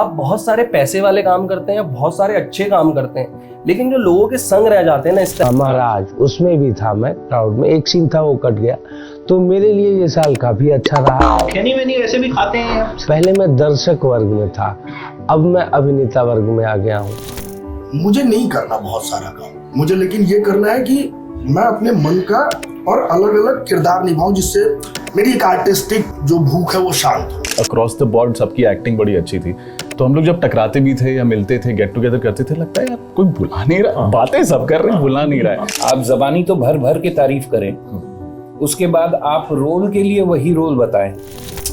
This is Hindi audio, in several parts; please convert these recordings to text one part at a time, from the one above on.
आप बहुत सारे पैसे वाले काम करते हैं, बहुत सारे अच्छे काम करते हैं, लेकिन जो लोगों के संग रह जाते हैं ना इस टाइम। महाराज उसमें भी था मैं क्राउड में, एक सीन था वो कट गया, तो मेरे लिए ये साल काफी अच्छा रहा। खैनी वैनी वैसे भी खाते हैं। पहले मैं दर्शक वर्ग में था, अब मैं अभिनेता वर्ग में आ गया हूँ। मुझे नहीं करना बहुत सारा काम, मुझे लेकिन ये करना है कि मैं अपने मन का और अलग अलग किरदार निभाऊं, जिससे मेरी एक आर्टिस्टिक जो भूख है वो शांत हो। अक्रॉस द बोर्ड सबकी एक्टिंग बड़ी अच्छी थी, तो हम लोग जब टकराते भी थे या मिलते थे, गेट टुगेदर करते थे, लगता है यार कोई बुला नहीं रहा, बातें सब कर रहे हैं, बुला नहीं रहा है। आप जबानी तो भर भर के तारीफ करें, उसके बाद आप रोल के लिए वही रोल बताएं।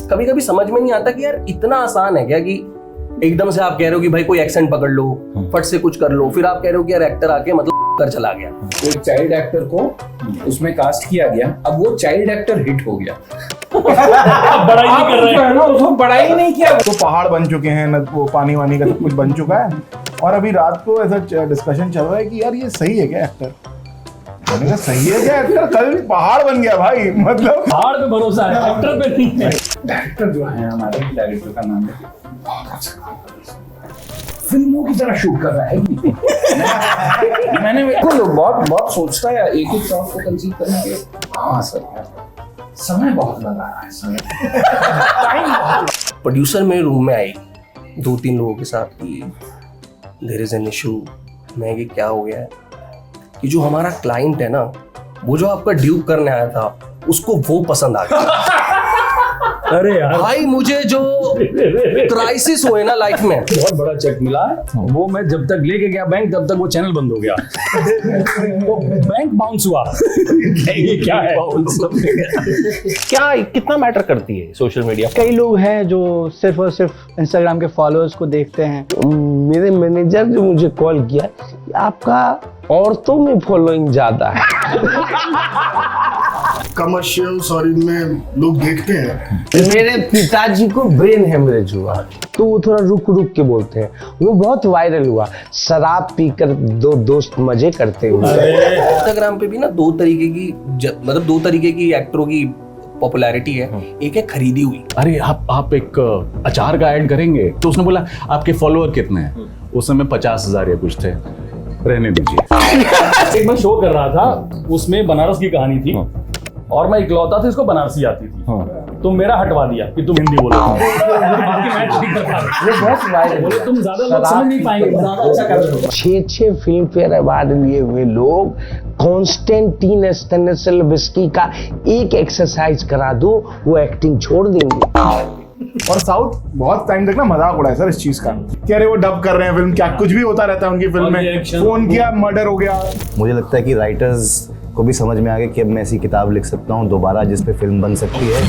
कभी कभी समझ में नहीं आता कि यार इतना आसान है क्या कि एकदम से आप कह रहे हो कि भाई कोई एक्सेंट पकड़ लो, फट से कुछ कर लो, फिर आप कह रहे हो कि यार एक्टर आके मतलब कर चला गया। एक चाइल्ड एक्टर को उसमें कास्ट किया गया, अब वो चाइल्ड एक्टर हिट हो गया। बड़ाई नहीं कर रहे हैं ना, उसको बड़ाई नहीं किया। तो पहाड़ बन चुके हैं न, वो पानी वानी का सब कुछ बन चुका है, और अभी रात को ऐसा डिस्कशन चल रहा है कि यार ये सही है क्या एक्टर। मैंने कहा सही है क्या एक्टर, कल पहाड़ बन गया भाई, मतलब पहाड़ पे भरोसा है, एक्टर पे नहीं है। डायरेक्टर जो है हमारे, डायरेक्टर का नाम है, फिल्मों की तरह शूट कर रहा है। मैंने बहुत सोचता है एक एक शॉट को कंसीव करने के। हाँ सर, समय बहुत लगा रहा है, समय टाइम बहुत। प्रोड्यूसर मेरे रूम में आई 2-3 लोगों के साथ कि देयर इज एन इशू। मैं कि क्या हो गया है कि जो हमारा क्लाइंट है ना, वो जो आपका ड्यूप करने आया था उसको वो पसंद आ गया। अरे यार भाई मुझे जो क्राइसिस हुए ना लाइफ में, बहुत बड़ा चेक मिला है, वो मैं जब तक लेके गया बैंक तब तक वो चैनल बंद हो गया। तो बैंक बाउंस हुआ। ये क्या है? क्या कितना मैटर करती है सोशल मीडिया? कई लोग हैं जो सिर्फ और सिर्फ इंस्टाग्राम के फॉलोअर्स को देखते हैं। मेरे मैनेजर ने मुझे कॉल किया, आपका औरतों में फॉलोइंग ज्यादा है। कमर्शियल्स और इनमें लोग देखते हैं। मेरे पिताजी को ब्रेन हेमरेज हुआ, तो वो थोड़ा रुक रुक के बोलते हैं। वो बहुत वायरल हुआ, शराब पीकर 2 दोस्त मजे करते हुए। इंस्टाग्राम पे भी ना 2 तरीके की मतलब 2 तरीके की एक्टरों की पॉपुलैरिटी है। एक है खरीदी हुई। अरे आप एक अचार का ऐड करेंगे, तो उसने बोला आपके फॉलोअर कितने हैं, उस समय 50,000 या कुछ थे, रहने दीजिए। एक मैं शो कर रहा था, उसमें बनारस की कहानी थी और मैं इकलौता था इसको बनारसी आती थी, तो मेरा हटवा दिया कि तुम हिंदी बोलो। बाकी मैं ठीक कर पा रहा। वो बहुत वायरल बोले तुम ज्यादा लोग समझ नहीं पाएंगे, ज्यादा अच्छा कर रहे हो। 6 फिल्म फेयर अवार्ड लिए हुए लोग कॉन्स्टेंटीन स्टेनिस्लविस्की का एक एक्सरसाइज करा दो, वो एक्टिंग छोड़ देंगे। और साउथ बहुत टाइम तक ना मजाक उड़ाया सर इस चीज का, कि अरे वो डब कर रहे हैं फिल्म, क्या कुछ भी होता रहता है उनकी फिल्म में, फोन किया मर्डर हो गया। मुझे लगता है कि राइटर्स को भी समझ में आ गया कि अब मैं ऐसी किताब लिख सकता हूँ दोबारा जिस पे फिल्म बन सकती है।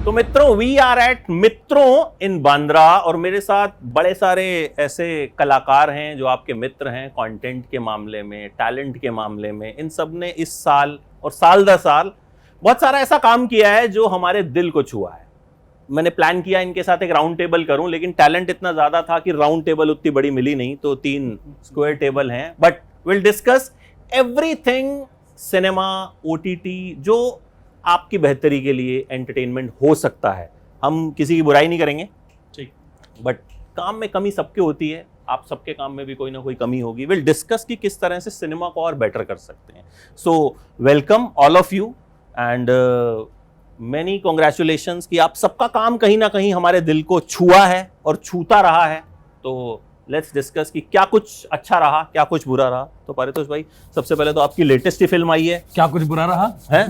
तो मित्रों, वी आर एट मित्रों इन बांद्रा, और मेरे साथ बड़े सारे ऐसे कलाकार हैं जो आपके मित्र हैं कंटेंट के मामले में, टैलेंट के मामले में। इन सब ने इस साल और साल दर साल बहुत सारा ऐसा काम किया है जो हमारे दिल को छुआ है। मैंने प्लान किया इनके साथ एक राउंड टेबल करूं, लेकिन टैलेंट इतना ज्यादा था कि राउंड टेबल उतनी बड़ी मिली नहीं, तो 3 स्क्वायर टेबल हैं। But will discuss everything cinema, OTT, जो आपकी बेहतरी के लिए एंटरटेनमेंट हो सकता है। हम किसी की बुराई नहीं करेंगे, ठीक, बट काम में कमी सबके होती है, आप सबके काम में भी कोई ना कोई कमी होगी। विल डिस्कस कि किस तरह से सिनेमा को और बेटर कर सकते हैं। So welcome all of you and many congratulations कि आप सबका काम कहीं ना कहीं हमारे दिल को छुआ है और छूता रहा है। तो लेट्स डिस्कस कि क्या कुछ अच्छा रहा, क्या कुछ बुरा रहा। तो पारितोष भाई, सबसे पहले तो आपकी लेटेस्ट ही फिल्म आई है, क्या कुछ बुरा रहा है?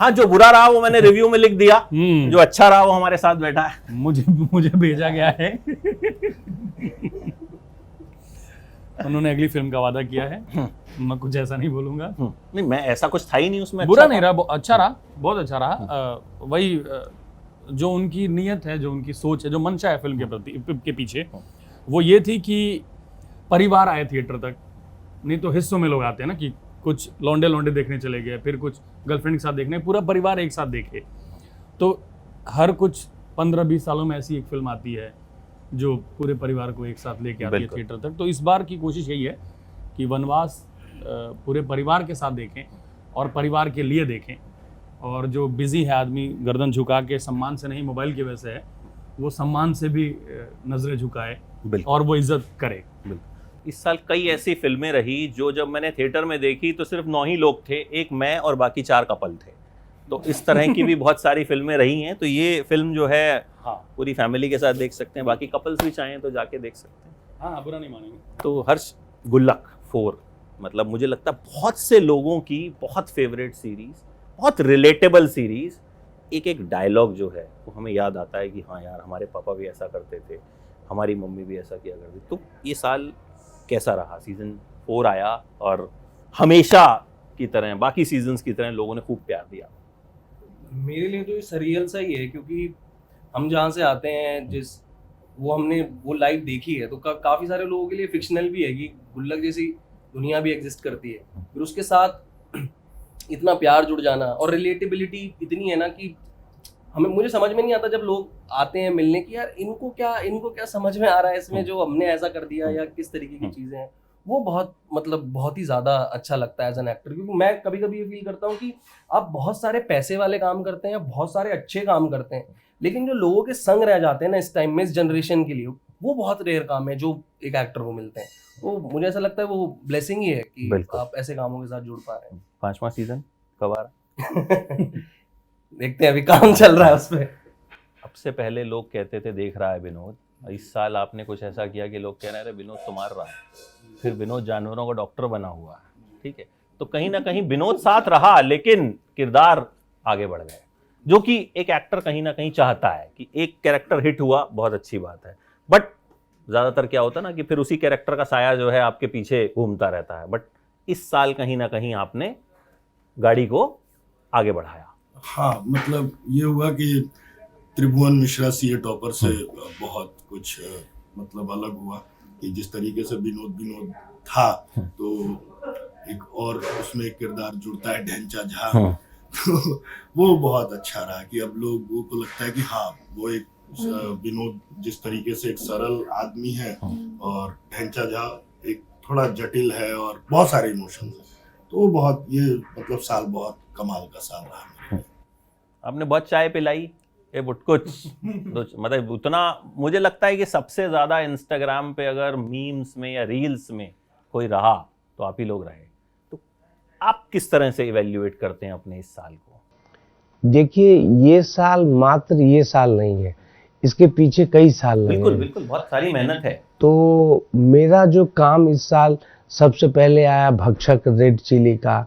हाँ, जो बुरा रहा वो मैंने रिव्यू में लिख दिया, जो अच्छा रहा वो हमारे साथ बैठा है। मुझे भेजा गया है। उन्होंने अगली फिल्म का वादा किया है, मैं कुछ ऐसा नहीं बोलूंगा। नहीं, मैं ऐसा कुछ था ही नहीं उसमें। बुरा नहीं रहा, अच्छा रहा, बहुत अच्छा रहा। वही जो उनकी नीयत है, जो उनकी सोच है, जो मंशा है फिल्म के प्रति के पीछे, वो ये थी कि परिवार आए थिएटर तक, नहीं तो हिस्सों में लोग आते हैं ना कि कुछ लौंडे देखने चले गए, फिर कुछ गर्लफ्रेंड के साथ देखने, पूरा परिवार एक साथ देखे। तो हर कुछ 15-20 सालों में ऐसी एक फिल्म आती है जो पूरे परिवार को एक साथ लेके आती है बिल्कुल। थिएटर तक। तो इस बार की कोशिश यही है कि वनवास पूरे परिवार के साथ देखें और परिवार के लिए देखें, और जो बिजी है आदमी गर्दन झुका के, सम्मान से नहीं मोबाइल की वजह से है, वो सम्मान से भी नजरें झुकाए बिल्कुल। और वो इज्जत करे। इस साल कई ऐसी फिल्में रही जो जब मैंने थिएटर में देखी तो सिर्फ 9 ही लोग थे, एक मैं और बाकी 4 कपल थे। तो इस तरह की भी बहुत सारी फिल्में रही हैं। तो ये फिल्म जो है, हाँ, पूरी फैमिली के साथ देख सकते हैं, बाकी कपल्स भी चाहें तो जाके देख सकते हैं। हाँ, बुरा नहीं मानेंगे। तो हर्ष, गुल्लक 4 मतलब मुझे लगता है बहुत से लोगों की बहुत फेवरेट सीरीज, बहुत रिलेटेबल सीरीज। एक डायलॉग जो है वो हमें याद आता है कि हाँ यार, हमारे पापा भी ऐसा करते थे, हमारी मम्मी भी ऐसा किया करती। तो ये साल कैसा रहा? सीजन 4 आया और हमेशा की तरह, बाकी सीजन्स की तरह लोगों ने खूब प्यार दिया। मेरे लिए तो ये सरियल सा ही है, क्योंकि हम जहाँ से आते हैं, हमने वो लाइव देखी है, तो काफ़ी सारे लोगों के लिए फिक्शनल भी है कि गुल्लक जैसी दुनिया भी एग्जिस्ट करती है। फिर उसके साथ इतना प्यार जुड़ जाना और रिलेटेबिलिटी इतनी है ना कि मुझे समझ में नहीं आता जब लोग आते हैं मिलने की, यार इनको क्या समझ में आ रहा है इसमें जो हमने ऐसा कर दिया या किस तरीके की चीज़ें हैं। वो बहुत ही ज़्यादा अच्छा लगता है एज एन एक्टर, क्योंकि मैं कभी कभी ये फील करता हूँ कि आप बहुत सारे पैसे वाले काम करते हैं, बहुत सारे अच्छे काम करते हैं, लेकिन जो लोगों के संग रह जाते हैं ना इस टाइम में, इस जनरेशन के लिए, वो बहुत रेयर काम है जो एक एक्टर को मिलते हैं। वो मुझे ऐसा लगता है वो ब्लेसिंग ही है कि आप ऐसे कामों के साथ जुड़ पा रहे हैं। 5वां सीजन कब आ रहा? देखते हैं, अभी काम चल रहा है उसमें। अब से पहले लोग कहते थे देख रहा है विनोद, इस साल आपने कुछ ऐसा किया कि लोग कह रहे हैं विनोद तो मार रहा है, फिर विनोद जानवरों का डॉक्टर बना हुआ है। ठीक है, तो कहीं ना कहीं विनोद साथ रहा, लेकिन किरदार आगे बढ़ गए, जो कि एक एक्टर कहीं ना कहीं चाहता है कि एक कैरेक्टर हिट हुआ, बहुत अच्छी बात है, बट ज़्यादातर क्या होता है ना कि फिर उसी कैरेक्टर का साया जो है आपके पीछे घूमता रहता है। बट इस साल कहीं ना कहीं आपने गाड़ी को आगे बढ़ाया। हाँ, मतलब ये हुआ कि त्रिभुवन मिश्रा सीए टॉपर से बहुत कुछ मतलब अलग हुआ कि जिस तरीके से विनोद था, तो एक और उसमें एक किरदार जुड़ता है ढेंचा झा, तो वो बहुत अच्छा रहा कि अब लोगों को लगता है कि हाँ, वो एक विनोद जिस तरीके से एक सरल आदमी है और ढेंचा झा एक थोड़ा जटिल है और बहुत सारे इमोशंस है, तो वो बहुत, ये मतलब साल बहुत कमाल का साल रहा मेरे लिए। आपने बहुत चाय पिलाई ये बुटकुच मतलब उतना मुझे लगता है कि सबसे ज्यादा इंस्टाग्राम पे अगर मीम्स में या रील्स में कोई रहा तो आप ही लोग रहे। तो आप किस तरह से इवैल्यूएट करते हैं अपने इस साल को? देखिए, ये साल मात्र ये साल नहीं है, इसके पीछे कई साल लगे। बिल्कुल बिल्कुल, बहुत सारी मेहनत है। तो मेरा जो काम इस साल, सबसे पहले आया भक्षक रेड चिली का,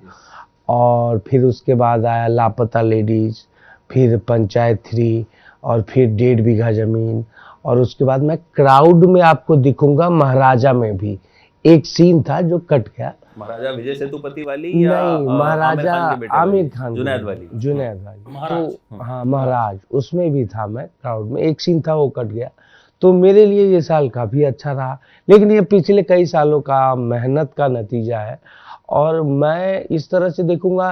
और फिर उसके बाद आया लापता लेडीज, फिर पंचायत 3, और फिर 1.5 बीघा जमीन, और उसके बाद मैं क्राउड में आपको दिखूंगा। महाराजा में भी एक सीन था जो कट गया। महाराजा विजय सेतुपति वाली या नहीं, महाराजा आमिर खान, जुनैद वाली। तो हाँ, महाराज, उसमें भी था मैं क्राउड में, एक सीन था वो कट गया। तो मेरे लिए ये साल काफ़ी अच्छा रहा, लेकिन ये पिछले कई सालों का मेहनत का नतीजा है। और मैं इस तरह से देखूंगा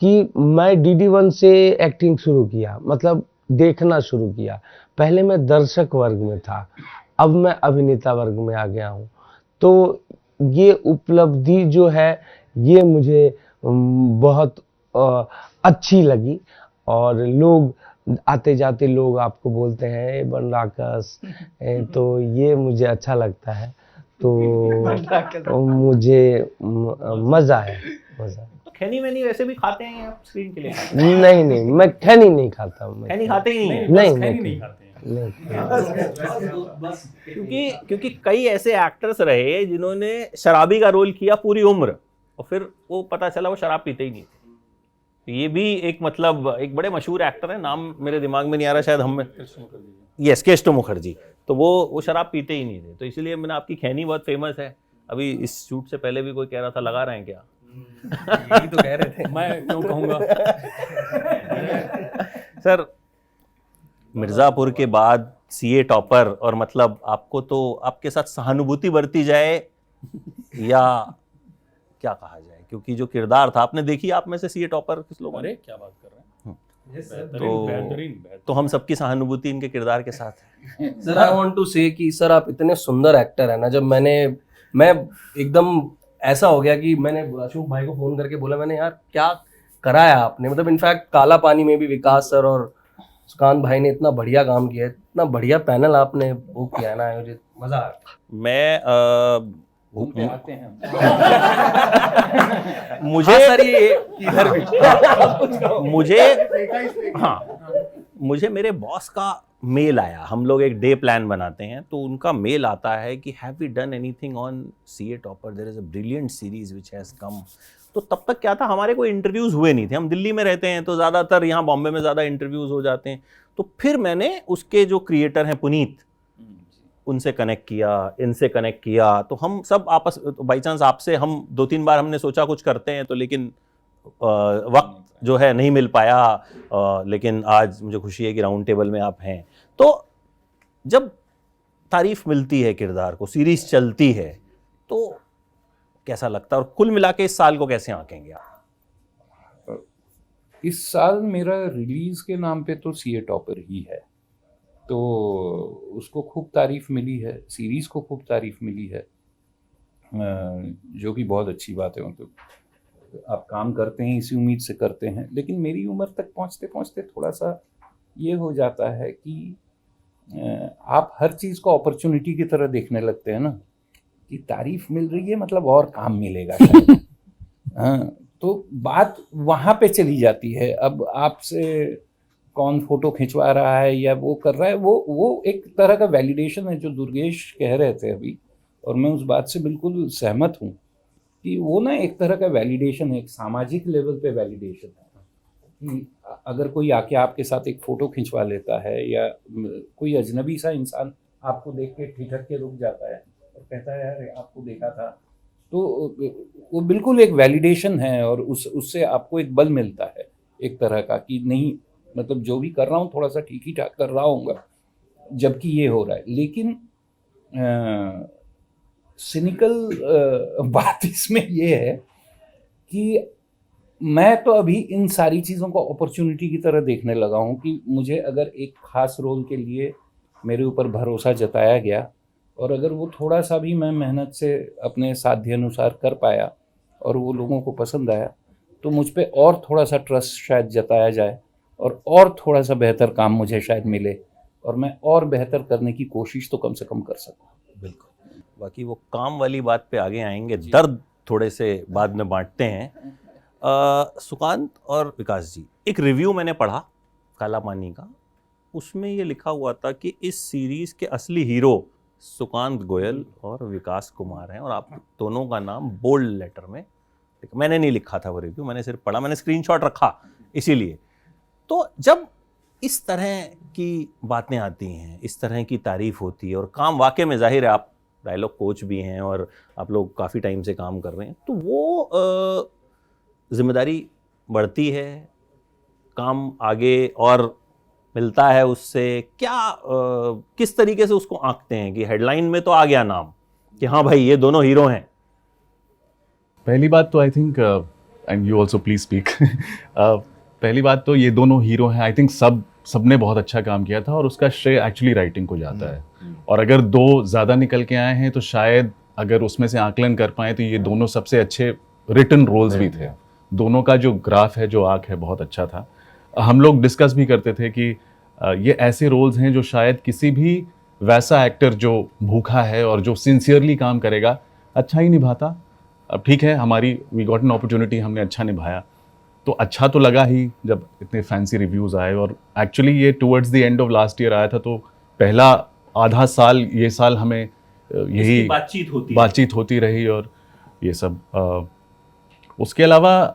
कि मैं DD1 से एक्टिंग शुरू किया, मतलब देखना शुरू किया। पहले मैं दर्शक वर्ग में था, अब मैं अभिनेता वर्ग में आ गया हूँ। तो ये उपलब्धि जो है ये मुझे बहुत अच्छी लगी, और लोग आते जाते लोग आपको बोलते हैं बन राकस, तो ये मुझे अच्छा लगता है। तो मुझे मज़ा है, मज़ा। खैनी मैनी वैसे भी खाते हैं आप स्क्रीन के लिए? नहीं, मैं खैनी नहीं खाता हूँ। खैनी खाते ही नहीं? नहीं खाते हैं। क्योंकि कई ऐसे एक्टर्स रहे जिन्होंने शराबी का रोल किया पूरी उम्र, और फिर वो पता चला वो शराब पीते ही नहीं थे। ये भी एक मतलब एक बड़े मशहूर एक्टर है, नाम मेरे दिमाग में नहीं आ रहा, शायद हम यस केष्टो मुखर्जी। तो वो शराब पीते ही नहीं थे, तो इसलिए मैंने आपकी खैनी बहुत फेमस है। अभी इस शूट से पहले भी कोई कह रहा था लगा रहे हैं क्या? यही तो कह रहे थे। मैं क्यों कहूँगा। सर, मिर्ज़ापुर के बाद सीए टॉपर, और मतलब आपको तो आपके साथ सहानुभूति बरती जाए या क्या कहा जाए, क्योंकि जो किरदार था आपने देखी, आप में से सीए टॉपर किस लोगों ने? अरे क्या बात कर रहे हैं, तो हम सबकी सहानुभूति इनके किरदार के साथ है। सर आई वांट टू से कि सर आप इतने सुंदर एक्टर है ना, जब मैं एकदम ऐसा हो गया कि मैंने अशोक भाई को फोन करके बोला, मैंने यार क्या कराया आपने, मतलब इनफैक्ट काला पानी में भी विकास सर और सुकांत भाई ने इतना बढ़िया काम किया है, इतना बढ़िया पैनल आपने वो किया है ना आयोजित, मजा आया। मैं आते हैं मुझे सर ये इधर भी मुझे मेरे बॉस का मेल आया। हम लोग एक डे प्लान बनाते हैं, तो उनका मेल आता है कि have we done anything on CA topper, there is a brilliant series which has come. तो तब तक क्या था, हमारे कोई इंटरव्यूज हुए नहीं थे, हम दिल्ली में रहते हैं तो ज़्यादातर यहाँ बॉम्बे में ज़्यादा इंटरव्यूज हो जाते हैं। तो फिर मैंने उसके जो क्रिएटर हैं पुनीत, उनसे कनेक्ट किया, इनसे कनेक्ट किया, तो हम सब आपस बाई चांस आपसे हम 2-3 बार हमने सोचा कुछ करते हैं, तो लेकिन वक्त जो है नहीं मिल पाया। लेकिन आज मुझे खुशी है कि राउंड टेबल में आप हैं। तो जब तारीफ मिलती है किरदार को, सीरीज चलती है, तो कैसा लगता है, और कुल मिला के इस साल को कैसे आंकेंगे आप? इस साल मेरा रिलीज के नाम पे तो सीए टॉपर ही है, तो उसको खूब तारीफ मिली है, सीरीज को खूब तारीफ मिली है, जो कि बहुत अच्छी बात है। मतलब आप काम करते हैं इसी उम्मीद से करते हैं, लेकिन मेरी उम्र तक पहुंचते पहुंचते थोड़ा सा ये हो जाता है कि आप हर चीज़ को अपॉर्चुनिटी की तरह देखने लगते हैं ना, कि तारीफ मिल रही है मतलब और काम मिलेगा शायद। हाँ, तो बात वहाँ पे चली जाती है। अब आपसे कौन फोटो खिंचवा रहा है या वो कर रहा है, वो एक तरह का वैलिडेशन है, जो दुर्गेश कह रहे थे अभी, और मैं उस बात से बिल्कुल सहमत हूँ कि वो ना एक तरह का वैलिडेशन है, एक सामाजिक लेवल पे वैलिडेशन है कि अगर कोई आके आपके साथ एक फ़ोटो खिंचवा लेता है, या कोई अजनबी सा इंसान आपको देख के ठिठक के रुक जाता है और कहता है यार आपको देखा था, तो वो बिल्कुल एक वैलिडेशन है, और उससे आपको एक बल मिलता है एक तरह का कि नहीं, मतलब जो भी कर रहा हूँ थोड़ा सा ठीक ही ठाक कर रहा हूँगा, जबकि ये हो रहा है। लेकिन सिनिकल बात इसमें ये है कि मैं तो अभी इन सारी चीज़ों को अपॉर्चुनिटी की तरह देखने लगा हूँ कि मुझे अगर एक ख़ास रोल के लिए मेरे ऊपर भरोसा जताया गया, और अगर वो थोड़ा सा भी मैं मेहनत से अपने साध्य अनुसार कर पाया और वो लोगों को पसंद आया, तो मुझ पे और थोड़ा सा ट्रस्ट शायद जताया जाए, और थोड़ा सा बेहतर काम मुझे शायद मिले, और मैं और बेहतर करने की कोशिश तो कम से कम कर सकूँ। बिल्कुल। बाकी वो काम वाली बात पे आगे आएंगे, दर्द थोड़े से बाद में बांटते हैं। सुकांत और विकास जी, एक रिव्यू मैंने पढ़ा काला पानी का, उसमें ये लिखा हुआ था कि इस सीरीज़ के असली हीरो सुकांत गोयल और विकास कुमार हैं, और आप दोनों का नाम बोल्ड लेटर में, मैंने नहीं लिखा था वो रिव्यू, मैंने सिर्फ पढ़ा, मैंने स्क्रीनशॉट रखा इसीलिए। तो जब इस तरह की बातें आती हैं, इस तरह की तारीफ होती है, और काम वाकई में जाहिर है आप डायलॉग कोच भी हैं और आप लोग काफ़ी टाइम से काम कर रहे हैं, तो वो जिम्मेदारी बढ़ती है, काम आगे और मिलता है उससे, क्या किस तरीके से उसको आंकते हैं कि हेडलाइन में तो आ गया नाम कि हाँ भाई ये दोनों हीरो हैं? पहली बात तो I think, and you also please speak, पहली बात तो ये दोनों हीरो हैं, आई थिंक सबने बहुत अच्छा काम किया था, और उसका श्रेय एक्चुअली राइटिंग को जाता है। और अगर दो ज़्यादा निकल के आए हैं तो शायद अगर उसमें से आकलन कर पाए तो ये दोनों सबसे अच्छे रिटन रोल्स भी थे। दोनों का जो ग्राफ है, जो आर्क है, बहुत अच्छा था। हम लोग डिस्कस भी करते थे कि ये ऐसे रोल्स हैं जो शायद किसी भी वैसा एक्टर जो भूखा है और जो सिंसियरली काम करेगा अच्छा ही निभाता। अब ठीक है, हमारी वी गॉट एन अपॉर्चुनिटी, हमने अच्छा निभाया, तो अच्छा तो लगा ही जब इतने फैंसी रिव्यूज़ आए। और एक्चुअली ये towards the end of last year आया था, तो पहला आधा साल ये साल हमें यही बातचीत होती रही और ये सब। उसके अलावा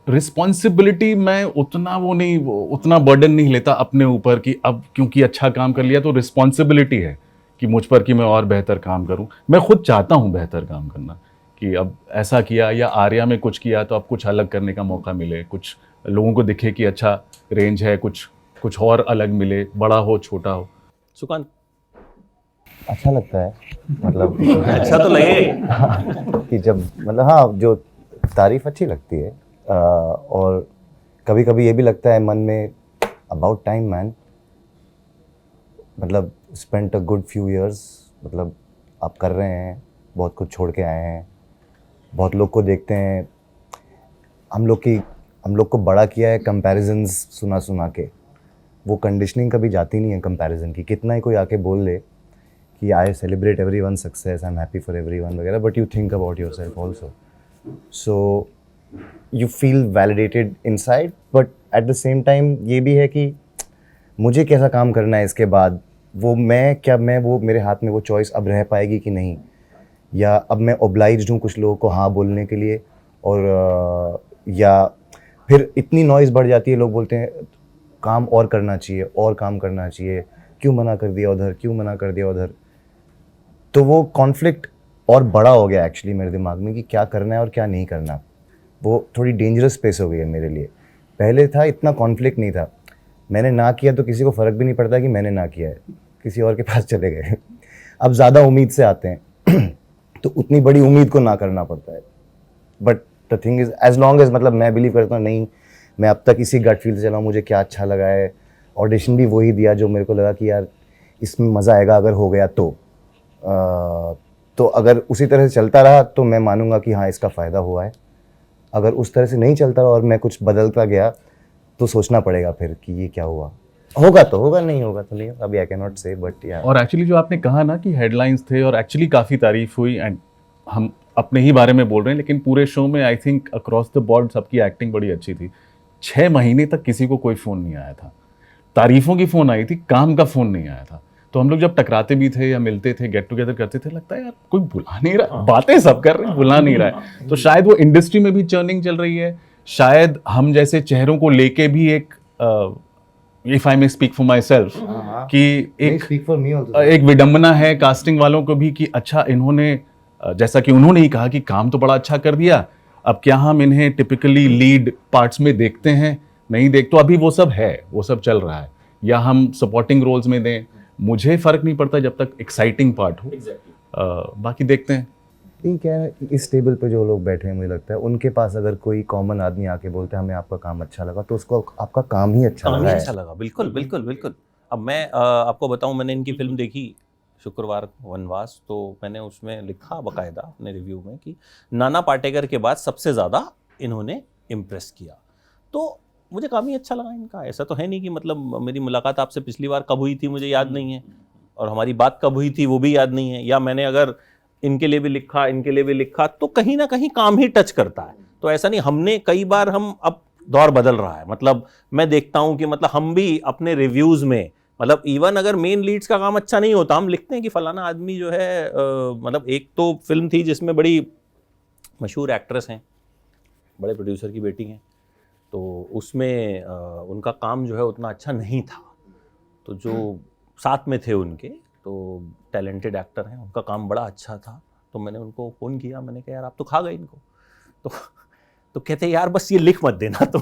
रिस्पॉन्सिबिलिटी मैं उतना बर्डन नहीं लेता अपने ऊपर कि अब क्योंकि अच्छा काम कर लिया तो रिस्पॉन्सिबिलिटी है कि मुझ पर कि मैं और बेहतर काम करूं। मैं खुद चाहता हूं बेहतर काम करना, कि अब ऐसा किया या आर्या में कुछ किया तो अब कुछ अलग करने का मौका मिले, कुछ लोगों को दिखे कि अच्छा रेंज है, कुछ और अलग मिले, बड़ा हो छोटा हो। सुकांत, अच्छा लगता है, मतलब अच्छा तो लगे कि जब मतलब हाँ, जो तारीफ अच्छी लगती है, और कभी कभी ये भी लगता है मन में अबाउट टाइम मैन, मतलब spent a good few years, मतलब आप कर रहे हैं, बहुत कुछ छोड़ के आए हैं, बहुत लोग को देखते हैं, हम लोग को बड़ा किया है कंपैरिजंस सुना सुना के, वो कंडीशनिंग कभी जाती नहीं है कंपैरिजन की, कितना ही कोई आके बोल ले कि I celebrate everyone success, I am happy for everyone वगैरह, but you think about yourself also, so you feel validated inside, but at the same time ये भी है कि मुझे कैसा काम करना है इसके बाद, वो मेरे हाथ में वो चॉइस अब रह पाएगी कि नहीं, या अब मैं ओब्लाइज्ड हूँ कुछ लोगों को हाँ बोलने के लिए, और या फिर इतनी नॉइज़ बढ़ जाती है, लोग बोलते हैं काम और करना चाहिए, और काम करना चाहिए, क्यों मना कर दिया उधर, क्यों मना कर दिया उधर, तो वो कॉन्फ्लिक्ट और बड़ा हो गया एक्चुअली मेरे दिमाग में कि क्या करना है और क्या नहीं करना, वो थोड़ी डेंजरस स्पेस हो गई है मेरे लिए। पहले था इतना कॉन्फ्लिक्ट नहीं था, मैंने ना किया तो किसी को फ़र्क भी नहीं पड़ता कि मैंने ना किया है, किसी और के पास चले गए। अब ज़्यादा उम्मीद से आते हैं तो उतनी बड़ी उम्मीद को ना करना पड़ता है, but the thing is as long as, मतलब मैं बिलीव करता हूँ नहीं, मैं अब तक इसी गट फील से चला हूँ, मुझे क्या अच्छा लगा है, ऑडिशन भी वही दिया जो मेरे को लगा कि यार इसमें मज़ा आएगा अगर हो गया तो अगर उसी तरह से चलता रहा तो मैं मानूंगा कि हाँ इसका फ़ायदा हुआ है, अगर उस तरह से नहीं चलता रहा और मैं कुछ बदलता गया तो सोचना पड़ेगा फिर कि ये क्या हुआ, होगा तो होगा, नहीं होगा तो नहीं, अभी आई कैन नॉट से, बट यार। और एक्चुअली जो आपने कहा ना कि हेडलाइंस थे और एक्चुअली काफ़ी तारीफ हुई, एंड हम अपने ही बारे में बोल रहे हैं, लेकिन पूरे शो में I think across the board सबकी एक्टिंग बड़ी अच्छी थी। 6 महीने तक किसी को कोई फ़ोन नहीं आया था, तारीफों की फ़ोन आई थी, काम का फ़ोन नहीं आया था। तो हम लोग जब टकराते भी थे या मिलते थे, गेट टुगेदर करते थे, लगता है यार कोई बुला नहीं रहा, बातें सब कर रहे हैं, बुला नहीं रहा है। तो शायद वो इंडस्ट्री में भी चर्निंग चल रही है, शायद हम जैसे चेहरों को लेके भी एक if I may speak for my self कि एक विडंबना है कास्टिंग वालों को भी कि अच्छा इन्होंने जैसा कि उन्होंने ही कहा कि काम तो बड़ा अच्छा कर दिया, अब क्या हम इन्हें टिपिकली लीड पार्ट्स में देखते हैं, नहीं देख, तो अभी वो सब है, वो सब चल रहा है, या हम सपोर्टिंग रोल्स में दें, मुझे फर्क नहीं पड़ता जब तक एक्साइटिंग पार्ट हो। बाकी देखते हैं। ठीक है, इस टेबल पे जो लोग बैठे हैं मुझे लगता है उनके पास अगर कोई कॉमन आदमी आके बोलता है हमें आपका काम अच्छा लगा, तो उसको आपका काम ही अच्छा लगा है। अच्छा लगा, बिल्कुल बिल्कुल बिल्कुल। अब मैं आपको बताऊं, मैंने इनकी फिल्म देखी शुक्रवार वनवास, तो मैंने उसमें लिखा बाकायदा अपने रिव्यू में कि नाना पाटेकर के बाद सबसे ज़्यादा इन्होंने इम्प्रेस किया, तो मुझे काम ही अच्छा लगा इनका। ऐसा तो है नहीं कि मतलब मेरी मुलाकात आपसे पिछली बार कब हुई थी मुझे याद नहीं है, और हमारी बात कब हुई थी वो भी याद नहीं है, या मैंने अगर इनके लिए भी लिखा, इनके लिए भी लिखा, तो कहीं ना कहीं काम ही टच करता है। तो ऐसा नहीं, हमने कई बार, हम अब दौर बदल रहा है, मतलब मैं देखता हूं कि मतलब हम भी अपने रिव्यूज में, मतलब इवन अगर मेन लीड्स का काम अच्छा नहीं होता, हम लिखते हैं कि फलाना आदमी जो है मतलब एक तो फिल्म थी जिसमें बड़ी मशहूर एक्ट्रेस हैं, बड़े प्रोड्यूसर की बेटी हैं, तो उसमें उनका काम जो है उतना अच्छा नहीं था, तो जो साथ में थे उनके, तो टैलेंटेड एक्टर हैं, उनका काम बड़ा अच्छा था, तो मैंने उनको फ़ोन किया, मैंने कहा यार आप तो खा गए इनको, तो कहते यार बस ये लिख मत देना तुम।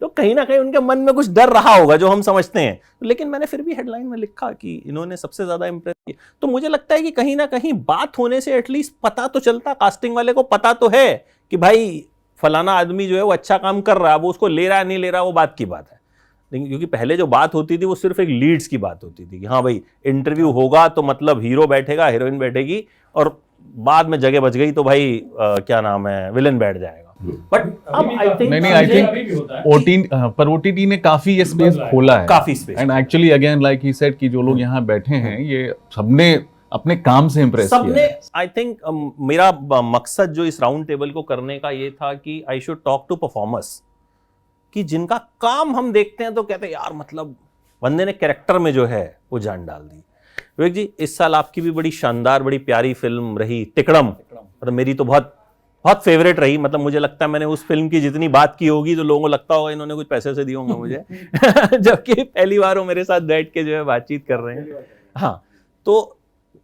तो कहीं ना कहीं उनके मन में कुछ डर रहा होगा जो हम समझते हैं, लेकिन मैंने फिर भी हेडलाइन में लिखा कि इन्होंने सबसे ज़्यादा इम्प्रेस किया। तो मुझे लगता है कि कहीं ना कहीं बात होने से एटलीस्ट पता तो चलता, कास्टिंग वाले को पता तो है कि भाई फलाना आदमी जो है वो अच्छा काम कर रहा है, वो उसको ले रहा है नहीं ले रहा वो बात की बात है। लेकिन क्योंकि पहले जो बात होती थी वो सिर्फ एक लीड्स की बात होती थी कि हाँ भाई इंटरव्यू होगा तो मतलब हीरो बैठेगा, हीरोइन बैठेगी, और बाद में जगह बच गई तो भाई क्या नाम है, विलन बैठ जाएगा। बट अब आई थिंक नहीं आई थिंक पर ओटीटी ने काफी ये स्पेस खोला है, काफी space, and actually again like he said कि जो लोग यहाँ बैठे हैं ये सबने अपने काम से इम्प्रेस किया है। आई थिंक मेरा मकसद जो इस राउंड टेबल को करने का ये था कि I should talk to performers, कि जिनका काम हम देखते हैं तो कहते हैं यार मतलब बंदे ने कैरेक्टर में जो है वो जान डाल दी। विवेक जी, इस साल आपकी भी बड़ी शानदार बड़ी प्यारी फिल्म रही तिकड़म, मतलब मेरी तो बहुत बहुत फेवरेट रही। मतलब मुझे लगता है मैंने उस फिल्म की जितनी बात की होगी तो लोगों को लगता होगा इन्होंने कुछ पैसे से दिए होंगे मुझे। जबकि पहली बार वो मेरे साथ बैठ के जो है बातचीत कर रहे हैं। हाँ, तो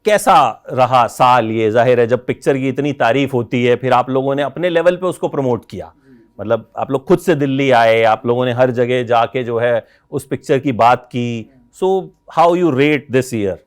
कैसा रहा साल ये? जाहिर है जब पिक्चर की इतनी तारीफ होती है, फिर आप लोगों ने अपने लेवल पे उसको प्रमोट किया, मतलब आप लोग खुद से दिल्ली आए, आप लोगों ने हर जगह जाके जो है उस पिक्चर की बात की। So how you rate this year?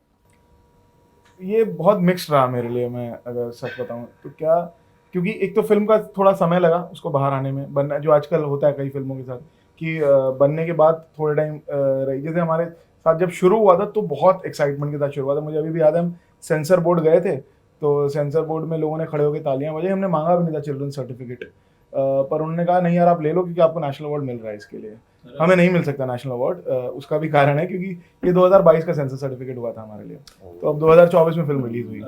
ये बहुत मिक्स्ड रहा मेरे लिए, मैं अगर सच बताऊं तो। क्योंकि एक तो फिल्म का थोड़ा समय लगा उसको बाहर आने में, बनना जो आजकल होता है कई फिल्मों के साथ, कि बनने के बाद थोड़े टाइम रही। जैसे हमारे साथ जब शुरू हुआ था तो बहुत एक्साइटमेंट के साथ शुरू हुआ था। मुझे अभी भी याद है, हम सेंसर बोर्ड गए थे तो सेंसर बोर्ड में लोगों ने खड़े होकर तालियां बजाई। हमने मांगा भी नहीं था चिल्ड्रन सर्टिफिकेट, पर उन्होंने कहा नहीं यार आप ले लो क्योंकि आपको नेशनल अवार्ड मिल रहा है इसके लिए। हमें नहीं मिल सकता नेशनल अवार्ड, उसका भी कारण है क्योंकि ये 2022 का सेंसर सर्टिफिकेट हुआ था हमारे लिए, तो अब 2024 में फिल्म रिलीज हुई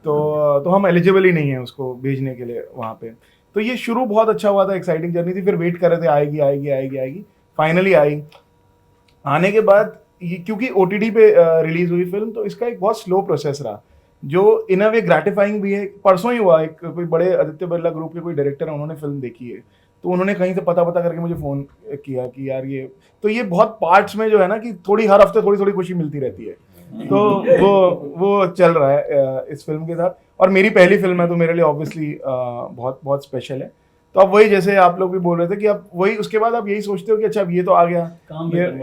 तो हम एलिजिबल ही नहीं है उसको भेजने के लिए वहाँ पे। तो ये शुरू बहुत अच्छा हुआ था, एक्साइटिंग जर्नी थी। फिर वेट कर रहे थे आएगी आएगी आएगी आएगी, फाइनली आई। आने के बाद ये क्योंकि OTT पे रिलीज हुई फिल्म तो इसका एक बहुत स्लो प्रोसेस रहा, जो इन अ वे ग्रेटिफाइंग भी है। परसों ही हुआ, एक कोई बड़े आदित्य बिरला ग्रुप के कोई डायरेक्टर है, उन्होंने फिल्म देखी है तो उन्होंने कहीं से पता करके मुझे फ़ोन किया कि यार ये तो ये बहुत पार्ट्स में जो है ना कि थोड़ी हर हफ्ते थोड़ी थोड़ी खुशी मिलती रहती है, तो वो चल रहा है इस फिल्म के साथ। और मेरी पहली फिल्म है तो मेरे लिए ऑब्वियसली बहुत बहुत स्पेशल है। तो अब वही जैसे आप लोग भी बोल रहे थे कि अब वही उसके बाद आप यही सोचते हो कि अच्छा अब ये तो आ गया,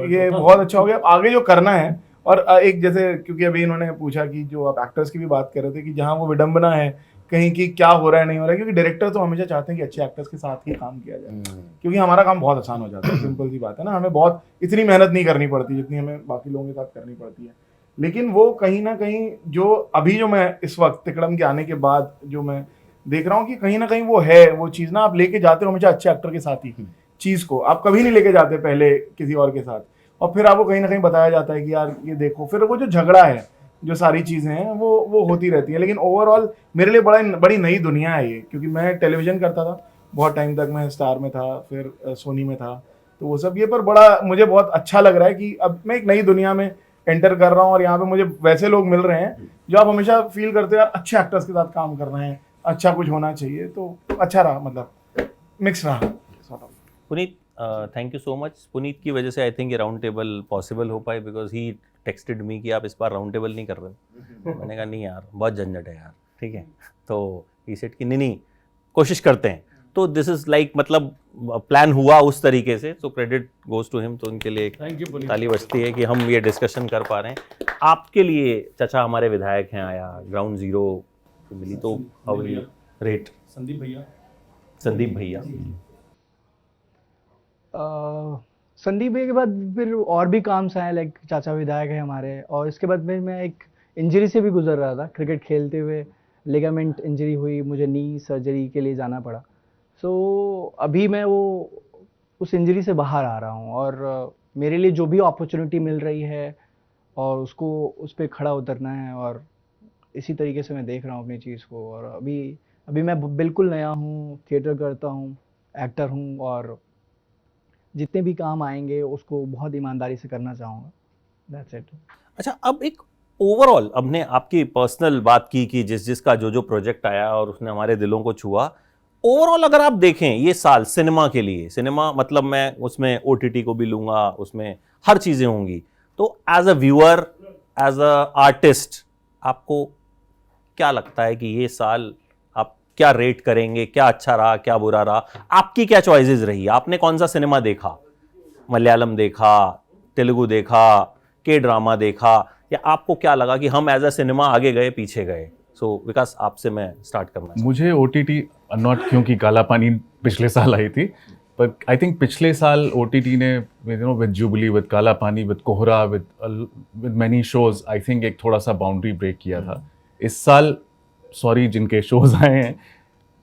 ये बहुत अच्छा हो गया, अब आगे जो करना है। और एक जैसे क्योंकि अभी इन्होंने पूछा कि जो आप एक्टर्स की भी बात कर रहे थे कि जहाँ वो विडंबना है कहीं की क्या हो रहा है नहीं हो रहा है, क्योंकि डायरेक्टर तो हमेशा चाहते हैं कि अच्छे एक्टर्स के साथ ही काम किया जाए, क्योंकि हमारा काम बहुत आसान हो जाता है। सिंपल सी बात है ना, हमें बहुत इतनी मेहनत नहीं करनी पड़ती जितनी हमें बाकी लोगों के साथ करनी पड़ती है। लेकिन वो कहीं ना कहीं जो अभी जो मैं इस वक्त तिकड़म के आने के बाद जो मैं देख रहा हूँ कि कहीं ना कहीं वो है वो चीज़ ना, आप लेके जाते हो हमेशा अच्छे एक्टर के साथ ही चीज़ को, आप कभी नहीं लेके जाते पहले किसी और के साथ, और फिर आपको कहीं ना कहीं बताया जाता है कि यार ये देखो, फिर वो जो झगड़ा है जो सारी चीज़ें हैं वो होती रहती हैं। लेकिन ओवरऑल मेरे लिए बड़ी नई दुनिया है ये, क्योंकि मैं टेलीविज़न करता था बहुत टाइम तक, मैं स्टार में था, फिर सोनी में था, तो वो सब ये पर बड़ा मुझे बहुत अच्छा लग रहा है कि अब मैं एक नई दुनिया में एंटर कर रहा हूँ और यहाँ पे मुझे वैसे लोग मिल रहे हैं जो आप हमेशा फील करते हो यार अच्छे एक्टर्स के साथ काम कर रहे हैं, अच्छा कुछ होना चाहिए, तो अच्छा रहा, मतलब मिक्स रहा sort of। Puneet, thank you so much. Puneet की वजह से आई थिंक ये राउंड टेबल पॉसिबल हो पाए, बिकॉज ही टेक्सटेड मी कि आप इस बार राउंड टेबल नहीं कर रहे। मैंने कहा नहीं यार बहुत झंझट है यार, ठीक है, तो ही सेड कि नहीं कोशिश करते हैं। तो दिस इज लाइक मतलब प्लान हुआ उस तरीके से, तो क्रेडिट गोज टू हिम। तो उनके लिए ताली बजती है कि हम ये डिस्कशन कर पा रहे हैं। आपके लिए चाचा हमारे विधायक हैं, आया ग्राउंड जीरो मिली, तो how will you rate Sandeep भैया? संदीप भैया के बाद फिर और भी काम्स आए, लाइक चाचा विधायक है हमारे, और इसके बाद फिर मैं एक इंजरी से भी गुजर रहा था। क्रिकेट खेलते हुए लिगामेंट इंजरी हुई, मुझे नी सर्जरी के लिए जाना पड़ा। सो अभी मैं उस इंजरी से बाहर आ रहा हूँ, और मेरे लिए जो भी अपॉर्चुनिटी मिल रही है और उसको उस पर खड़ा उतरना है, और इसी तरीके से मैं देख रहा हूँ अपनी चीज़ को। और अभी मैं बिल्कुल नया हूँ, थिएटर करता हूँ, एक्टर हूँ, और जितने भी काम आएंगे उसको बहुत ईमानदारी से करना चाहूँगा। That's it. अच्छा, अब एक ओवरऑल हमने आपकी पर्सनल बात की कि जिसका जो प्रोजेक्ट आया और उसने हमारे दिलों को छुआ। ओवरऑल अगर आप देखें ये साल सिनेमा के लिए, सिनेमा मतलब मैं उसमें OTT को भी लूँगा, उसमें हर चीज़ें होंगी, तो as a viewer, as a artist, आपको क्या लगता है कि ये साल आप क्या रेट करेंगे? क्या अच्छा रहा, क्या बुरा रहा? आपकी क्या चॉइसेस रही? आपने कौन सा सिनेमा देखा? मलयालम देखा, तेलुगु देखा, के ड्रामा देखा, या आपको क्या लगा कि हम एज अ सिनेमा आगे गए पीछे गए? सो विकास, आपसे मैं स्टार्ट करना चाहूँ। मुझे OTT नॉट क्योंकि काला पानी पिछले साल आई थी, पर आई थिंक पिछले साल OTT ने विद जुबली, विद काला पानी, विद कोहरा, with many shows, I think एक थोड़ा सा बाउंड्री ब्रेक किया था। इस साल सॉरी जिनके शोज आए हैं,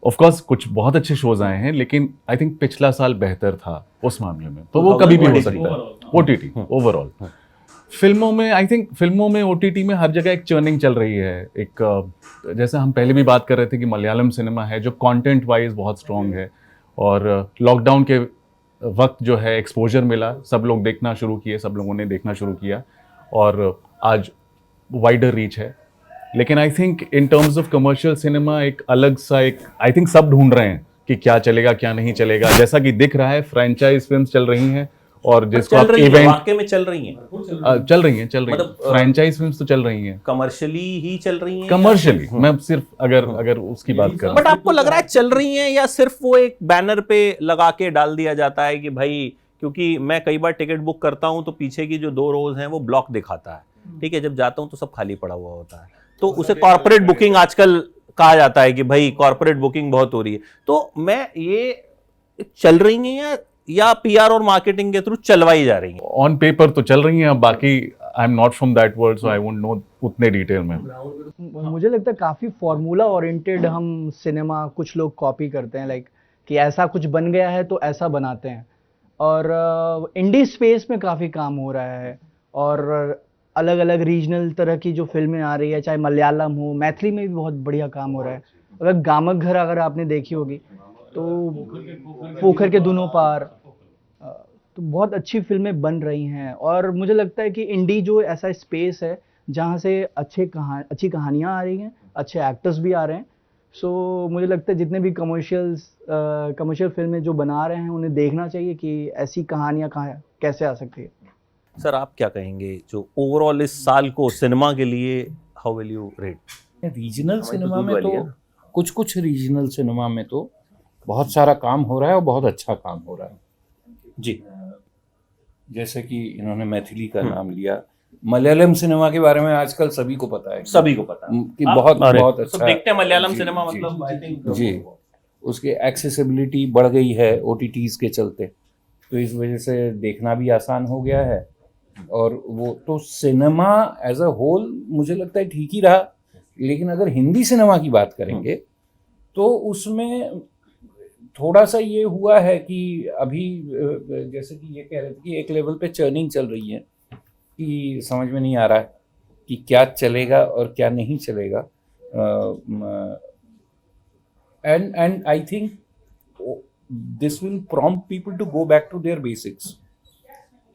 ऑफ कोर्स कुछ बहुत अच्छे शोज आए हैं, लेकिन आई थिंक पिछला साल बेहतर था उस मामले में, तो वो कभी भी हो सकता है। OTT ओवरऑल फिल्मों में, आई थिंक फिल्मों में OTT में हर जगह एक चर्निंग चल रही है। एक जैसे हम पहले भी बात कर रहे थे कि मलयालम सिनेमा है जो कंटेंट वाइज बहुत स्ट्रॉन्ग है, और लॉकडाउन के वक्त जो है एक्सपोजर मिला, सब लोग देखना शुरू किए, सब लोगों ने देखना शुरू किया, और आज वाइडर रीच है। लेकिन I think in terms of commercial cinema एक अलग सा एक आई थिंक सब ढूंढ रहे हैं कि क्या चलेगा क्या नहीं चलेगा। जैसा कि दिख रहा है फ्रेंचाइज फिल्म्स चल रही हैं, और जिसको आप इवेंट वाकई में चल रही हैं, मतलब फ्रेंचाइज फिल्म्स तो चल रही हैं, कमर्शियली ही चल रही हैं, कमर्शियली मैं सिर्फ अगर उसकी बात करूं। बट आपको लग रहा है चल रही हैं, या सिर्फ वो एक बैनर पे लगा के डाल दिया जाता है कि भाई, क्योंकि मैं कई बार टिकट बुक करता हूं तो पीछे की जो 2 रोज हैं वो ब्लॉक दिखाता है, ठीक है, जब जाता हूं तो सब खाली पड़ा हुआ होता है, तो उसे कॉर्पोरेट बुकिंग आजकल कहा जाता है कि भाई कॉर्पोरेट बुकिंग बहुत हो रही है। तो मैं ये चल रही हैं या या पीआर और मार्केटिंग के थ्रू चलवाई जा रही है? ऑन पेपर तो चल रही हैं, अब बाकी I am not from that world so I won't know उतने डिटेल में। मुझे लगता है काफ़ी फार्मूला ओरिएंटेड हम सिनेमा कुछ लोग कॉपी करते हैं, लाइक कि ऐसा कुछ बन गया है तो ऐसा बनाते हैं। और इंडी स्पेस में काफ़ी काम हो रहा है, और अलग अलग रीजनल तरह की जो फिल्में आ रही है, चाहे मलयालम हो, मैथिली में भी बहुत बढ़िया काम हो रहा है। अगर गामक घर अगर आपने देखी होगी तो पोखर के दोनों पार, तो बहुत अच्छी फिल्में बन रही हैं। और मुझे लगता है कि इंडी जो ऐसा स्पेस है जहाँ से अच्छी कहानियाँ आ रही हैं, अच्छे एक्टर्स भी आ रहे हैं। सो मुझे लगता है जितने भी कमर्शियल फिल्में जो बना रहे हैं उन्हें देखना चाहिए कि ऐसी कहानियाँ कहाँ कैसे आ सकती है। सर आप क्या कहेंगे जो ओवरऑल इस साल को सिनेमा के लिए, how will you rate? Regional cinema में तो कुछ रीजनल सिनेमा में तो बहुत सारा काम हो रहा है और बहुत अच्छा काम हो रहा है जी। जैसे कि इन्होंने मैथिली का नाम लिया, मलयालम सिनेमा के बारे में आजकल सभी को पता है, सभी को पता है कि बहुत बहुत सब अच्छा देखते हैं मलयालम जी, सिनेमा, जी, मतलब आई थिंक जी, उसकी एक्सेसिबिलिटी बढ़ गई है ओटीटीज के चलते, तो इस वजह से देखना भी आसान हो गया है। और वो तो सिनेमा एज अ होल मुझे लगता है ठीक ही रहा, लेकिन अगर हिंदी सिनेमा की बात करेंगे तो उसमें थोड़ा सा ये हुआ है कि अभी जैसे कि ये कह रहे थे कि एक लेवल पे चर्निंग चल रही है कि समझ में नहीं आ रहा है कि क्या चलेगा और क्या नहीं चलेगा। And I think this will prompt people to go back to their basics.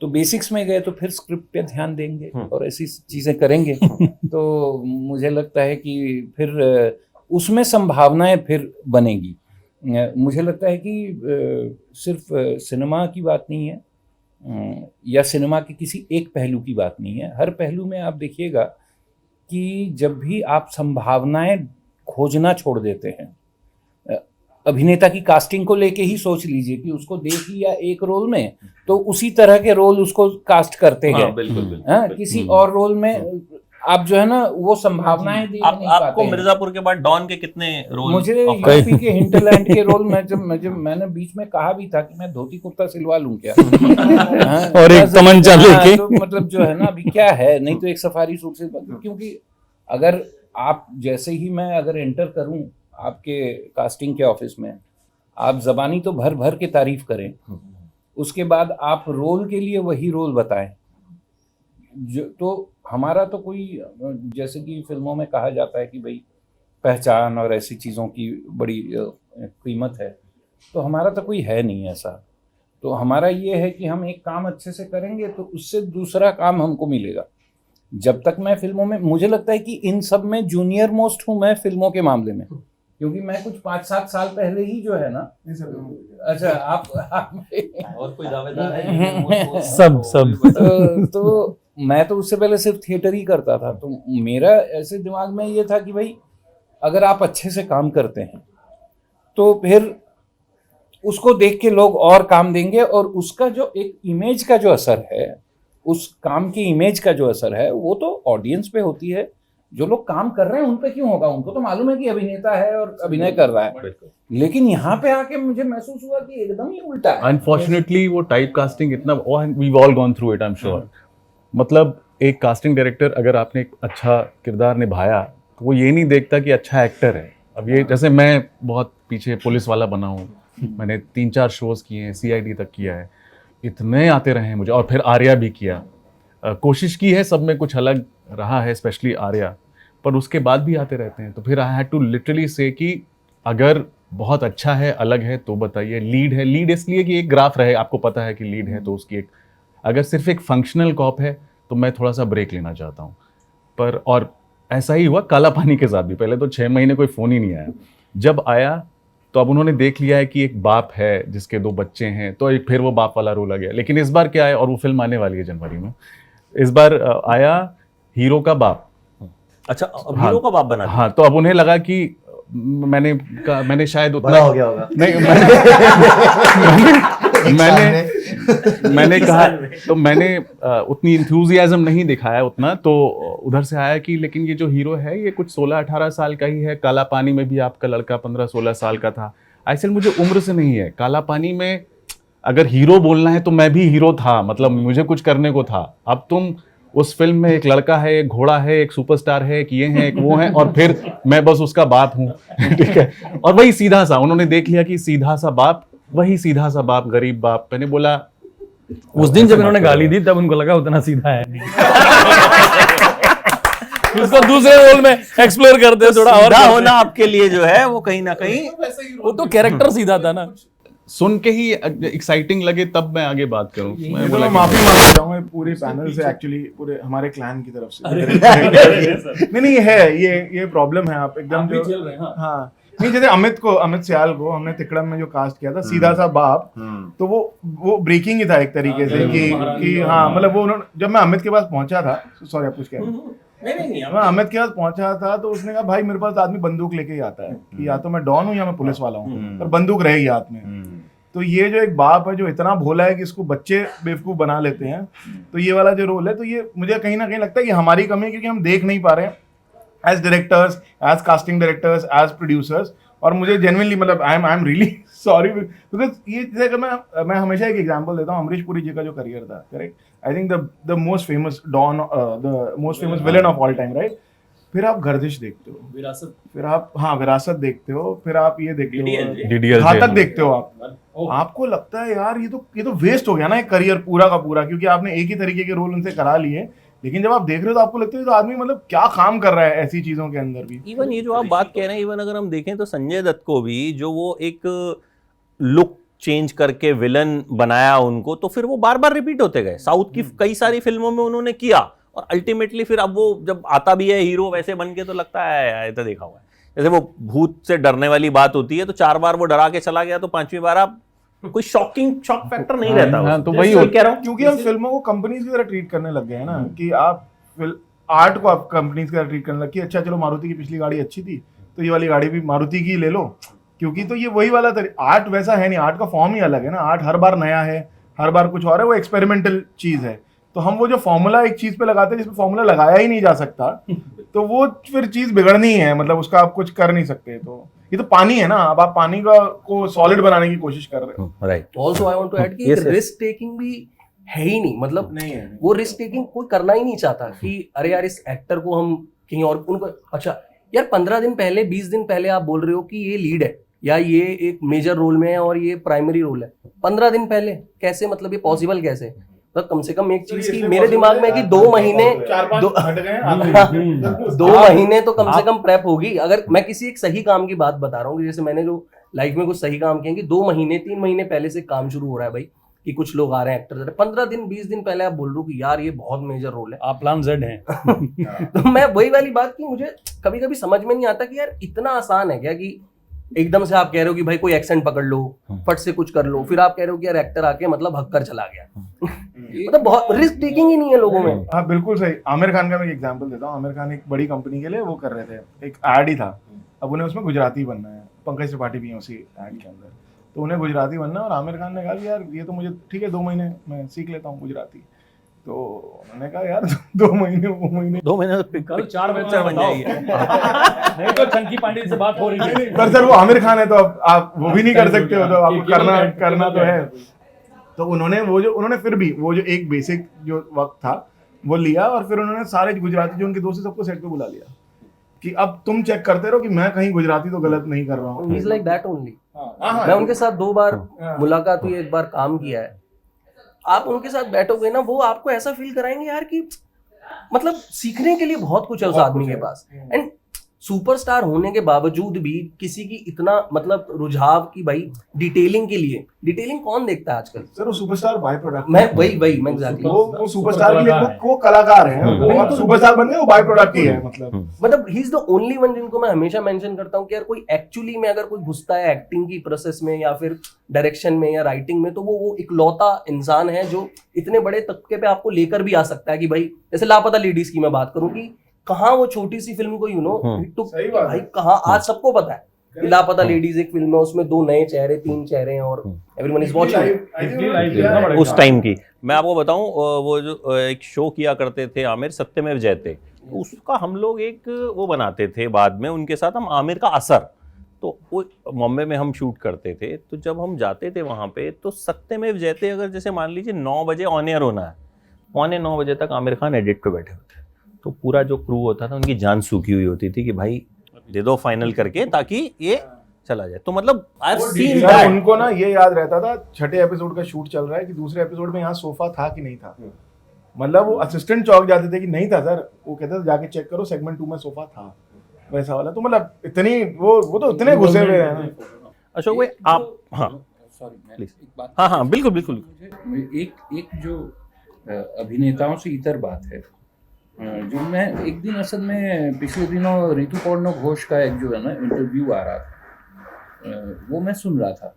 तो बेसिक्स में गए तो फिर स्क्रिप्ट पे ध्यान देंगे और ऐसी चीज़ें करेंगे तो मुझे लगता है कि फिर उसमें संभावनाएं फिर बनेगी। मुझे लगता है कि सिर्फ सिनेमा की बात नहीं है या सिनेमा के किसी एक पहलू की बात नहीं है, हर पहलू में आप देखिएगा कि जब भी आप संभावनाएं खोजना छोड़ देते हैं, अभिनेता की कास्टिंग को लेके ही सोच लीजिए कि उसको देख लिया एक रोल में तो उसी तरह के रोल उसको कास्ट करते गए। बिल्कुल किसी और रोल में आप जो है ना वो संभावनाएं देख नहीं पाते आपको हैं। मिर्जापुर के बाद डॉन के कितने रोल? मुझे यूपी के हिंटरलैंड के रोल में जब मैंने बीच में कहा भी था कि मैं धोती कुर्ता सिलवा लूं क्या और एक तमंचा लेके, तो मतलब जो है ना अभी क्या है, नहीं तो एक सफारी सूट से, क्योंकि अगर आप जैसे ही मैं अगर एंटर करूं आपके कास्टिंग के ऑफिस में, आप जबानी तो भर भर के तारीफ करें, उसके बाद आप रोल के लिए वही रोल बताएं। तो हमारा तो कोई, जैसे कि फिल्मों में कहा जाता है कि भाई पहचान और ऐसी चीज़ों की बड़ी कीमत है, तो हमारा तो कोई है नहीं ऐसा। तो हमारा ये है कि हम एक काम अच्छे से करेंगे तो उससे दूसरा काम हमको मिलेगा। जब तक मैं फिल्मों में, मुझे लगता है कि इन सब में जूनियर मोस्ट हूँ मैं फिल्मों के मामले में, क्योंकि मैं कुछ 5-7 साल पहले ही जो है ना, अच्छा आप और कोई दावेदार है? सब तो मैं तो उससे पहले सिर्फ थिएटर ही करता था, तो मेरा ऐसे दिमाग में ये था कि भाई अगर आप अच्छे से काम करते हैं तो फिर उसको देख के लोग और काम देंगे, और उसका जो एक इमेज का जो असर है, उस काम की इमेज का जो असर है वो तो ऑडियंस पे होती है। जो लोग काम कर रहे हैं उन पे क्यों होगा, उनको तो मालूम है कि अभिनेता है और अभिनय कर रहा है, लेकिन यहाँ पे आके मुझे महसूस हुआ कि एकदम ही उल्टा है। अनफॉर्चुनेटली वो टाइप कास्टिंग इतना, we all gone through it, I am sure. मतलब एक कास्टिंग डायरेक्टर अगर आपने एक अच्छा किरदार निभाया तो वो ये नहीं देखता कि अच्छा एक्टर है। अब ये जैसे मैं बहुत पीछे पुलिस वाला बना हूँ, मैंने 3-4 शोज़ किए हैं, CID तक किया है, इतने आते रहे हैं मुझे, और फिर आर्या भी किया, कोशिश की है, सब में कुछ अलग रहा है, स्पेशली आर्या, पर उसके बाद भी आते रहते हैं। तो फिर आई हैड टू लिटरली से कि अगर बहुत अच्छा है, अलग है तो बताइए। लीड है, लीड इसलिए कि एक ग्राफ रहे, आपको पता है कि लीड है तो उसकी एक, अगर सिर्फ एक फंक्शनल कॉप है तो मैं थोड़ा सा ब्रेक लेना चाहता हूँ। पर और ऐसा ही हुआ काला पानी के साथ भी, पहले तो 6 महीने कोई फ़ोन ही नहीं आया, जब आया तो अब उन्होंने देख लिया है कि एक बाप है जिसके 2 बच्चे हैं, तो एक फिर वो बाप वाला रोल आ गया। लेकिन इस बार क्या है, और वो फिल्म आने वाली है जनवरी में, इस बार आया हीरो का बाप। अच्छा, अब हीरो का बाप बना दिया। हाँ, तो अब उन्हें लगा कि मैंने शायद उतना बड़ा हो गया होगा। नहीं, मैंने कहा, तो मैंने उतनी इंथुजियाज्म नहीं दिखाया उतना, तो उधर से आया कि लेकिन ये जो हीरो है ये कुछ 16-18 साल का ही है, काला पानी में भी आपका लड़का 15-16 साल का था। ऐसे मुझे उम्र से नहीं है, काला पानी में अगर हीरो बोलना है तो मैं भी हीरो था, मतलब मुझे कुछ करने को था। अब तुम उस फिल्म में एक लड़का है, एक घोड़ा है, एक सुपरस्टार है, एक ये है, एक वो है, और फिर मैं बस उसका बाप हूँ। ठीक है, और वही सीधा सा, उन्होंने देख लिया कि सीधा सा बाप, वही सीधा सा बाप, गरीब बाप। मैंने बोला उस दिन जब इन्होंने गाली दी तब उनको लगा उतना सीधा है नहीं। उसको दूसरे रोल में एक्सप्लोर करते हैं थोड़ा और सीधा होना आपके लिए जो है वो कहीं ना कहीं वो तो कैरेक्टर सीधा था ना। सुन के ही एक्साइटिंग लगे तब मैं आगे बात करूं। मैं तो बोला मैं कि- माफी मांगना चाहूंगा पूरे पैनल से, एक्चुअली पूरे हमारे क्लैन की तरफ से। नहीं ये प्रॉब्लम है, आप एकदम जो चल रहे हैं, हाँ। हाँ नहीं, जैसे अमित सियाल को हमने तिकड़म में जो कास्ट किया था सीधा सा बाप, तो वो ब्रेकिंग ही था एक तरीके से कि हाँ मतलब वो जब मैं अमित के पास पहुंचा था, सॉरी आप कुछ कह रहे हैं, मैं अमित के पास पहुंचा था तो उसने कहा भाई मेरे पास आदमी बंदूक लेके ही आता है कि या तो मैं डॉन हूँ या मैं पुलिस वाला हूँ, पर बंदूक रहेगी हाथ में। तो ये जो एक बाप है जो इतना भोला है कि इसको बच्चे बेवकूफ बना लेते हैं, तो ये वाला जो रोल है, तो ये मुझे कहीं ना कहीं लगता है कि हमारी कमी है, क्योंकि हम देख नहीं पा रहे हैं as directors, as casting directors, as producers. और मुझे जेन्युइनली मतलब I am really sorry, because ये जैसे अगर मैं हमेशा एक एग्जांपल देता हूँ, अमरीश पुरी जी का जो करियर था, correct, I think the most famous don, the most famous villain of all time, right. फिर आप गर्दिश देखते हो, विरासत, फिर आप विरासत देखते हो, फिर आप ये देखते हो DDLJ घातक देखते हो आप, आपको लगता है यार ये तो वेस्ट हो गया ना एक करियर पूरा का पूरा, क्योंकि आपने एक ही तरीके के रोल उनसे करा लिए। लेकिन जब आप देख रहे हो तो आपको लगता है तो आदमी मतलब क्या काम कर रहा है ऐसी चीजों के अंदर भी। इवन ये जो आप बात कह रहे हैं, इवन अगर हम देखें तो संजय दत्त को भी जो वो एक लुक चेंज करके विलन बनाया उनको, तो फिर वो बार बार रिपीट होते गए। साउथ की कई सारी फिल्मों में उन्होंने किया और अल्टीमेटली फिर अब वो जब आता भी है हीरो वैसे बन के, तो लगता है ये तो देखा हुआ है। जैसे वो भूत से डरने वाली बात होती है तो 4 बार वो डरा के चला गया, तो 5वीं बार आप कोई शॉक फैक्टर नहीं रहता। हाँ, तो जैसे वही मैं होता कह रहा हूँ, क्योंकि हम फिल्मों को कंपनीज की तरह ट्रीट करने लग गए हैं ना, कि आप आर्ट को आप कंपनीज की तरह ट्रीट करने लग कि अच्छा चलो मारुति की पिछली गाड़ी अच्छी थी तो ये वाली गाड़ी भी मारुति की ले लो, क्योंकि तो ये वही वाला आर्ट वैसा है नहीं, आर्ट का फॉर्म ही अलग है ना। आर्ट हर बार नया है, हर बार कुछ और है, वो एक्सपेरिमेंटल चीज है। तो हम वो जो फॉर्मूला एक चीज पे लगाते हैं जिसमें फॉर्मूला लगाया ही नहीं जा सकता, तो वो फिर चीज बिगड़नी है, मतलब उसका आप कुछ कर नहीं सकते। तो ये तो पानी है ना, अब आप पानी को सॉलिड बनाने की कोशिश कर रहे हो। Right. Also I want to add कि रिस्क टेकिंग भी है ही नहीं, मतलब नहीं है, वो रिस्क टेकिंग कोई करना ही नहीं चाहता कि अरे यार इस एक्टर को हम कहीं और उनको, अच्छा यार 15 दिन पहले 20 दिन पहले आप बोल रहे हो कि ये लीड है या ये एक मेजर रोल में है और ये प्राइमरी रोल है, 15 दिन पहले कैसे, मतलब ये पॉसिबल कैसे? तो कम से कम एक चीज की मेरे दिमाग में कि 2 महीने 2 महीने तो कम से कम प्रेप होगी। अगर मैं किसी एक सही काम की बात बता रहा हूँ, जैसे मैंने जो लाइफ में कुछ सही काम किए कि 2 महीने 3 महीने पहले से काम शुरू हो रहा है भाई, कि कुछ लोग आ रहे हैं एक्टर, 15 दिन 20 दिन पहले आप बोल रहे हो कि यार ये बहुत मेजर रोल है, आप प्लान Z हैं। तो मैं वही वाली बात की मुझे कभी कभी समझ में नहीं आता कि यार इतना आसान है क्या कि एकदम से आप कह रहे हो कि भाई कोई एक्सेंट पकड़ लो, फट से कुछ कर लो, फिर आप कह रहे हो कि यार एक्टर आके मतलब हक्कर चला गया। मतलब बहुत रिस्क टेकिंग ही नहीं है लोगों में। हाँ बिल्कुल सही। आमिर खान का मैं एक एग्जांपल देता हूँ। आमिर खान एक बड़ी कंपनी के लिए वो कर रहे थे, एक ऐड ही था, अब उन्हें उसमें गुजराती बनना है, पंकज त्रिपाठी भी है उसी ऐड के अंदर, तो उन्हें गुजराती बनना है। और आमिर खान ने कहा कि यार ये तो मुझे ठीक है 2 महीने मैं सीख लेता हूँ गुजराती। तो उन्होंने कहा यार 2 महीने 2 महीने कल 4 पिक्चर बन जाएगी। नहीं तो चंकी पांडे से बात हो रही है। पर सर वो आमिर खान है तो आप वो भी नहीं कर सकते हो, तो आपको करना तो है। तो उन्होंने फिर भी वो जो एक बेसिक जो वक्त था वो लिया, और फिर उन्होंने सारे गुजराती जो उनके दोस्त है सबको सेट पे बुला लिया कि अब तुम चेक करते रहो कि मैं कहीं गुजराती तो गलत नहीं कर रहा हूँ। He is like that only. मैं उनके साथ 2 बार मुलाकात हुई, 1 बार काम किया है। आप उनके साथ बैठोगे ना, वो आपको ऐसा फील कराएंगे यार कि मतलब सीखने के लिए बहुत कुछ है उस आदमी के पास। एंड सुपरस्टार होने के बावजूद भी किसी की इतना मतलब रुझाव की भाई डिटेलिंग के लिए, डिटेलिंग कौन देखता है आजकल? सर वो सुपरस्टार बाय प्रोडक्ट, मैं एग्जैक्टली वो सुपरस्टार के लिए वो कलाकार है, वो सुपरस्टार बन गए, वो बाय प्रोडक्ट ही है। मतलब he is the only one जिनको मैं हमेशा मेंशन करता हूँ कि यार कोई एक्चुअली में अगर कोई घुसता है एक्टिंग की प्रोसेस में या फिर डायरेक्शन में या राइटिंग में, तो वो इकलौता इंसान है जो इतने बड़े तबके पे आपको लेकर भी आ सकता है कि भाई जैसे लापता लेडीज की मैं बात करूं कि कहाँ वो छोटी सी फिल्म को भाई कहाँ आज सबको पता है कि लापता लेडीज एक फिल्म है, उसमें 2 नए चेहरे 3 चेहरे हैं और एवरीवन इज वाचिंग। उस टाइम की मैं आपको बताऊं, वो जो एक शो किया करते थे आमिर, सत्यमेव जयते, उसका हम लोग एक वो बनाते थे बाद में उनके साथ हम, आमिर का असर, तो वो बॉम्बे में हम शूट करते थे, तो जब हम जाते थे वहाँ पे तो सत्यमेव जयते, अगर जैसे मान लीजिए 9 बजे ऑन एयर होना है, 8:45 बजे तक आमिर खान एडिट पे बैठे होते, तो पूरा जो क्रू होता था उनकी जान सूखी हुई होती थी कि भाई दे दो फाइनल करके ताकि ये चला जाए। तो मतलब I have seen sir, that. उनको ना ये याद रहता था 6ठे एपिसोड का शूट चल रहा है कि दूसरे एपिसोड में यहाँ सोफा था कि नहीं था। मतलब वो असिस्टेंट चौक जाते थे कि नहीं था सर, वो कहते थे जाके चेक करो सेगमेंट 2 में सोफा था, वैसा वाला। तो मतलब इतनी वो तो इतने घुसे हुए हैं ना। अशोक भाई आप, हाँ सॉरी Please. एक बात, हाँ बिल्कुल बिल्कुल। एक जो अभिनेताओं से इतर बात है, जो मैं एक दिन असल में पिछले दिनों ऋतुपर्णा घोष का एक जो है ना इंटरव्यू आ रहा था, वो मैं सुन रहा था।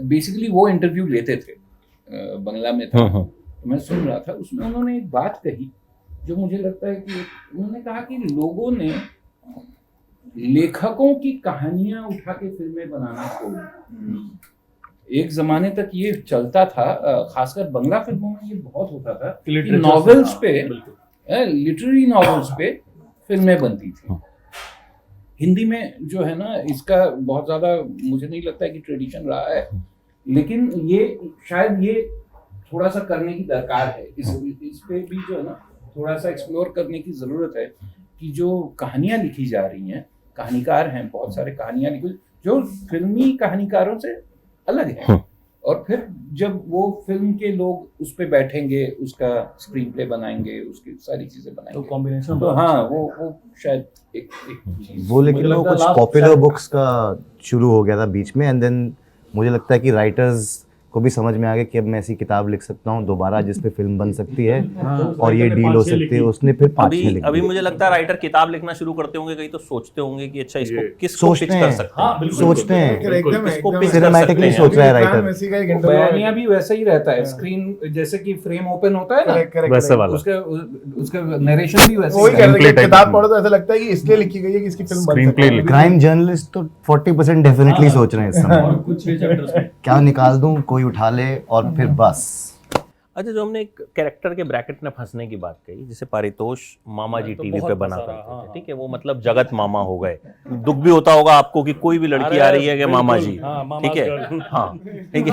बेसिकली वो इंटरव्यू लेते थे, बंगला में था, तो मैं सुन रहा था। उसमें उन्होंने एक बात कही जो मुझे लगता है कि उन्होंने कहा कि लोगों ने लेखकों की कहानियां उठा के फिल्में बनाना छोड़ दी। एक जमाने तक ये चलता था, खासकर बंगला फिल्मों में ये बहुत होता था कि नॉवेल्स पे, लिटरेरी नॉवेल्स पे फिल्में बनती थी। हिंदी में जो है ना इसका बहुत ज़्यादा मुझे नहीं लगता है कि ट्रेडिशन रहा है, लेकिन ये शायद ये थोड़ा सा करने की दरकार है। इस पे भी जो है ना थोड़ा सा एक्सप्लोर करने की ज़रूरत है कि जो कहानियाँ लिखी जा रही हैं, कहानीकार हैं बहुत सारे कहानियाँ लिखी जो फिल्मी कहानीकारों से अलग है, और फिर जब वो फिल्म के लोग उस पे बैठेंगे, उसका स्क्रीन प्ले बनाएंगे, उसकी सारी चीजें बनाएंगे, तो कॉम्बिनेशन तो हाँ वो शायद एक चीज। वो लेकिन वो कुछ पॉपुलर बुक्स का शुरू हो गया था बीच में, एंड देन मुझे लगता है कि राइटर्स को भी समझ में आ गया कि अब मैं ऐसी किताब लिख सकता हूँ दोबारा जिस पे फिल्म बन सकती है और ये डील हो सकती है। उसने फिर 5-6 लिख अभी दिए। मुझे लगता है राइटर किताब लिखना शुरू करते होंगे कहीं तो सोचते होंगे कि अच्छा इसको किसको सोचते पिच कर हैं, सकते हैं, सोचते हैं, एकदम इसको एकदम pitch कर सिनेमैटिकली सकते हैं। सोच रहा है राइटर। मेसी का एक इंटरव्यू बयानिया भी वैसा ही रहता है, स्क्रीन जैसे कि फ्रेम ओपन होता है ना, वैसे वाला उसका नरेशन भी वैसे वही ही कह है। रहे थे कि Screenplay किताब type पढ़ो तो ऐसा लगता है कि इसलिए लिखी गई है कि इसकी फिल्म बन Screenplay सके। क्राइम जर्नलिस्ट तो 40% डेफिनेटली सोच रहे हैं इस समय, और कुछ चैप्टर्स में क्या निकाल दूं, कोई उठा ले और फिर बस। अच्छा, जो हमने एक कैरेक्टर के ब्रैकेट में फंसने की बात कही, जैसे पारितोष मामा जी तो टीवी बहुत पे बना फंसा रहा, करते हाँ, थे, ठीक है, वो मतलब जगत मामा हो गए। दुख भी होता होगा आपको कि कोई भी लड़की आ रही है कि मामा जी, हाँ, मामा's ठीक है, girl। हाँ ठीक है,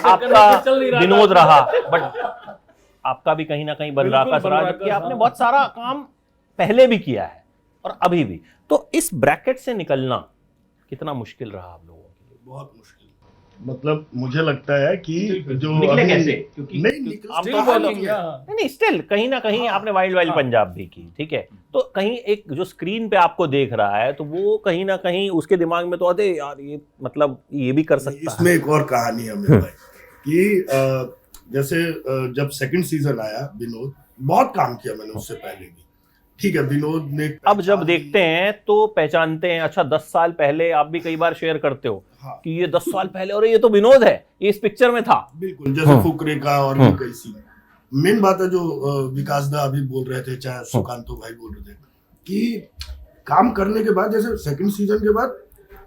आपका विनोद रहा, बट आपका भी कहीं ना कहीं बनराकस रहा, जबकि आपने बहुत सारा काम पहले भी किया है और अभी भी। तो इस ब्रैकेट से निकलना कितना मुश्किल रहा आप लोगों के लिए? बहुत मुश्किल। मतलब मुझे लगता है कि जो निकले अभी कैसे? नहीं निकल आप कहा बोलो नहीं है। नहीं, स्टिल कहीं ना कहीं आपने वाइल्ड वाइल्ड पंजाब भी की, ठीक है, तो कहीं एक जो स्क्रीन पे आपको देख रहा है तो वो कहीं ना कहीं उसके दिमाग में तो आते यार ये मतलब ये भी कर सकता है। इसमें एक और कहानी है मेरे भाई कि जैसे जब सेकंड सीजन आया, विनोद बहुत काम किया मैंने उससे पहले भी, ठीक है, विनोद ने अब जब देखते हैं तो पहचानते हैं, अच्छा 10 साल पहले आप भी कई बार शेयर करते हो हाँ। कि ये 10 साल पहले और ये तो विनोद है, ये इस पिक्चर में था। बिल्कुल, जैसे फुकरे का और भी कई सीन। मेन बात है जो विकास दा अभी बोल रहे थे, चाहे सुकांतो भाई बोल रहे थे कि काम करने के बाद, जैसे सेकंड सीजन के बाद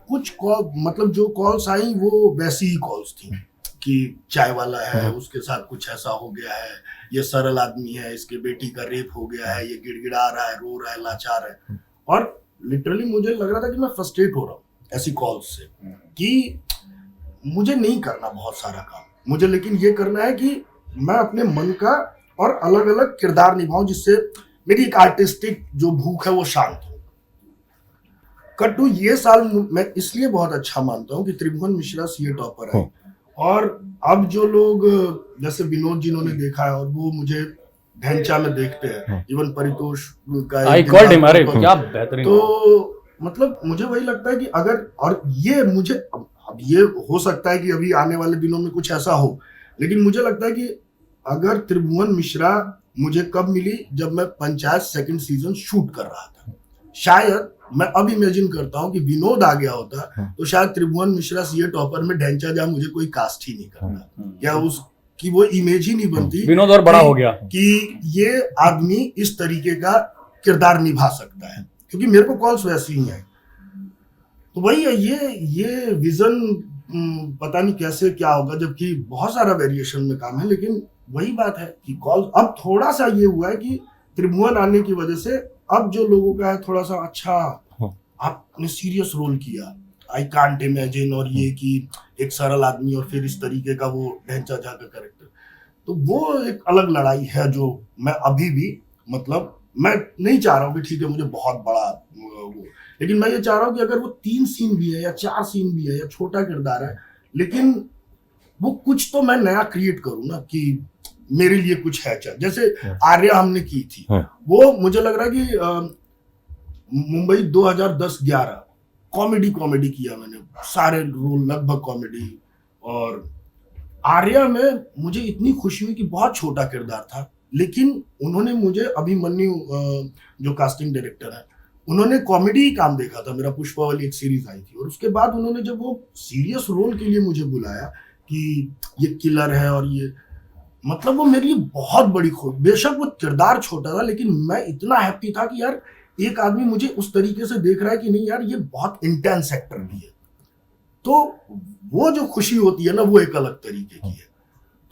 कुछ कॉल, मतलब जो कॉल्स आई वो वैसी ही कॉल्स थी कि चाय वाला है, उसके साथ कुछ ऐसा हो गया है, ये सरल आदमी है, इसके बेटी का रेप हो गया है, ये गिड़गिड़ा रहा है, रो रहा है, लाचार है। और लिटरली मुझे लग रहा था कि मैं फ्रस्ट्रेट हो रहा हूँ ऐसी कॉल्स से, कि मुझे नहीं करना बहुत सारा काम, मुझे लेकिन ये करना है कि मैं अपने मन का और अलग अलग किरदार निभाऊं, जिससे मेरी एक आर्टिस्टिक जो भूख है वो शांत हो। कट्टू ये साल मैं इसलिए बहुत अच्छा मानता हूँ कि त्रिभुवन मिश्रा सीए टॉपर है, और अब जो लोग जैसे विनोद जिन्होंने देखा है और वो मुझे ढैंचा में देखते हैं, इवन परितोष का आई कॉल्ड हिम, अरे क्या बेहतरीन। तो मतलब मुझे वही लगता है कि अगर, और ये मुझे अब ये हो सकता है कि अभी आने वाले दिनों में कुछ ऐसा हो, लेकिन मुझे लगता है कि अगर त्रिभुवन मिश्रा मुझे कब मिली, जब मैं पंचायत सेकंड सीजन शूट कर रहा था, शायद मैं अब इमेजिन करता हूँ कि विनोद आ गया होता तो शायद त्रिभुवन मिश्रा सीए टॉपर में ढैंचा जा मुझे कोई कास्ट ही नहीं करता, या उसकी वो इमेज ही नहीं बनती, विनोद और बड़ा हो गया कि ये आदमी इस तरीके का किरदार निभा सकता है, क्योंकि मेरे को कॉल्स वैसी ही हैं। तो वही है, ये विजन पता नहीं कैसे क्या होगा, जबकि बहुत सारा वेरिएशन में काम है, लेकिन वही बात है कि कॉल अब थोड़ा सा ये हुआ है कि त्रिभुवन आने की वजह से अब जो लोगों का है थोड़ा सा अच्छा, आपने सीरियस रोल किया, आई कांट इमेजिन, और ये कि एक सरल आदमी और फिर इस तरीके का वो ढैंचा झा का कैरेक्टर, तो वो एक अलग लड़ाई है जो मैं अभी भी, मतलब मैं नहीं चाह रहा हूँ कि ठीक है मुझे बहुत बड़ा वो, लेकिन मैं ये चाह रहा हूँ कि अगर वो 3 सीन भी है या 4 सीन भी है या छोटा किरदार है, लेकिन वो कुछ तो मैं नया क्रिएट करूँ ना, कि मेरे लिए कुछ है। जैसे आर्या हमने की थी, वो मुझे लग रहा है कि मुंबई 2010-11 कॉमेडी किया मैंने, सारे रोल लगभग कॉमेडी, और आर्या में मुझे इतनी खुशी हुई कि बहुत छोटा किरदार था, लेकिन उन्होंने मुझे, अभिमन्यु जो कास्टिंग डायरेक्टर है, उन्होंने कॉमेडी ही काम देखा था, मेरा पुष्पा वाली एक सीरीज आई थी, और उसके बाद उन्होंने जब वो सीरियस रोल के लिए मुझे बुलाया कि ये किलर है, और ये मतलब वो मेरे लिए बहुत बड़ी खोज, बेशक वो किरदार छोटा था, लेकिन मैं इतना हैप्पी था कि यार एक आदमी मुझे उस तरीके से देख रहा है कि नहीं यार ये बहुत इंटेंस एक्टर भी है, तो वो जो खुशी होती है ना, वो एक अलग तरीके की है।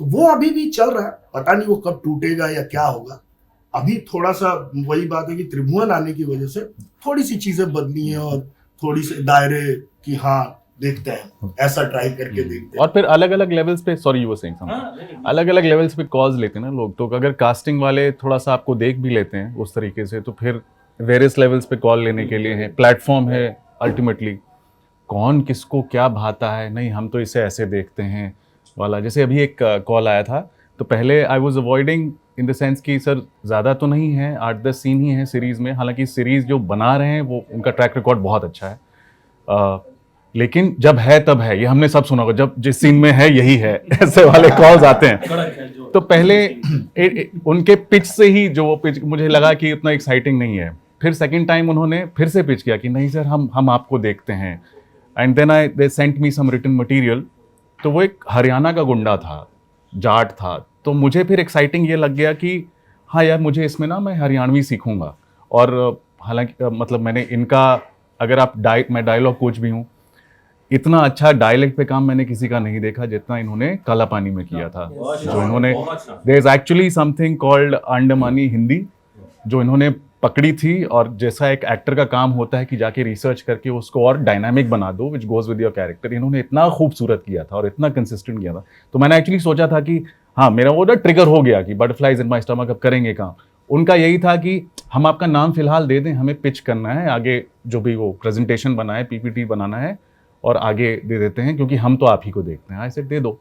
तो वो अभी भी चल रहा है, पता नहीं वो कब टूटेगा या क्या होगा। अभी थोड़ा सा वही बात है कि त्रिभुवन आने की वजह से थोड़ी सी चीजें बदली हैं, और थोड़ी सी दायरे की, हाँ देखते हैं, ऐसा ट्राई करके देखते हैं। और फिर अलग अलग लेवल्स पे, sorry you were saying something, अलग अलग लेवल्स पे कॉल्स लेते हैं ना लोग, तो अगर कास्टिंग वाले थोड़ा सा आपको देख भी लेते हैं उस तरीके से, तो फिर वेरियस लेवल्स पे कॉल लेने के लिए है, प्लेटफॉर्म है अल्टीमेटली, कौन किसको क्या भाता है, नहीं हम तो इसे ऐसे देखते हैं वाला। जैसे अभी एक कॉल आया था, तो पहले I was avoiding in the sense कि सर ज़्यादा तो नहीं है, 8-10 सीन ही है सीरीज़ में, हालांकि सीरीज़ जो बना रहे हैं वो उनका ट्रैक रिकॉर्ड बहुत अच्छा है, लेकिन जब है तब है, ये हमने सब सुना होगा, जब जिस सीन में है यही है, ऐसे वाले कॉल्स आते हैं। तो पहले उनके पिच से ही जो वो पिच मुझे लगा कि उतना एक्साइटिंग नहीं है, फिर सेकंड टाइम उन्होंने फिर से पिच किया कि नहीं सर हम आपको देखते हैं, and then they sent me some written material, तो वो एक हरियाणा का गुंडा था, जाट था, तो मुझे फिर एक्साइटिंग ये लग गया कि हाँ यार मुझे इसमें ना मैं हरियाणवी सीखूंगा। और हालांकि मतलब मैंने इनका, अगर आप मैं डायलॉग कोच भी हूँ, इतना अच्छा डायलेक्ट पे काम मैंने किसी का नहीं देखा जितना इन्होंने काला पानी में किया था। जो इन्होंने, there is actually something called Andamani Hindi जो इन्होंने पकड़ी थी, और जैसा एक एक्टर का काम होता है कि जाके रिसर्च करके उसको और डायनामिक बना दो which goes with your character, इन्होंने इतना खूबसूरत किया था और इतना कंसिस्टेंट किया था। तो मैंने एक्चुअली सोचा था कि हाँ मेरा वो ना ट्रिगर हो गया कि बटरफ्लाइज इन माई स्टमक, अब करेंगे काम। उनका यही था कि हम आपका नाम फिलहाल दे दें, हमें पिच करना है, आगे जो भी वो प्रेजेंटेशन बना है, पीपीटी बनाना है और आगे दे देते हैं, क्योंकि हम तो आप ही को देखते हैं। ऐसे दे दो,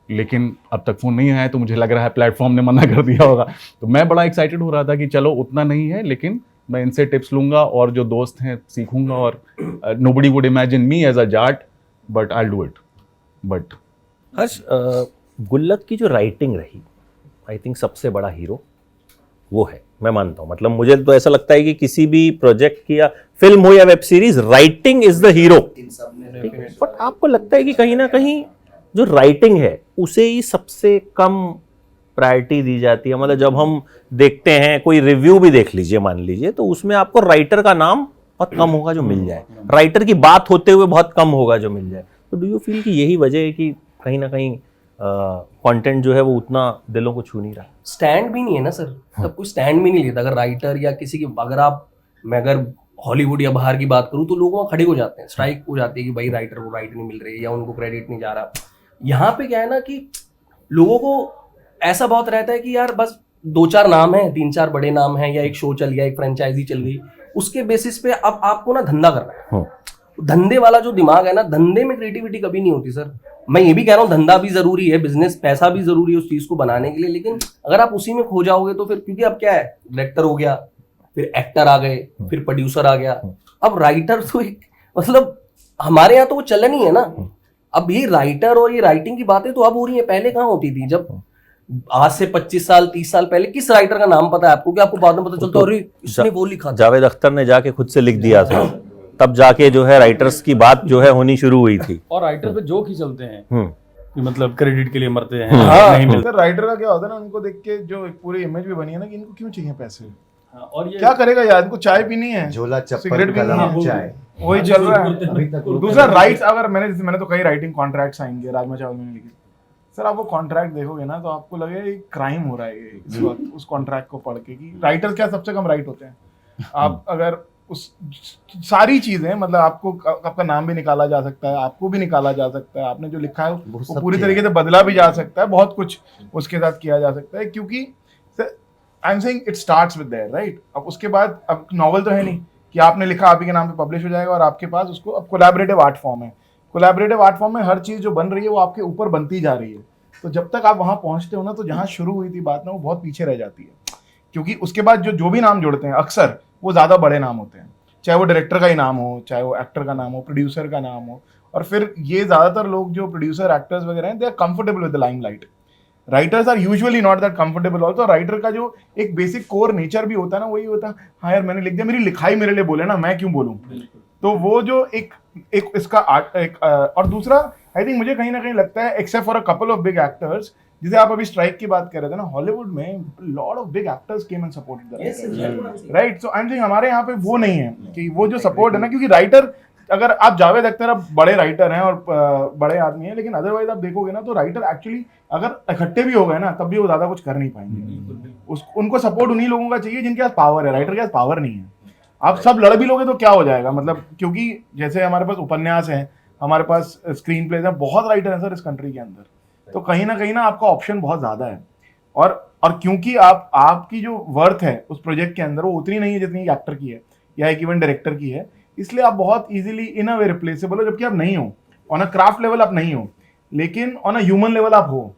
लेकिन अब तक फ़ोन नहीं आया, तो मुझे लग रहा है प्लेटफॉर्म ने मना कर दिया होगा। तो मैं बड़ा एक्साइटेड हो रहा था कि चलो उतना नहीं है, लेकिन मैं इनसे टिप्स लूँगा और जो दोस्त हैं सीखूंगा, और nobody would imagine me as a Jat but I do it. But Harsh, Gullak की जो राइटिंग रही, आई थिंक सबसे बड़ा हीरो वो है, मैं मानता हूँ। मतलब मुझे तो ऐसा लगता है कि किसी भी प्रोजेक्ट की या फिल्म हो या web series, writing is the hero. But आपको लगता है कि कहीं ना कहीं जो राइटिंग है उसे ही सबसे कम प्रायोरिटी दी जाती है? मतलब जब हम देखते हैं, कोई रिव्यू भी देख लीजिए मान लीजिए, तो उसमें आपको राइटर का नाम बहुत कम होगा जो मिल जाए, राइटर की बात होते हुए बहुत कम होगा जो मिल जाए। तो डू यू फील कि यही वजह है कि कहीं ना कहीं कंटेंट जो है वो उतना दिलों को छू नहीं रहा? स्टैंड भी नहीं है ना सर, तब कोई स्टैंड भी नहीं लेता। अगर राइटर या किसी की, अगर हॉलीवुड या बाहर की बात करूं, तो लोग वहाँ खड़े हो जाते हैं, स्ट्राइक हो जाती है कि भाई राइटर को राइट नहीं मिल रही या उनको क्रेडिट नहीं जा रहा। यहाँ पे क्या है ना कि लोगों को ऐसा बहुत रहता है कि यार बस 2-4 नाम है, 3-4 बड़े नाम हैं, या एक शो चल गया, एक फ्रेंचाइजी चल गई, उसके बेसिस पे अब आपको ना धंधा करना है। धंधे वाला जो दिमाग है ना, धंधे में क्रिएटिविटी कभी नहीं होती सर। मैं ये भी कह रहा हूँ धंधा भी जरूरी है, बिजनेस, पैसा भी जरूरी है उस चीज को बनाने के लिए, लेकिन अगर आप उसी में खो जाओगे तो फिर, क्योंकि अब क्या है, डायरेक्टर हो गया, फिर एक्टर आ गए, फिर प्रोड्यूसर आ गया, अब राइटर तो एक, मतलब हमारे यहाँ तो वो चलन ही है ना। अब ये राइटर और ये राइटिंग की बातें तो अब हो रही है, पहले कहाँ होती थी? जब आज से 25 साल 30 साल पहले किस राइटर का नाम पता है आपको? कि आपको बाद में पता चलता अरे इसने वो लिखा था। जावेद अख्तर ने जाके खुद से लिख दिया था, तब जाके जो है राइटर्स की बात जो है होनी शुरू हुई थी। और राइटर पे जोक ही चलते हैं कि मतलब क्रेडिट के लिए मरते हैं, नहीं मिलता। राइटर का क्या होता है ना, उनको देख के जो एक पूरी इमेज भी बनी है ना कि इनको क्यों चाहिए पैसे, और ये क्या करेगा यार, इनको चाय पीनी है, झोला चप्पल सिगरेट भी कलम नहीं है, चाय, वही चल रहा है। अभी तक दूसरा राइट्स, अगर मैंने तो कई राइटिंग कॉन्ट्रैक्ट साइन किए, राजमा चावल मैंने लिखे सर, आप वो कॉन्ट्रैक्ट देखोगे ना तो आपको लगेगा क्राइम हो रहा है ये इस वक्त उस कॉन्ट्रैक्ट को पढ़ के, कि राइटर क्या सबसे कम राइट होते हैं। आप अगर उस सारी चीजें मतलब आपको आपका नाम भी निकाला जा सकता है, आपको भी निकाला जा सकता है, आपने जो लिखा है वो पूरी तरीके से बदला भी जा सकता है, बहुत कुछ उसके साथ किया जा सकता है, क्योंकि I am saying it starts with their, right. अब उसके बाद अब नॉवल तो है नहीं कि आपने लिखा आप ही के नाम पे पब्लिश हो जाएगा और आपके पास उसको, अब कोलैबोरेटिव आर्ट फॉर्म है। कोलैबोरेटिव आर्ट फॉर्म में हर चीज जो बन रही है वो आपके ऊपर बनती जा रही है, तो जब तक आप वहां पहुंचते हो ना, तो जहां शुरू हुई थी बात ना, वो बहुत पीछे रह जाती है, क्योंकि उसके बाद जो भी नाम जुड़ते हैं अक्सर वो ज्यादा बड़े नाम होते हैं, चाहे वो डायरेक्टर का ही नाम हो, चाहे वो एक्टर का नाम हो, प्रोड्यूसर का नाम हो, और फिर ये ज्यादातर लोग जो प्रोड्यूसर एक्टर्स वगैरह हैं, they are comfortable with the limelight. Writers are usually not that comfortable also. Writer का जो एक बेसिक कोर नेचर भी होता है ना, वही होता है हाँ यार मैंने लिख दिया, मेरी लिखाई मेरे लिए बोले ना, मैं क्यों बोलूं। तो वो जो एक इसका आर्ट एक और दूसरा आई थिंक मुझे कहीं ना कहीं लगता है, except for a couple of big actors, जैसे आप अभी स्ट्राइक की बात कर रहे थे ना, हॉलीवुड में lot of big actors came and supported the writer, right. So I am saying हमारे यहाँ पे वो नहीं है कि वो जो सपोर्ट है ना, क्योंकि राइटर, अगर आप जावेद अख्तर अब बड़े राइटर हैं और बड़े आदमी हैं, लेकिन अदरवाइज आप देखोगे ना तो राइटर एक्चुअली अगर इकट्ठे भी हो गए ना तब भी वो ज्यादा कुछ कर नहीं पाएंगे। उनको सपोर्ट उन्हीं लोगों का चाहिए जिनके पास पावर है, राइटर के पास पावर नहीं है। आप सब लड़ भी लोगे तो क्या हो जाएगा, मतलब क्योंकि जैसे हमारे पास उपन्यास हैं, हमारे पास स्क्रीन प्लेज हैं, बहुत राइटर हैं सर इस कंट्री के अंदर, तो कहीं ना आपका ऑप्शन बहुत ज्यादा है। और क्योंकि आपकी जो वर्थ है उस प्रोजेक्ट के अंदर वो उतनी नहीं है जितनी एक्टर की है या एक इवन डायरेक्टर की है, इसलिए आप बहुत इजीली इन अ वे रिप्लेसेबल हो, जबकि आप नहीं हो। ऑन अ क्राफ्ट लेवल आप नहीं हो, लेकिन ऑन अ ह्यूमन लेवल आप हो।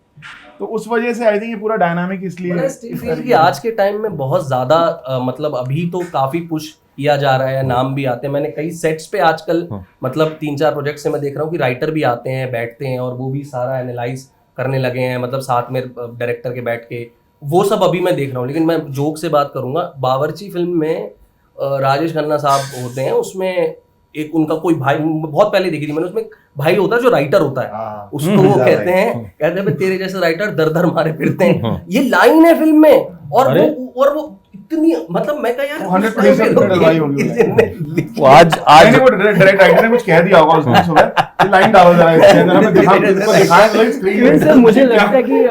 तो उस वजह से आई थिंक ये पूरा डायनामिक इसलिए कि आज के टाइम में बहुत ज्यादा मतलब अभी तो काफी पुश किया जा रहा है, नाम भी आते हैं। मैंने कई सेट्स पे आजकल मतलब 3-4 प्रोजेक्ट से मैं देख रहा हूँ कि राइटर भी आते हैं, बैठते हैं और वो भी सारा एनालाइज करने लगे हैं, मतलब साथ में डायरेक्टर के बैठ के, वो सब अभी मैं देख रहा हूँ। लेकिन मैं जोक से बात करूंगा, बावर्ची फिल्म में राजेश खन्ना साहब होते हैं, उसमें एक उनका कोई भाई, बहुत पहले देखी थी मैंने, उसमें भाई होता है जो राइटर होता है, उसको वो कहते हैं तेरे जैसे राइटर दर दर मारे फिरते हैं, ये लाइन है फिल्म में। और वो इतनी मतलब मैं कहा यार 100% डलवाई होगी वो आज वो डायरेक्ट राइटर ने कुछ कह दिया होगा उस दिन सुबह, लाइन डालो जरा इसके अंदर, हमें दिखाएं स्क्रीन से। मुझे लगता है कि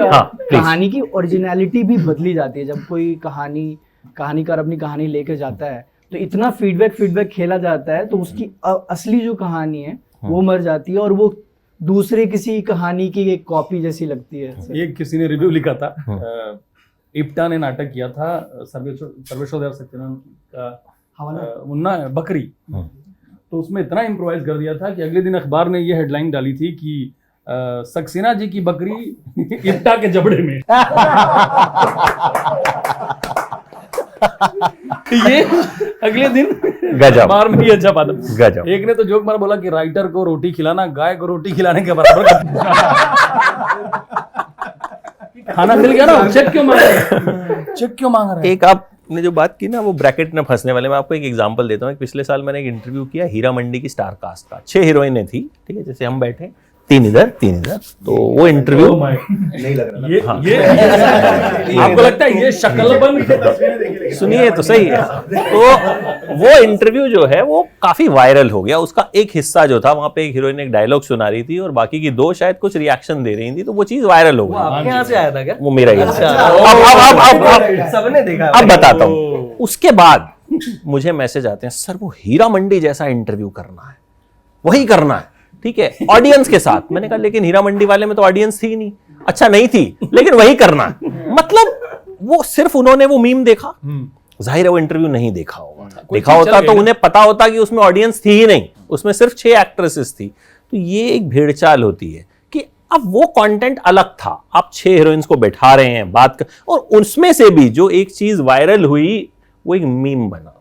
कहानी की ओरिजिनलिटी भी बदली जाती है जब कोई कहानीकार अपनी कहानी लेकर जाता है, तो इतना फीडबैक खेला जाता है, तो उसकी असली जो कहानी है वो मर जाती है और वो दूसरे किसी कहानी की एक कॉपी जैसी लगती है। एक किसी ने रिव्यू लिखा था, इप्टा ने नाटक किया था सर्वेश्वर देव सत्यनारायण का मुन्ना बकरी, तो उसमें इतना इम्प्रोवाइज कर दिया था कि अगले दिन अखबार ने ये हेडलाइन डाली थी कि सक्सेना जी की बकरी इप्टा के जबड़े में। ये अगले दिन अखबार में ये छपा था। एक ने तो जोक मारा, बोला कि राइटर को रोटी खिलाना गाय को रोटी खिलाने के बराबर। खाना मिल गया ना, चेक क्यों मांग रहा है? एक आपने जो बात की ना वो ब्रैकेट में फंसने वाले, मैं आपको एक एग्जांपल देता हूँ। पिछले साल मैंने एक इंटरव्यू किया हीरा मंडी की स्टार कास्ट का, 6 हीरोइनें थी, ठीक है, जैसे हम बैठे 3 इधर 3 इधर, तो वो इंटरव्यू नहीं लग रहा ये आपको लगता है ये शक्लबन? सुनिए तो सही है। तो वो इंटरव्यू जो है वो काफी वायरल हो गया। उसका एक हिस्सा जो था, वहां पे एक हीरोइन एक डायलॉग सुना रही थी और बाकी की 2 शायद कुछ रिएक्शन दे रही थी, तो वो चीज वायरल हो गई। आपके यहाँ से आया था क्या? वो मेरा ही सबने देखा। अब बताता हूँ। उसके बाद मुझे मैसेज आते हैं, सर वो हीरा मंडी जैसा इंटरव्यू करना है, वही करना है, ठीक है, ऑडियंस के साथ। मैंने कहा लेकिन हीरा मंडी वाले में तो ऑडियंस थी नहीं। अच्छा नहीं थी, लेकिन वही करना है। मतलब वो सिर्फ उन्होंने वो मीम देखा, जाहिर है वो इंटरव्यू नहीं देखा होगा। देखा होता तो उन्हें पता होता कि उसमें ऑडियंस थी ही नहीं, उसमें सिर्फ 6 एक्ट्रेसेस थी। तो ये एक भेड़चाल होती है कि अब वो कंटेंट अलग था, आप 6 हीरोइंस को बैठा रहे हैं बात कर, और उसमें से भी जो एक चीज वायरल हुई वो एक मीम बना,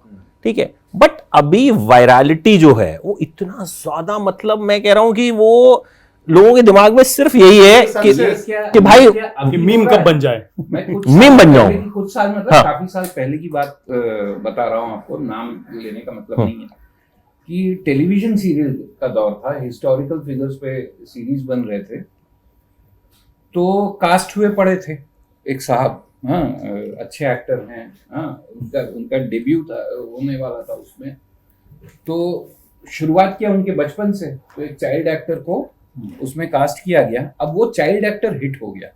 ठीक है। बट अभी वायरलिटी जो है वो इतना ज्यादा, मतलब मैं कह रहा हूं कि वो लोगों के दिमाग में सिर्फ यही है कि भाई मीम कब बन जाए, मीम बन जाऊं। कुछ साल मतलब काफी साल पहले की बात बता रहा हूँ आपको, नाम लेने का मतलब नहीं है, कि टेलीविजन सीरियल का दौर था, हिस्टोरिकल फिगर्स पे सीरीज बन रहे थे, तो कास्ट हुए पड़े थे एक साहब, हाँ अच्छे एक्टर हैं, हाँ उनका डेब्यू होने वाला था उसमें, तो शुरुआत किया उनके बचपन से, तो एक चाइल्ड एक्टर को उसमें कास्ट किया गया। अब वो चाइल्ड एक्टर हिट हो गया,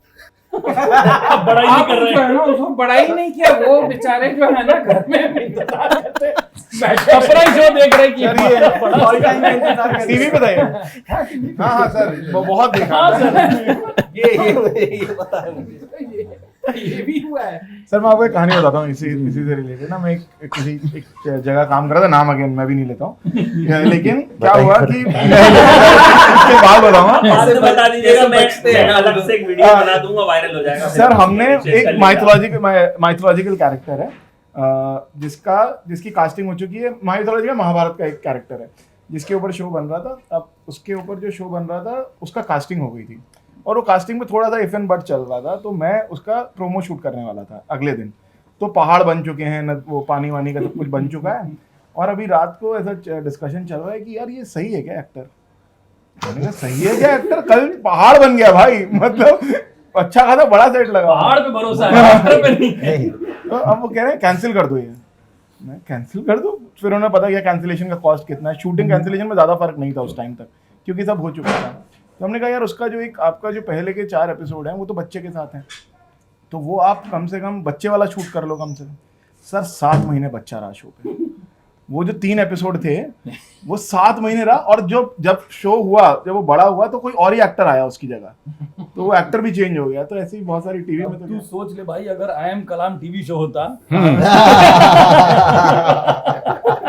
बड़ाई नहीं कर रहे हैं ना, उसको बड़ाई नहीं किया, वो बेचारे जो है ना घर में इंतजार करते अपना ही शो देख रहे कि टीवी पे था ये? हाँ सर, वो बहुत देखा। ये पता है मुझे। ये भी हुआ है। सर मैं आपको एक कहानी बताता हूँ इसी से रिलेटेड ना। मैं एक जगह काम कर रहा था, नाम अगेन मैं भी नहीं लेता हूँ, लेकिन क्या हुआ कि इसके बाद बताऊंगा, बता दीजिएगा, मैं अलग से एक वीडियो बना दूंगा, वायरल हो जाएगा। सर हमने एक माइथोलॉजिकल कैरेक्टर है जिसकी कास्टिंग हो चुकी है। माइथोलॉजिकल महाभारत का एक कैरेक्टर है जिसके ऊपर शो बन रहा था। अब उसके ऊपर जो शो बन रहा था उसका कास्टिंग हो गई थी, और वो कास्टिंग में थोड़ा सा इफ एंड बट चल रहा था। तो मैं उसका प्रोमो शूट करने वाला था अगले दिन। तो पहाड़ बन चुके हैं न, वो पानी वानी का सब कुछ बन चुका है, और अभी रात को ऐसा डिस्कशन चल रहा है कि यार ये सही है क्या एक्टर। मैंने कहा सही है क्या एक्टर, कल पहाड़ बन गया भाई, मतलब अच्छा खासा बड़ा सेट लगा, पहाड़ पे भरोसा है, एक्टर पे नहीं। तो अब वो कह रहे हैं कैंसिल कर दो ये। मैं कैंसिल कर दूं? फिर उन्हें पता किया कैंसिलेशन का कॉस्ट कितना है। शूटिंग कैंसिलेशन में ज़्यादा फर्क नहीं था उस टाइम तक, क्योंकि सब हो चुका था। तो हमने कहा यार उसका जो एक आपका जो पहले के 4 एपिसोड हैं वो तो बच्चे के साथ हैं, तो वो आप कम से कम बच्चे वाला शूट कर लो कम से कम। सर 7 महीने बच्चा रहा शो पे। वो जो 3 एपिसोड थे वो 7 महीने रहा, और जब शो हुआ, जब वो बड़ा हुआ तो कोई और ही एक्टर आया उसकी जगह, तो वो एक्टर भी चेंज हो गया। तो ऐसे ही बहुत सारी टीवी में। तो तू सोच ले भाई, अगर I am Kalam TV show होता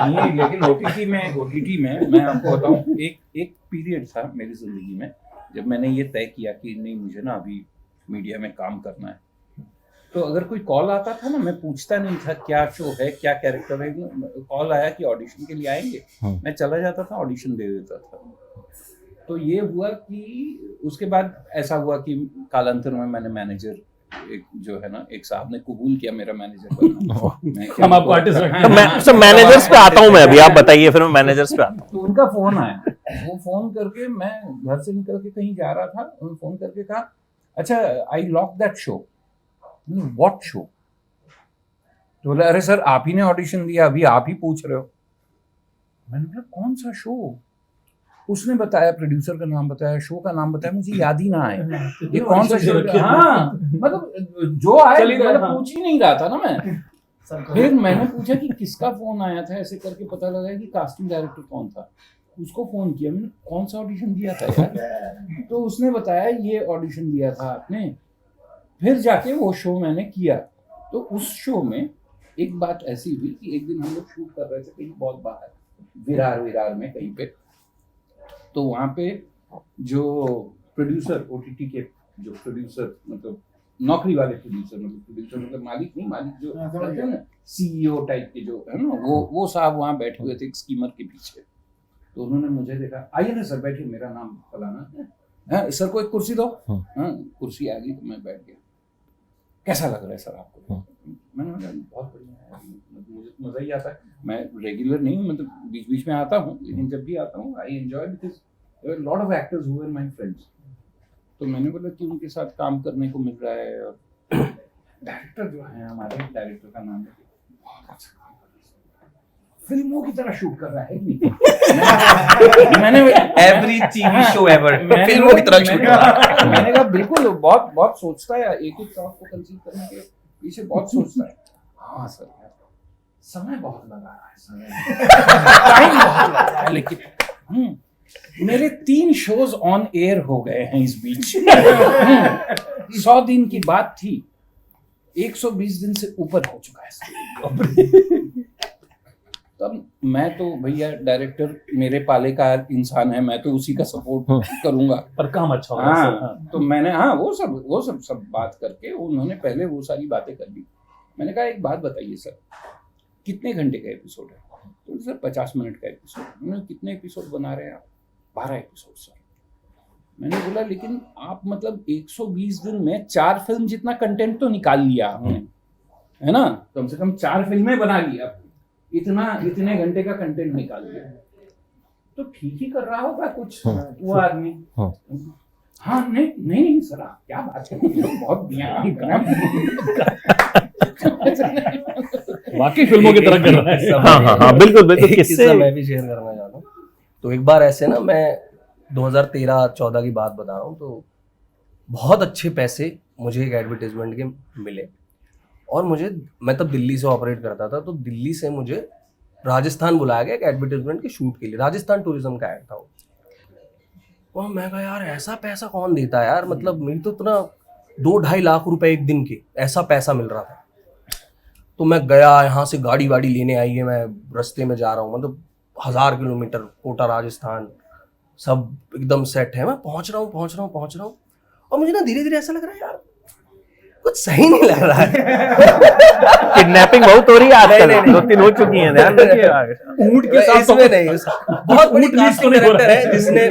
नहीं, लेकिन ओटीटी में मैं आपको बताऊं, एक पीरियड था मेरी जिंदगी में जब मैंने ये तय किया कि नहीं, मुझे ना अभी मीडिया में काम करना है। तो अगर कोई कॉल आता था ना, मैं पूछता नहीं था क्या शो है, क्या कैरेक्टर है। कॉल आया कि ऑडिशन के लिए आएंगे, मैं चला जाता था, ऑडिशन दे देता था। तो ये हुआ कि उसके बाद ऐसा हुआ कि कालांतर में मैंने मैनेजर, एक जो है ना, एक साहब ने कबूल किया मेरा मैनेजर बनना। हम आपको आर्टिस्ट रखते हैं। मैं मैनेजर्स पे आता हूँ मैं अभी, आप बताइए, फिर मैं मैनेजर्स पे आता हूँ। तो उनका फोन आया, वो फोन करके, मैं घर से निकल के कहीं जा रहा था, उन्होंने फोन करके कहा, अच्छा I lock that show. What show? तो बोला, अरे सर आप ही ने ऑडिशन दिया, अभी आप ही पूछ रहे हो। मैंने बोला कौन सा शो? उसने बताया, प्रोड्यूसर का नाम बताया, शो का नाम बताया, मुझे याद ही ना आए ये कौन सा शो। हाँ मतलब जो आए, मतलब पूछ ही नहीं रहा था ना मैं। फिर मैंने पूछा कि किसका फोन आया था, ऐसे करके पता लगा कि कास्टिंग डायरेक्टर कौन था। उसको फोन किया, मैंने कौन सा ऑडिशन दिया था यार? तो उसने बताया ये ऑडिशन दिया था आपने। फिर जाके वो शो मैंने किया। तो उस शो में एक बात ऐसी हुई कि एक दिन हम लोग शूट कर रहे थे कहीं बहुत बाहर, विरार में कहीं पे। तो वहाँ पे जो प्रोड्यूसर, ओटीटी के जो प्रोड्यूसर, मतलब नौकरी वाले प्रोड्यूसर, मतलब मालिक नहीं, मालिक जो कहते हैं ना, सीईओ टाइप के जो है ना, वो साहब वहाँ बैठे हुए थे एक स्कीमर के पीछे। तो उन्होंने मुझे देखा, आइए ना सर बैठिए, मेरा नाम फलाना है, सर को एक कुर्सी दो। हाँ, कुर्सी आ गई तो मैं बैठ गया। कैसा लग रहा है सर आपको? मैंने बोला बहुत बढ़िया है, मुझे तो मज़ा ही आता है। मैं रेगुलर नहीं हूँ, मतलब बीच बीच में आता हूँ, लेकिन जब भी आता हूँ I enjoy, because lot of actors who are my friends. तो मैंने बोला कि उनके साथ काम करने को मिल रहा है, और डायरेक्टर जो है हमारे, डायरेक्टर का नाम है, बहुत अच्छा काम कर रहा है, फिल्मों की तरह शूट कर रहा है नहीं। मैंने एवरी टीवी शो एवर फिल्मों की तरह शूट कर रहा है। मैंने कहा बिल्कुल, बहुत सोचता है, एक शॉट को कंसीव करने के पीछे बहुत सोचता है। हाँ सर, समय बहुत लगा रहा है, समय टाइम बहुत लग रहा है, लेकिन मेरे 3 शोज ऑन एयर हो गए हैं इस बीच। 100 दिन की बात थी, 120 दिन से ऊपर हो चुका है। तब मैं तो भैया डायरेक्टर मेरे पाले का इंसान है, मैं तो उसी का सपोर्ट करूंगा, पर काम अच्छा होगा। हाँ, तो मैंने वो सब बात करके उन्होंने पहले वो सारी बातें कर ली। मैंने कहा एक बात बताइए सर, कितने घंटे का एपिसोड है? तो सर 50 मिनट का एपिसोड। उन्होंने कितने एपिसोड बना रहे हैं आप? 12 एपिसोड सर। मैंने बोला लेकिन आप मतलब 120 दिन में 4 फिल्म जितना कंटेंट तो निकाल लिया आपने, है ना? कम से कम 4 फिल्में बना लिया, इतने घंटे का कंटेंट निकाल दिया, तो ठीक ही कर रहा होगा कुछ वो आदमी। हाँ नहीं सर, आप क्या बात कर रहे हो, बहुत वाकई फिल्मों की तरह कर रहा है। हाँ बिल्कुल। किस्सा मैं भी शेयर करना चाहता हूँ। तो एक बार ऐसे ना, मैं 2013-14 की बात बता रहा हूँ, तो बहुत अच्छे पैसे मुझे एक एडवर्टाइजमेंट के मिले, और मैं तब दिल्ली से ऑपरेट करता था, तो दिल्ली से मुझे राजस्थान बुलाया गया एक एडवर्टाइजमेंट के शूट के लिए, राजस्थान टूरिज्म का ऐड था वो। और मैं कहा यार ऐसा पैसा कौन देता है यार, मतलब मेरी तो इतना 2-2.5 लाख रुपए एक दिन के ऐसा पैसा मिल रहा था। तो मैं गया, यहाँ से गाड़ी वाड़ी लेने आई है, मैं रास्ते में जा रहा हूँ, मतलब 1000 किलोमीटर कोटा राजस्थान, सब एकदम सेट है। मैं पहुंच रहा हूँ और मुझे ना धीरे धीरे ऐसा लग रहा है यार कुछ सही नहीं लग रहा है। किडनैपिंग बहुत हो रही है आजकल, 2-3 हो चुकी हैं, ध्यान रखिए। ऊंट के साथ इसमें नहीं, बहुत बड़ी ऊंट लीज तो कास्टिंग नहीं हो डायरेक्टर रहा है जिसने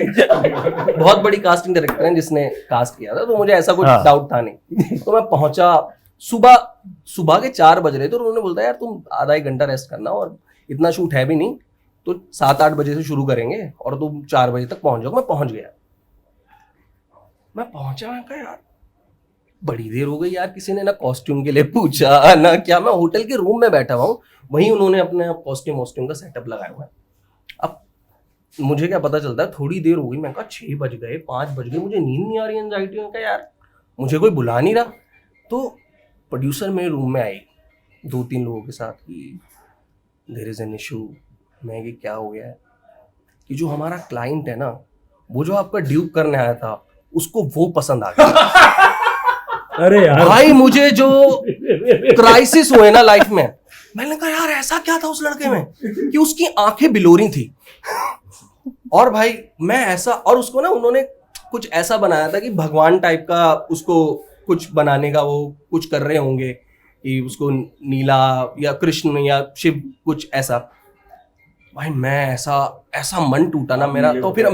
बहुत बड़ी कास्टिंग डायरेक्टर है जिसने कास्ट किया था, तो मुझे ऐसा कुछ हाँ। डाउट था नहीं। तो मैं पहुंचा, सुबह के 4 बज रहे थे और उन्होंने बोलता यार तुम आधा 1 घंटा रेस्ट करना और इतना शूट है भी नहीं, तो 7-8 बजे से शुरू करेंगे और तुम 4 बजे तक पहुंच जाओ। मैं पहुंच गया, मैं पहुंचा, मैं कहा यार बड़ी देर हो गई यार, किसी ने ना कॉस्ट्यूम के लिए पूछा ना क्या। मैं होटल के रूम में बैठा हुआ हूँ, वहीं उन्होंने अपने कॉस्ट्यूम का सेटअप लगाया हुआ है। अब मुझे क्या पता चलता है, थोड़ी देर हो गई, मैं कहा 6 बज गए, 5 बज गए, मुझे नींद नहीं आ रही, एंजाइटी में, क्या यार मुझे कोई बुला नहीं रहा। तो प्रोड्यूसर मेरे रूम में आई 2-3 लोगों के साथ कि देयर इज एन इशू। मैं कि क्या हो गया है कि जो हमारा क्लाइंट है ना, वो जो आपका ड्यूप करने आया था उसको वो पसंद आ गया। अरे यार भाई मुझे जो क्राइसिस हुए ना लाइफ में, मैंने कहा यार ऐसा क्या था उस लड़के में कि उसकी आंखें बिलोरी थी। और भाई मैं ऐसा, और उसको ना उन्होंने कुछ ऐसा बनाया था कि भगवान टाइप का उसको कुछ बनाने का वो कुछ कर रहे होंगे कि उसको नीला या कृष्ण या शिव कुछ ऐसा। भाई मैं ऐसा मन टूटा ना मेरा। तो फिर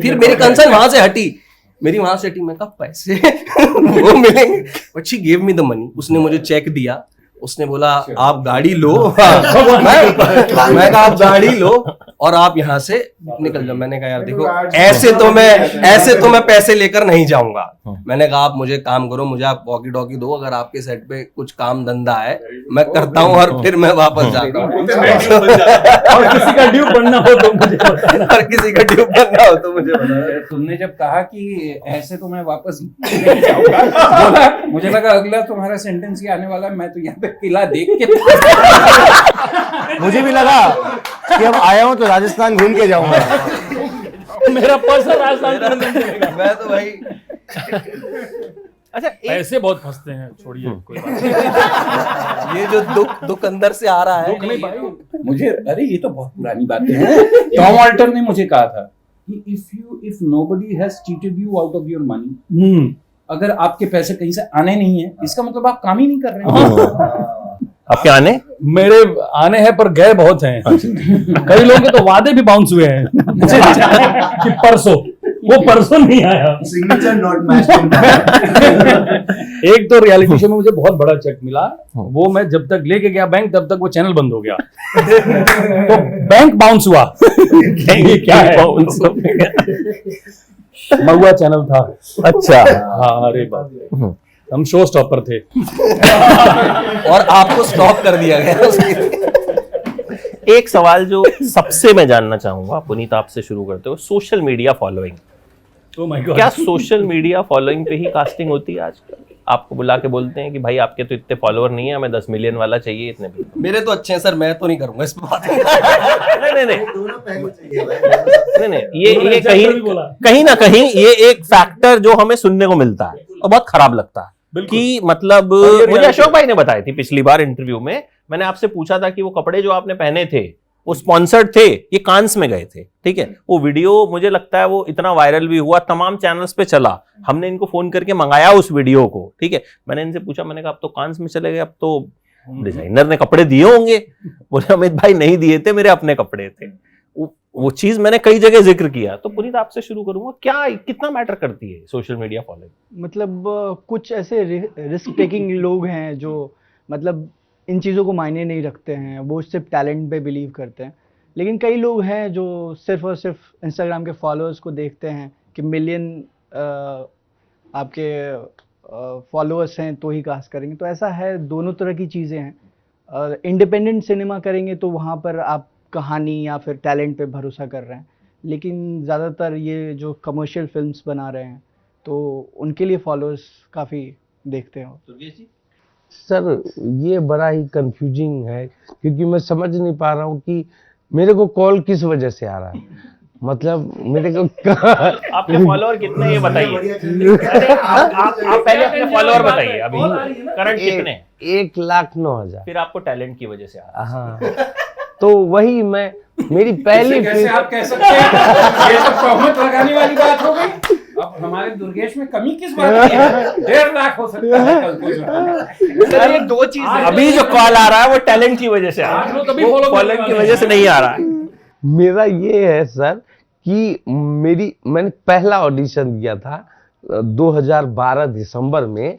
फिर मेरी कंसर्न वहां से हटी, मैं कहा पैसे वो मिलेंगे, but she gave me the money. उसने मुझे चेक दिया, उसने बोला आप गाड़ी लो। मैं कहा आप गाड़ी लो और आप यहाँ से निकल जाओ। मैंने कहा यार देखो ऐसे तो मैं पैसे लेकर नहीं जाऊंगा। मैंने कहा आप मुझे काम करो, मुझे आप वॉकी टॉकी दो, अगर आपके सेट पे कुछ काम धंधा है मैं करता हूँ और फिर मैं वापस जाता हूँ। और किसी का ड्यू बनना हो तो मुझे बताना। तुमने जब कहा कि ऐसे तो मैं वापस नहीं जाऊंगा, बोला मुझे लगा अगला तुम्हारा सेंटेंस ही आने वाला है, मैं तो यहाँ पे किला देख के मुझे भी लगा कि अब आया हूँ तो राजस्थान घूम के जाऊंगा। मेरा पर्सनल राजस्थान मैं तो भाई अच्छा पैसे बहुत फंसते हैं, छोड़िए कोई बात नहीं। ये जो दुख अंदर से आ रहा है, दुख नहीं भाई, मुझे, अरे ये तो बहुत पुरानी बातें हैं। टॉम ऑल्टर ने मुझे कहा था कि if nobody has cheated you out of your money, अगर आपके पैसे कहीं से आने नहीं है, इसका मतलब आप काम ही नहीं कर रहे हैं। आपके आने मेरे आने हैं पर गए बहुत हैं। कई लोगों के तो वादे भी बाउंस हुए हैं कि परसों नहीं आया। Signature not matched. एक तो रियलिटी शो में मुझे बहुत बड़ा चेक मिला, वो मैं जब तक लेके गया बैंक तब तक वो चैनल बंद हो गया। तो बैंक बाउंस हुआ। ये क्या है? महुआ चैनल था। अच्छा हाँ अरे बाप, हम शो स्टॉपर थे। और आपको स्टॉप कर दिया गया। एक सवाल जो सबसे मैं जानना चाहूंगा, पुनीत आपसे शुरू करते हो, social media following. Oh my God. क्या सोशल मीडिया फॉलोइंग पे ही कास्टिंग होती है आजकल? आपको बुला के बोलते हैं कि भाई आपके तो इतने फॉलोअर नहीं है, हमें 10 मिलियन वाला चाहिए, इतने भी। मेरे तो अच्छे हैं सर, मैं तो नहीं करूंगा इस बात। नहीं, ये कहीं ना कहीं ये एक फैक्टर जो हमें सुनने को मिलता है और बहुत खराब लगता है कि मतलब मुझे अशोक भाई ने बताई थी पिछली बार इंटरव्यू में, मैंने आपसे पूछा था कि वो कपड़े जो आपने पहने थे वो स्पॉन्सर्ड थे, ये कांस में गए थे, ठीक है। वो वीडियो मुझे लगता है वो इतना वायरल भी हुआ, तमाम चैनल्स पे चला, हमने इनको फोन करके मंगाया उस वीडियो को, ठीक है। मैंने इनसे पूछा, मैंने कहा अब तो कांस में चले गए, अब तो डिजाइनर ने कपड़े दिए होंगे। बोले अमित भाई नहीं दिए थे, मेरे अपने कपड़े थे। वो चीज मैंने कई जगह जिक्र किया। तो पुनीत आपसे शुरू करूंगा, क्या कितना मैटर करती है सोशल मीडिया फॉलोइंग? मतलब कुछ ऐसे रिस्क टेकिंग लोग हैं जो मतलब इन चीज़ों को मायने नहीं रखते हैं, वो सिर्फ टैलेंट पे बिलीव करते हैं। लेकिन कई लोग हैं जो सिर्फ और सिर्फ इंस्टाग्राम के फॉलोअर्स को देखते हैं कि मिलियन आपके फॉलोअर्स हैं तो ही कास्ट करेंगे। तो ऐसा है, दोनों तरह की चीज़ें हैं। इंडिपेंडेंट सिनेमा करेंगे तो वहाँ पर आप कहानी या फिर टैलेंट पे भरोसा कर रहे हैं, लेकिन ज़्यादातर ये जो कमर्शियल फिल्म्स बना रहे हैं तो उनके लिए फॉलोअर्स काफ़ी देखते हैं। सर ये बड़ा ही कंफ्यूजिंग है, क्योंकि मैं समझ नहीं पा रहा हूँ कि मेरे को कॉल किस वजह से आ रहा है। मतलब मेरे को आपके फॉलोअर कितने ये बताइए। अरे आप पहले अपने फॉलोअर बताइए अभी करंट कितने हैं? 1,09,000। फिर आपको टैलेंट की वजह से आ रहा है। हाँ, तो वही मैं मेरी पहली कैसे फिल्म आप कह सकते हैं? ये तो तोहमत लगाने वाली बात हो गई। अब हमारे दुर्गेश में कमी किस बात की है? 1.5 लाख हो सकता है कल को जो। सर ये दो चीज है। अभी जो कॉल आ रहा है वो टैलेंट की वजह से आ रहा आज है, लोग तभी वो follow करने फॉलोइंग की वाले वजह से नहीं आ रहा है। मेरा ये है सर कि मैंने पहला ऑडिशन दिया था 2012 दिसंबर में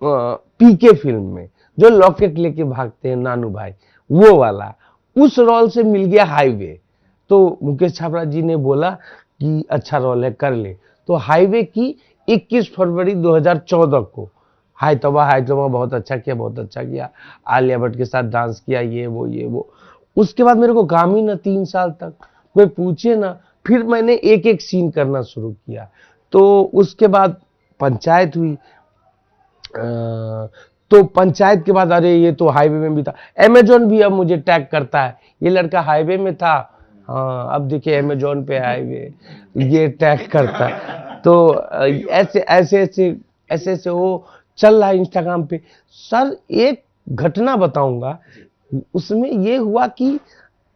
पीके फिल्म में, जो लॉकेट लेके भागते हैं नानू भाई, वो वाला। उस रोल से मिल गया हाईवे। तो मुकेश छाबड़ा जी ने बोला कि अच्छा रोल है, कर ले। तो हाईवे की 21 फरवरी 2014 को हाय तौबा बहुत अच्छा किया, बहुत अच्छा किया। आलिया भट्ट के साथ डांस किया, ये वो। उसके बाद मेरे को काम ही ना 3 साल तक, कोई पूछे ना। फिर मैंने एक एक सीन करना शुरू किया। तो उसके बाद पंचायत हुई। तो पंचायत के बाद अरे ये तो हाईवे में भी था। अमेजोन भी अब मुझे टैग करता है, ये लड़का हाईवे में था। हाँ, अब देखिए अमेजोन पे हाईवे, ये टैग करता है। तो ऐसे वो चल रहा है इंस्टाग्राम पे। सर एक घटना बताऊंगा, उसमें ये हुआ कि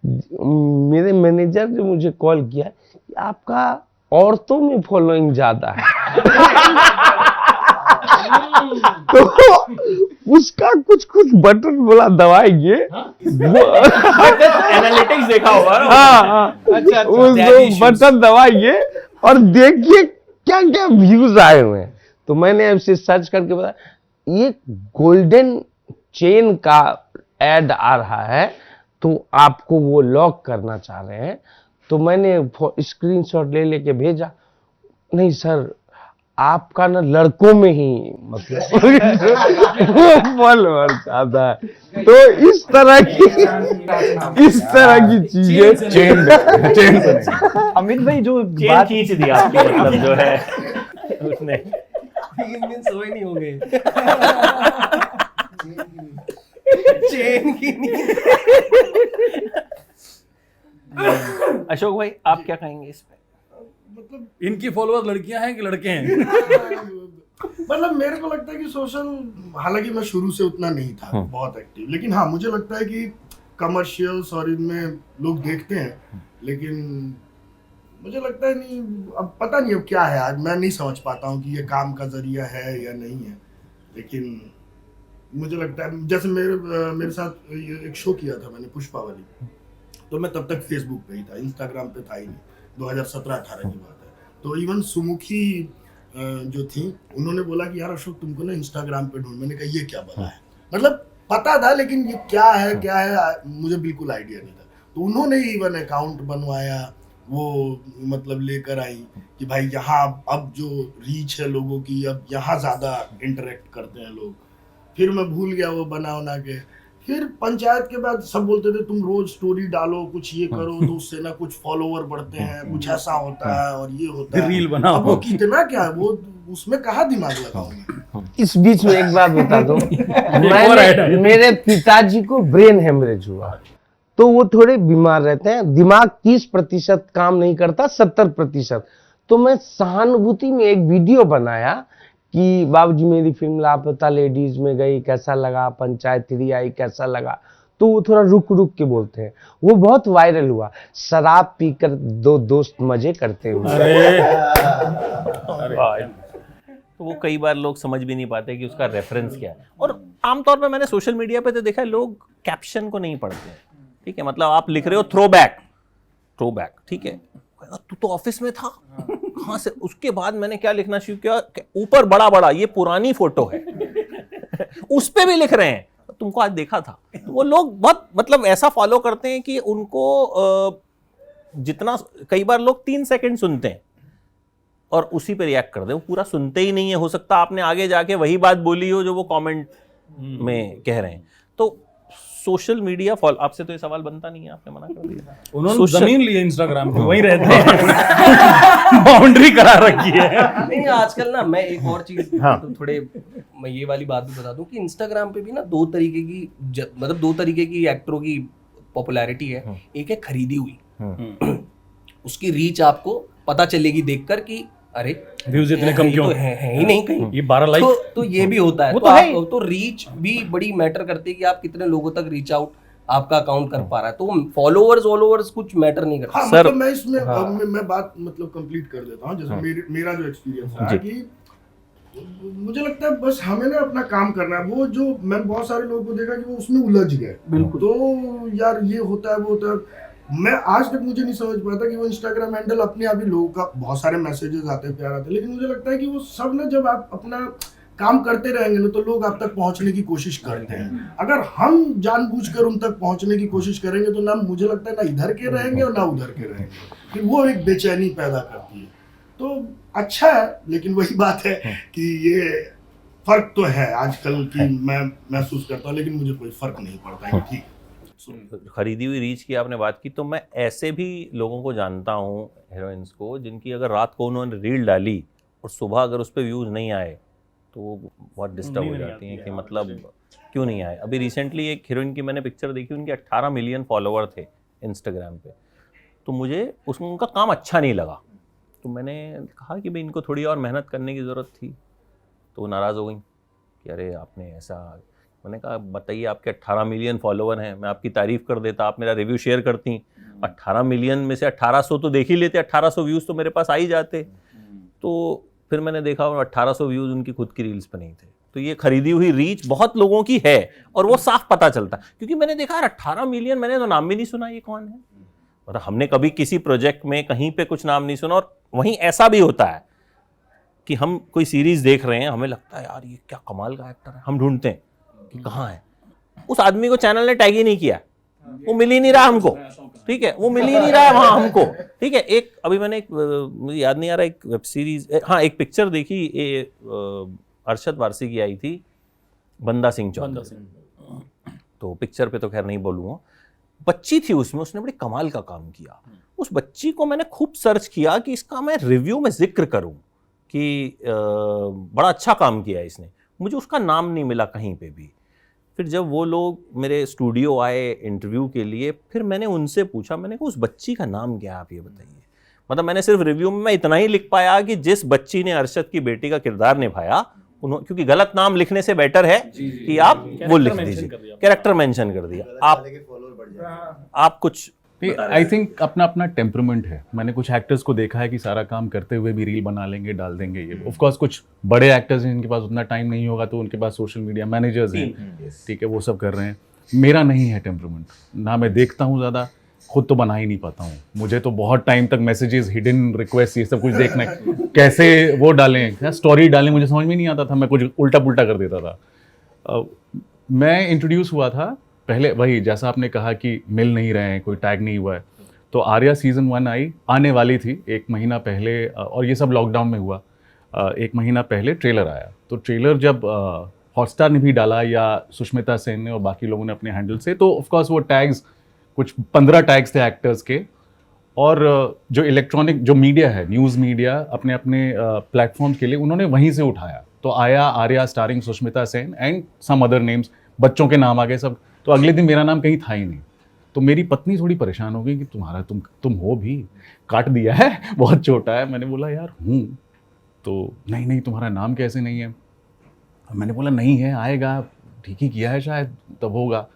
मेरे मैनेजर ने मुझे कॉल किया कि आपका औरतों में फॉलोइंग ज्यादा है। तो उसका कुछ बटन बोला दबाएंगे, एनालिटिक्स देखा होगा ना। हाँ, अच्छा उस बटन दबाएंगे और देखिए क्या क्या व्यूज आए हुए हैं। तो मैंने ऐसे सर्च करके बताया ये गोल्डन चेन का एड आ रहा है, तो आपको वो लॉक करना चाह रहे हैं। तो मैंने स्क्रीनशॉट ले लेके भेजा। नहीं सर, आपका ना लड़कों में ही मतलब फॉलोअर ज्यादा है। तो इस तरह की चीजें चेन से अमित भाई जो चेन बात खींच दी आपकी, मतलब जो है उसने। 3 दिन सोए नहीं होंगे। चेन की नहीं। अशोक भाई आप क्या कहेंगे इस पे? मतलब इनकी फॉलोअर लड़कियां हैं कि लड़के हैं? मतलब मेरे को लगता है कि सोशल, हालांकि मैं शुरू से उतना नहीं था बहुत एक्टिव, लेकिन हाँ मुझे लगता है कि कमर्शियल्स और इनमें लोग देखते हैं, लेकिन मुझे लगता है नहीं, अब पता नहीं अब क्या है। आज मैं नहीं समझ पाता हूँ कि ये काम का जरिया है या नहीं है, लेकिन मुझे लगता है जैसे मेरे साथ एक शो किया था मैंने, पुष्पावली, तो मैं तब तक फेसबुक पे ही था, इंस्टाग्राम पे था ही नहीं। 2017-18 की बात है। तो इवन सुमुखी जो थी उन्होंने बोला कि यार अशोक तुमको ना इंस्टाग्राम पे ढूंढ। मैंने कहा ये क्या बना है, मतलब पता था लेकिन ये क्या है मुझे बिल्कुल आइडिया नहीं था। तो उन्होंने इवन अकाउंट बनवाया, वो मतलब लेकर आई कि भाई यहाँ अब जो रीच है लोगों की, अब यहाँ ज्यादा इंटरेक्ट करते हैं लोग। फिर मैं भूल गया वो बना के। फिर पंचायत के बाद सब बोलते थे तुम रोज स्टोरी डालो, कुछ ये करो, तो उससे ना कुछ फॉलोवर बढ़ते हैं, कुछ ऐसा होता है और ये होता है, रील बनाओ। अब वो कितना क्या है, वो उसमें कहाँ दिमाग लगाऊंगा। इस बीच में एक बात बता दो, आइडिया। मेरे पिताजी को ब्रेन हेमरेज हुआ, तो वो थोड़े बीमार रहते हैं। दिमाग 30% काम नहीं करता, 70%। तो मैं सहानुभूति में एक वीडियो बनाया कि बाबूजी मेरी फिल्म लापता लेडीज में गई, कैसा लगा, पंचायत 3 आई, कैसा लगा। तो वो थोड़ा रुक के बोलते हैं, वो बहुत वायरल हुआ। शराब पीकर 2 दोस्त मजे करते हुए। तो वो कई बार लोग समझ भी नहीं पाते कि उसका रेफरेंस क्या है। और आमतौर पे मैंने सोशल मीडिया पे तो देखा है लोग कैप्शन को नहीं पढ़ते हैं। ठीक है, मतलब आप लिख रहे हो थ्रो बैक, ठीक है, तू तो ऑफिस में था, कहां से? उसके बाद मैंने क्या लिखना शुरू किया, ऊपर बड़ा ये पुरानी फोटो है उस पे भी लिख रहे हैं तुमको आज देखा था। वो लोग बहुत मतलब ऐसा फॉलो करते हैं कि उनको जितना, कई बार लोग 3 सेकंड सुनते हैं और उसी पे रिएक्ट करते हैं, वो पूरा सुनते ही नहीं है। हो सकता है आपने आगे जाके वही बात बोली हो जो वो कमेंट में कह रहे हैं। तो सोशल मीडिया फॉलो, आपसे तो ये सवाल बनता नहीं है, आपने मना कर दिया। उन्होंने Social- जमीन ली है इंस्टाग्राम पे, वहीं रहते हैं, बाउंड्री करा रखी है। नहीं आजकल ना मैं एक और चीज हाँ। तो थोड़े मैं ये वाली बात भी बता दूं कि इंस्टाग्राम पे भी ना दो तरीके की मतलब दो तरीके की एक्टरों की पॉपुलैरिटी है। एक है खरीदी हुई, उसकी रीच आपको पता चलेगी देखकर कि अरे व्यूज इतने कम ये क्यों तो है ही नहीं कहीं। ये 12 लाइक तो ये भी होता है। वो तो तो है ही। आप तो रीच भी बड़ी मैटर करती है कि आप कितने लोगों तक रीच आउट आपका अकाउंट कर पा रहा है। तो फॉलोअर्स कुछ मैटर नहीं करता। हाँ, सर- मतलब मैं इसमें हाँ। मैं बात मतलब कंप्लीट कर देता हूँ। जैसे मेरा जो एक्सपीरियंस रहा जी। कि मुझे लगता है बस हमें ना अपना काम करना है। वो जो मैं बहुत सारे लोगों को देखा कि वो उसमें उलझ गए, बिल्कुल। तो यार ये होता है वो होता है। मैं आज तक मुझे नहीं समझ पाता कि वो इंस्टाग्राम हैंडल अपने आप ही लोगों का बहुत सारे मैसेजेस आते हैं, प्यार आते हैं, लेकिन मुझे लगता है कि वो सब ना जब आप अपना काम करते रहेंगे ना तो लोग आप तक पहुंचने की कोशिश करते हैं। अगर हम जानबूझकर उन तक पहुंचने की कोशिश करेंगे तो ना मुझे लगता है ना इधर के रहेंगे और ना उधर के रहेंगे, फिर वो एक बेचैनी पैदा करती है। तो अच्छा है, लेकिन वही बात है कि ये फर्क तो है आजकल की मैं महसूस करता हूँ, लेकिन मुझे कोई फर्क नहीं पड़ता है। ठीक है, खरीदी हुई रीच की आपने बात की, तो मैं ऐसे भी लोगों को जानता हूँ, हीरोइंस को, जिनकी अगर रात को उन्होंने रील डाली और सुबह अगर उस पर व्यूज़ नहीं आए तो वो बहुत डिस्टर्ब हो जाती हैं कि मतलब क्यों नहीं आए। अभी रिसेंटली एक हीरोइन की मैंने पिक्चर देखी, उनके 18 मिलियन फॉलोवर थे इंस्टाग्राम पे, तो मुझे उसमें उनका काम अच्छा नहीं लगा। तो मैंने कहा कि भाई इनको थोड़ी और मेहनत करने की ज़रूरत थी, तो वो नाराज़ हो गई कि अरे आपने ऐसा। मैंने कहा बताइए, आपके 18 मिलियन फॉलोवर हैं, मैं आपकी तारीफ़ कर देता, आप मेरा रिव्यू शेयर करती, 18 मिलियन में से 1800 तो देख ही लेते, 1800 व्यूज़ तो मेरे पास आ ही जाते। तो फिर मैंने देखा 1800 व्यूज़ उनकी खुद की रील्स पे नहीं थे। तो ये खरीदी हुई रीच बहुत लोगों की है और वो साफ पता चलता, क्योंकि मैंने देखा यार 18 मिलियन, मैंने तो नाम भी नहीं सुना ये कौन है, मतलब हमने कभी किसी प्रोजेक्ट में कहीं पे कुछ नाम नहीं सुना। और वहीं ऐसा भी होता है कि हम कोई सीरीज देख रहे हैं, हमें लगता है यार ये क्या कमाल का एक्टर है, हम ढूंढते हैं कि कहाँ है, उस आदमी को चैनल ने टैग ही नहीं किया, वो मिल ही नहीं रहा हमको, ठीक है, वो मिल ही नहीं रहा है वहाँ हमको, ठीक है। एक अभी मैंने मुझे याद नहीं आ रहा, एक वेब सीरीज, हाँ एक पिक्चर देखी, अरशद वारसी की आई थी, बंदा सिंह चौधरी। तो पिक्चर पे तो खैर नहीं बोलूँगा, बच्ची थी उसमें, उसने बड़ी कमाल का काम किया। उस बच्ची को मैंने खूब सर्च किया कि इसका मैं रिव्यू में जिक्र करूं कि बड़ा अच्छा काम किया इसने, मुझे उसका नाम नहीं मिला कहीं पे भी। फिर जब वो लोग मेरे स्टूडियो आए इंटरव्यू के लिए, फिर मैंने उनसे पूछा, मैंने कहा उस बच्ची का नाम क्या है, आप ये बताइए। मतलब मैंने सिर्फ रिव्यू में मैं इतना ही लिख पाया कि जिस बच्ची ने अरशद की बेटी का किरदार निभाया, उन्होंने, क्योंकि गलत नाम लिखने से बेटर है कि आप वो लिख दीजिए, कैरेक्टर मेंशन कर दिया। आप कुछ आई थिंक अपना अपना टेम्परमेंट है। मैंने कुछ एक्टर्स को देखा है कि सारा काम करते हुए भी रील बना लेंगे, डाल देंगे। ये ऑफ कोर्स कुछ बड़े एक्टर्स हैं जिनके पास उतना टाइम नहीं होगा, तो उनके पास सोशल मीडिया मैनेजर्स हैं, ठीक है, वो सब कर रहे हैं। मेरा नहीं है टेम्परमेंट, ना मैं देखता हूँ ज़्यादा, खुद तो बना ही नहीं पाता हूँ। मुझे तो बहुत टाइम तक मैसेजेस, हिडन रिक्वेस्ट, ये सब कुछ देखना है, कैसे वो डालें, क्या स्टोरी डालें, मुझे समझ में नहीं आता था, मैं कुछ उल्टा पुल्टा कर देता था। मैं इंट्रोड्यूस हुआ था पहले, वही जैसा आपने कहा कि मिल नहीं रहे हैं, कोई टैग नहीं हुआ है, तो आर्या सीज़न 1 आने वाली थी 1 महीना पहले, और ये सब लॉकडाउन में हुआ। 1 महीना पहले ट्रेलर आया, तो ट्रेलर जब हॉटस्टार ने भी डाला या सुष्मिता सेन ने और बाकी लोगों ने अपने हैंडल से, तो ऑफकोर्स वो टैग्स, कुछ 15 टैग्स थे एक्टर्स के, और जो इलेक्ट्रॉनिक जो मीडिया है, न्यूज़ मीडिया, अपने अपने प्लेटफॉर्म के लिए उन्होंने वहीं से उठाया। तो आया Aarya starring Sushmita Sen and some other names, बच्चों के नाम आ गए सब। तो अगले दिन मेरा नाम कहीं था ही नहीं। तो मेरी पत्नी थोड़ी परेशान हो गई कि तुम्हारा तुम हो भी, काट दिया है, बहुत छोटा है। मैंने बोला यार हूँ, तो नहीं तुम्हारा नाम कैसे नहीं है। मैंने बोला नहीं है, आएगा, ठीक ही किया है शायद, तब होगा।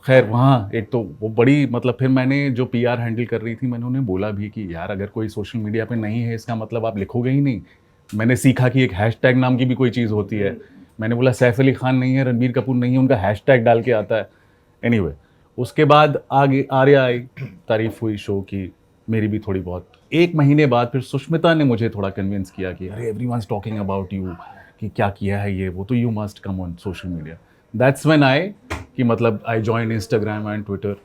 खैर वहाँ एक तो वो बड़ी, मतलब फिर मैंने जो PR हैंडल कर रही थी, मैंने उन्हें बोला भी कि यार अगर कोई सोशल मीडिया पे नहीं है इसका मतलब आप लिखोगे ही नहीं। मैंने सीखा कि एक हैशटैग नाम की भी कोई चीज़ होती है। मैंने बोला सैफ अली खान नहीं है, रणबीर कपूर नहीं है, उनका हैशटैग डाल के आता है। एनीवे, उसके बाद आगे आर्या आई, तारीफ हुई शो की, मेरी भी थोड़ी बहुत। 1 महीने बाद फिर सुष्मिता ने मुझे थोड़ा कन्विंस किया कि अरे एवरीवनस टॉकिंग अबाउट यू, कि क्या किया है ये वो, तो you must come on social media. That's when I कि मतलब I join Instagram and Twitter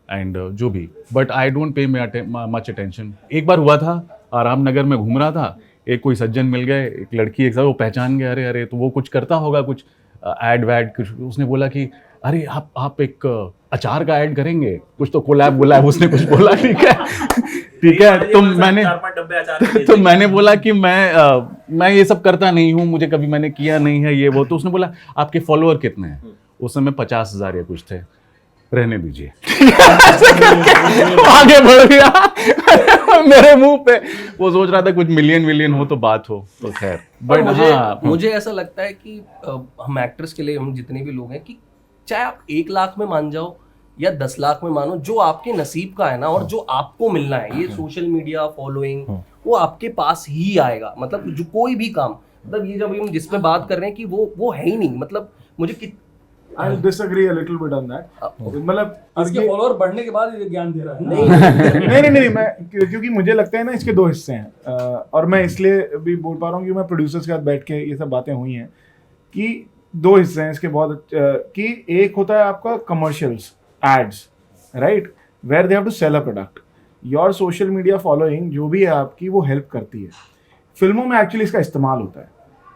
and जो भी, but I don't pay much attention. एक बार हुआ था, आराम नगर में घूम रहा था, एक कोई सज्जन मिल गए, एक लड़की, एक साथ वो पहचान गया, अरे तो वो कुछ करता होगा, कुछ एड वैड कुछ। उसने बोला कि अरे आप एक अचार का ऐड करेंगे, कुछ तो कोलैब बोला है उसने, कुछ बोला, ठीक है। तो मैंने बोला कि मैं ये सब करता नहीं हूँ, मुझे कभी मैंने किया नहीं है ये वो। तो उसने बोला आपके फॉलोअर कितने हैं? उस समय 50,000 या कुछ थे। रहने दीजिए। आगे बढ़ गया मेरे मुंह पे। वो सोच रहा था कुछ मिलियन हो तो बात हो, तो खैर। बट मुझे ऐसा लगता है कि हम एक्टर्स के लिए, हम जितने भी लोग हैं, कि चाहे आप 1 लाख में मान जाओ या 10 लाख में मानो, जो आपके नसीब का है ना और जो आपको मिलना है, ये सोशल मीडिया फॉलोइंग वो आपके पास ही आएगा। मतलब जो कोई भी काम, मतलब ये जब हम जिसपे बात कर रहे हैं कि वो है ही नहीं। मतलब मुझे I'll disagree a little bit on that. मतलब इसके फॉलोअर बढ़ने के बाद ये ज्ञान दे रहा है। नहीं, मैं क्योंकि मुझे लगता है ना इसके 2 हिस्से हैं, और मैं इसलिए भी बोल पा रहा हूँ कि मैं प्रोड्यूसर्स के साथ बैठ के ये सब बातें हुई हैं कि 2 हिस्से हैं इसके बहुत कि एक होता है आपका commercials, ads, right, where they have to sell a product. Your social media following जो भी है आपकी, वो हेल्प करती है। फिल्मों में एक्चुअली इसका इस्तेमाल होता है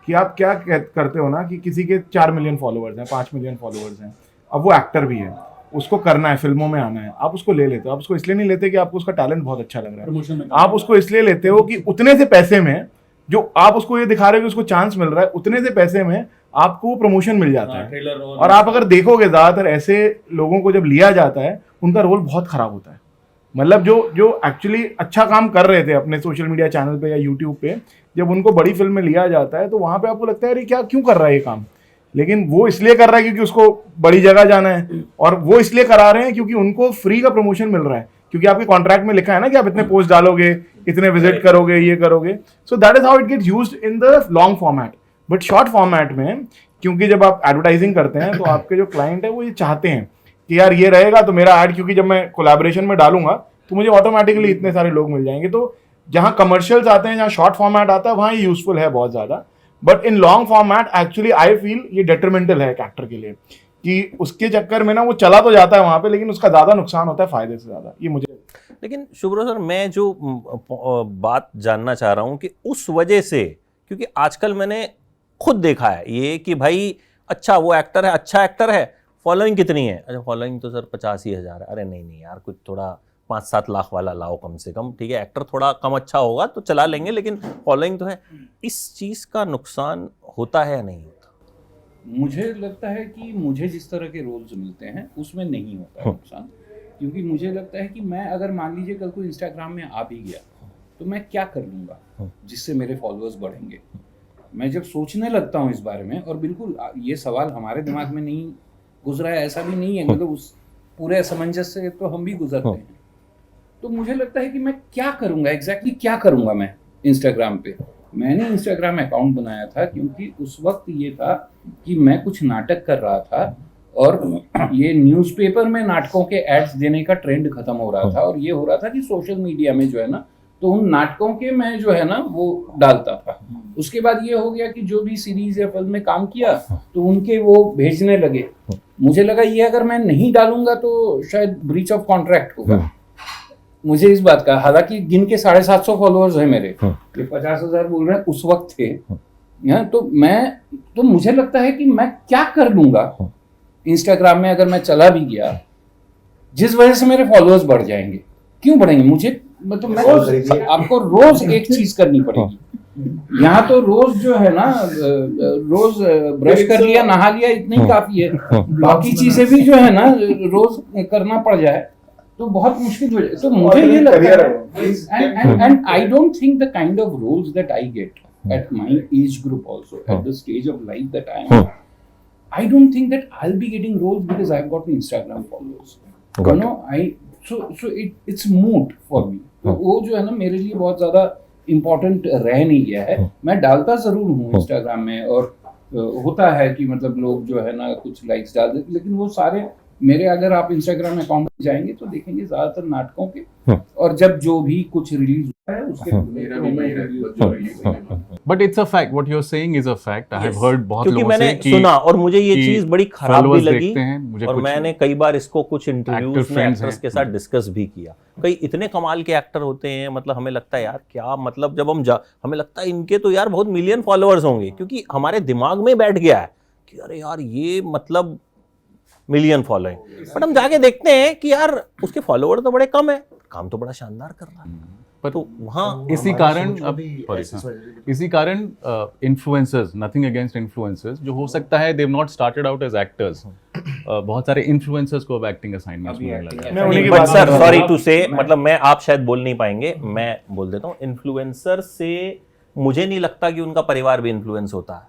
कि आप क्या करते हो ना, कि किसी के 4 मिलियन फॉलोअर्स हैं, 5 मिलियन फॉलोअर्स हैं, अब वो एक्टर भी है, उसको करना है, फिल्मों में आना है, आप उसको ले लेते हो। आप उसको इसलिए नहीं लेते कि आपको उसका टैलेंट बहुत अच्छा लग रहा है, आप उसको इसलिए लेते हो कि उतने से पैसे में, जो आप उसको ये दिखा रहे हो कि उसको चांस मिल रहा है, उतने से पैसे में आपको प्रमोशन मिल जाता है। और आप अगर देखोगे ज्यादातर ऐसे लोगों को जब लिया जाता है, उनका रोल बहुत खराब होता है। मतलब जो एक्चुअली अच्छा काम कर रहे थे अपने सोशल मीडिया चैनल पे या यूट्यूब पे, जब उनको बड़ी फिल्म में लिया जाता है तो वहां पे आपको लगता है अरे क्या क्यों कर रहा है ये काम, लेकिन वो इसलिए कर रहा है क्योंकि उसको बड़ी जगह जाना है, और वो इसलिए करा रहे हैं क्योंकि उनको फ्री का प्रमोशन मिल रहा है, क्योंकि आपके कॉन्ट्रैक्ट में लिखा है ना कि आप इतने पोस्ट डालोगे, इतने विजिट करोगे, ये करोगे। So that is how it gets used in the long format. But short format में, क्योंकि जब आप एडवर्टाइजिंग करते हैं तो आपके जो क्लाइंट है वो ये चाहते हैं कि यार ये रहेगा तो मेरा ऐड, क्योंकि जब मैं कोलैबोरेशन में डालूंगा तो मुझे ऑटोमेटिकली इतने सारे लोग मिल जाएंगे। तो जहां कमर्शियल्स आते हैं, जहां शॉर्ट फॉर्मेट आता है, वहां ये यूजफुल है बहुत ज्यादा। But in long format actually I feel ये डेट्रीमेंटल है एक एक्टर के लिए, कि उसके चक्कर में ना वो चला तो जाता है वहां पे, लेकिन उसका ज्यादा नुकसान होता है फायदे से ज्यादा। ये मुझे लेकिन शुभ्रो सर, मैं जो बात जानना चाह रहा हूं कि उस वजह से, क्योंकि आजकल मैंने खुद देखा है ये कि भाई अच्छा वो एक्टर है, अच्छा एक्टर है, फॉलोइंग कितनी है? अच्छा फॉलोइंग तो सर 85,000 है। अरे नहीं यार, कुछ थोड़ा 5-7 लाख वाला लाओ कम से कम। ठीक है, एक्टर थोड़ा कम अच्छा होगा तो चला लेंगे, लेकिन फॉलोइंग तो है। इस चीज का नुकसान होता है या नहीं होता? मुझे लगता है कि मुझे जिस तरह के रोल्स मिलते हैं उसमें नहीं होता है नुकसान, क्योंकि मुझे लगता है कि मैं अगर मान लीजिए कल को इंस्टाग्राम में आ भी गया तो मैं क्या कर लूँगा जिससे मेरे फॉलोअर्स बढ़ेंगे। मैं जब सोचने लगता हूँ इस बारे में, और बिल्कुल ये सवाल हमारे दिमाग में नहीं गुजरा है ऐसा भी नहीं है, मतलब उस पूरे असमंजस से तो हम भी गुजरते हैं। तो मुझे लगता है कि मैं क्या करूँगा, एग्जैक्टली क्या करूँगा मैं इंस्टाग्राम पे। मैंने इंस्टाग्राम अकाउंट बनाया था क्योंकि उस वक्त ये था कि मैं कुछ नाटक कर रहा था और ये न्यूज़पेपर में नाटकों के एड्स देने का ट्रेंड खत्म हो रहा था, और ये हो रहा था कि सोशल मीडिया में जो है ना, तो उन नाटकों के मैं जो है ना वो डालता था। उसके बाद ये हो गया कि जो भी सीरीज या फिल्म में काम किया तो उनके वो भेजने लगे। मुझे लगा ये अगर मैं नहीं डालूंगा तो शायद ब्रीच ऑफ कॉन्ट्रैक्ट होगा मुझे इस बात का। हालांकि गिन के 750 फॉलोअर्स हैं मेरे, ये 50,000 बोल रहे हैं उस वक्त थे। तो मुझे लगता है कि मैं क्या कर लूंगा इंस्टाग्राम में अगर मैं चला भी गया, जिस वजह से मेरे फॉलोअर्स बढ़ जाएंगे। क्यों बढ़ेंगे? मुझे मतलब मैं आपको रोज एक चीज करनी पड़ेगी। यहाँ तो रोज जो है ना, रोज ब्रश कर लिया, नहा लिया, इतना ही काफी है। बाकी चीजें भी जो है ना रोज करना पड़ जाए तो बहुत मुश्किल हो जाए। तो मुझे ये लगता है, and I don't think the kind of roles that I get at my age group also, at the stage of life that I am, I don't think that I'll be getting roles because I've got Instagram followers. You know, so it's moot for me. तो वो जो है ना मेरे लिए बहुत ज़्यादा इम्पोर्टेंट रह नहीं गया है। मैं डालता ज़रूर हूँ इंस्टाग्राम में, और होता है कि मतलब लोग जो है ना कुछ लाइक्स डाल देते, लेकिन वो सारे मेरे, अगर आप इंस्टाग्राम अकाउंट में जाएंगे तो देखेंगे ज़्यादातर नाटकों के, और जब जो भी कुछ रिलीज होता है उसके। But it's a fact, what you are saying is a fact. I have heard बहुत क्योंकि लोगों मैंने से सुना, और मुझे ये चीज बड़ी खराब भी लगी, और मैंने कई बार इसको कुछ इंटरव्यूज में एक्टर्स के साथ डिस्कस भी किया। कई इतने कमाल के एक्टर होते हैं, मतलब हमें लगता है यार क्या, मतलब जब हमें लगता है इनके तो यार बहुत मिलियन फॉलोअर्स होंगे, क्योंकि हमारे दिमाग में बैठ गया है कि अरे यार ये मतलब मिलियन फॉलोइंग, बट हम जाके देखते हैं कि यार उसके फॉलोअर तो बड़े कम है, काम तो बड़ा शानदार कर रहा है। पर तो वहाँ इसी कारण इसी कारण इन्फ्लुएंसर्स, नथिंग अगेंस्ट इन्फ्लुएंसर्स, जो हो सकता है they've not started out as actors, बहुत सारे इन्फ्लुएंसर्स को अब एक्टिंग असाइनमेंट्स मिलने लगा मैं उन्हीं की बट बात सर कर रहा सॉरी टू से, मतलब मैं, आप शायद बोल नहीं पाएंगे, मैं बोल देता हूँ, इन्फ्लुएंसर से मुझे नहीं लगता कि उनका परिवार भी इन्फ्लुएंस होता है,